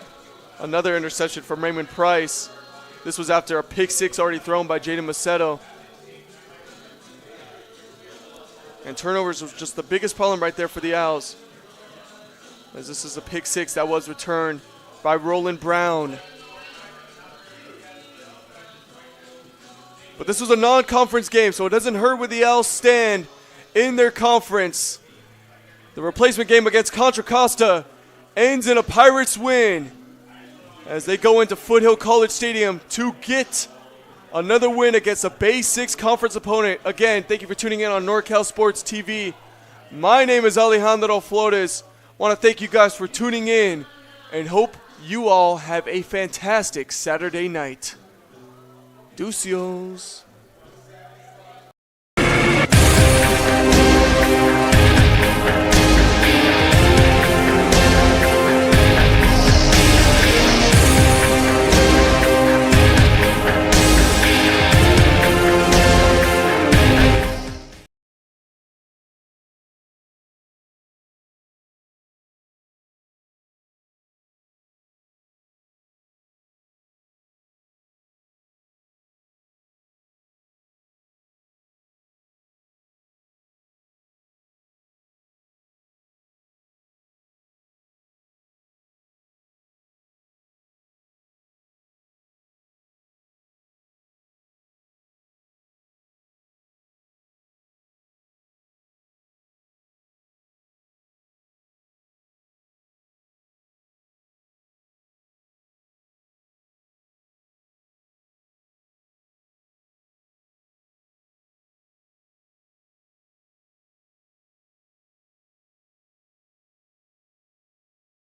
another interception from Raymond Price. This was after a pick six already thrown by Jaden Macedo. And turnovers was just the biggest problem right there for the Owls, as this is a pick six that was returned by Roland Brown. But this was a non-conference game, so it doesn't hurt where the Owls stand in their conference. The replacement game against Contra Costa ends in a Pirates win as they go into Foothill College Stadium to get another win against a Bay 6 conference opponent. Again, thank you for tuning in on NorCal Sports TV. My name is Alejandro Flores. Want to thank you guys for tuning in and hope you all have a fantastic Saturday night. Deucios.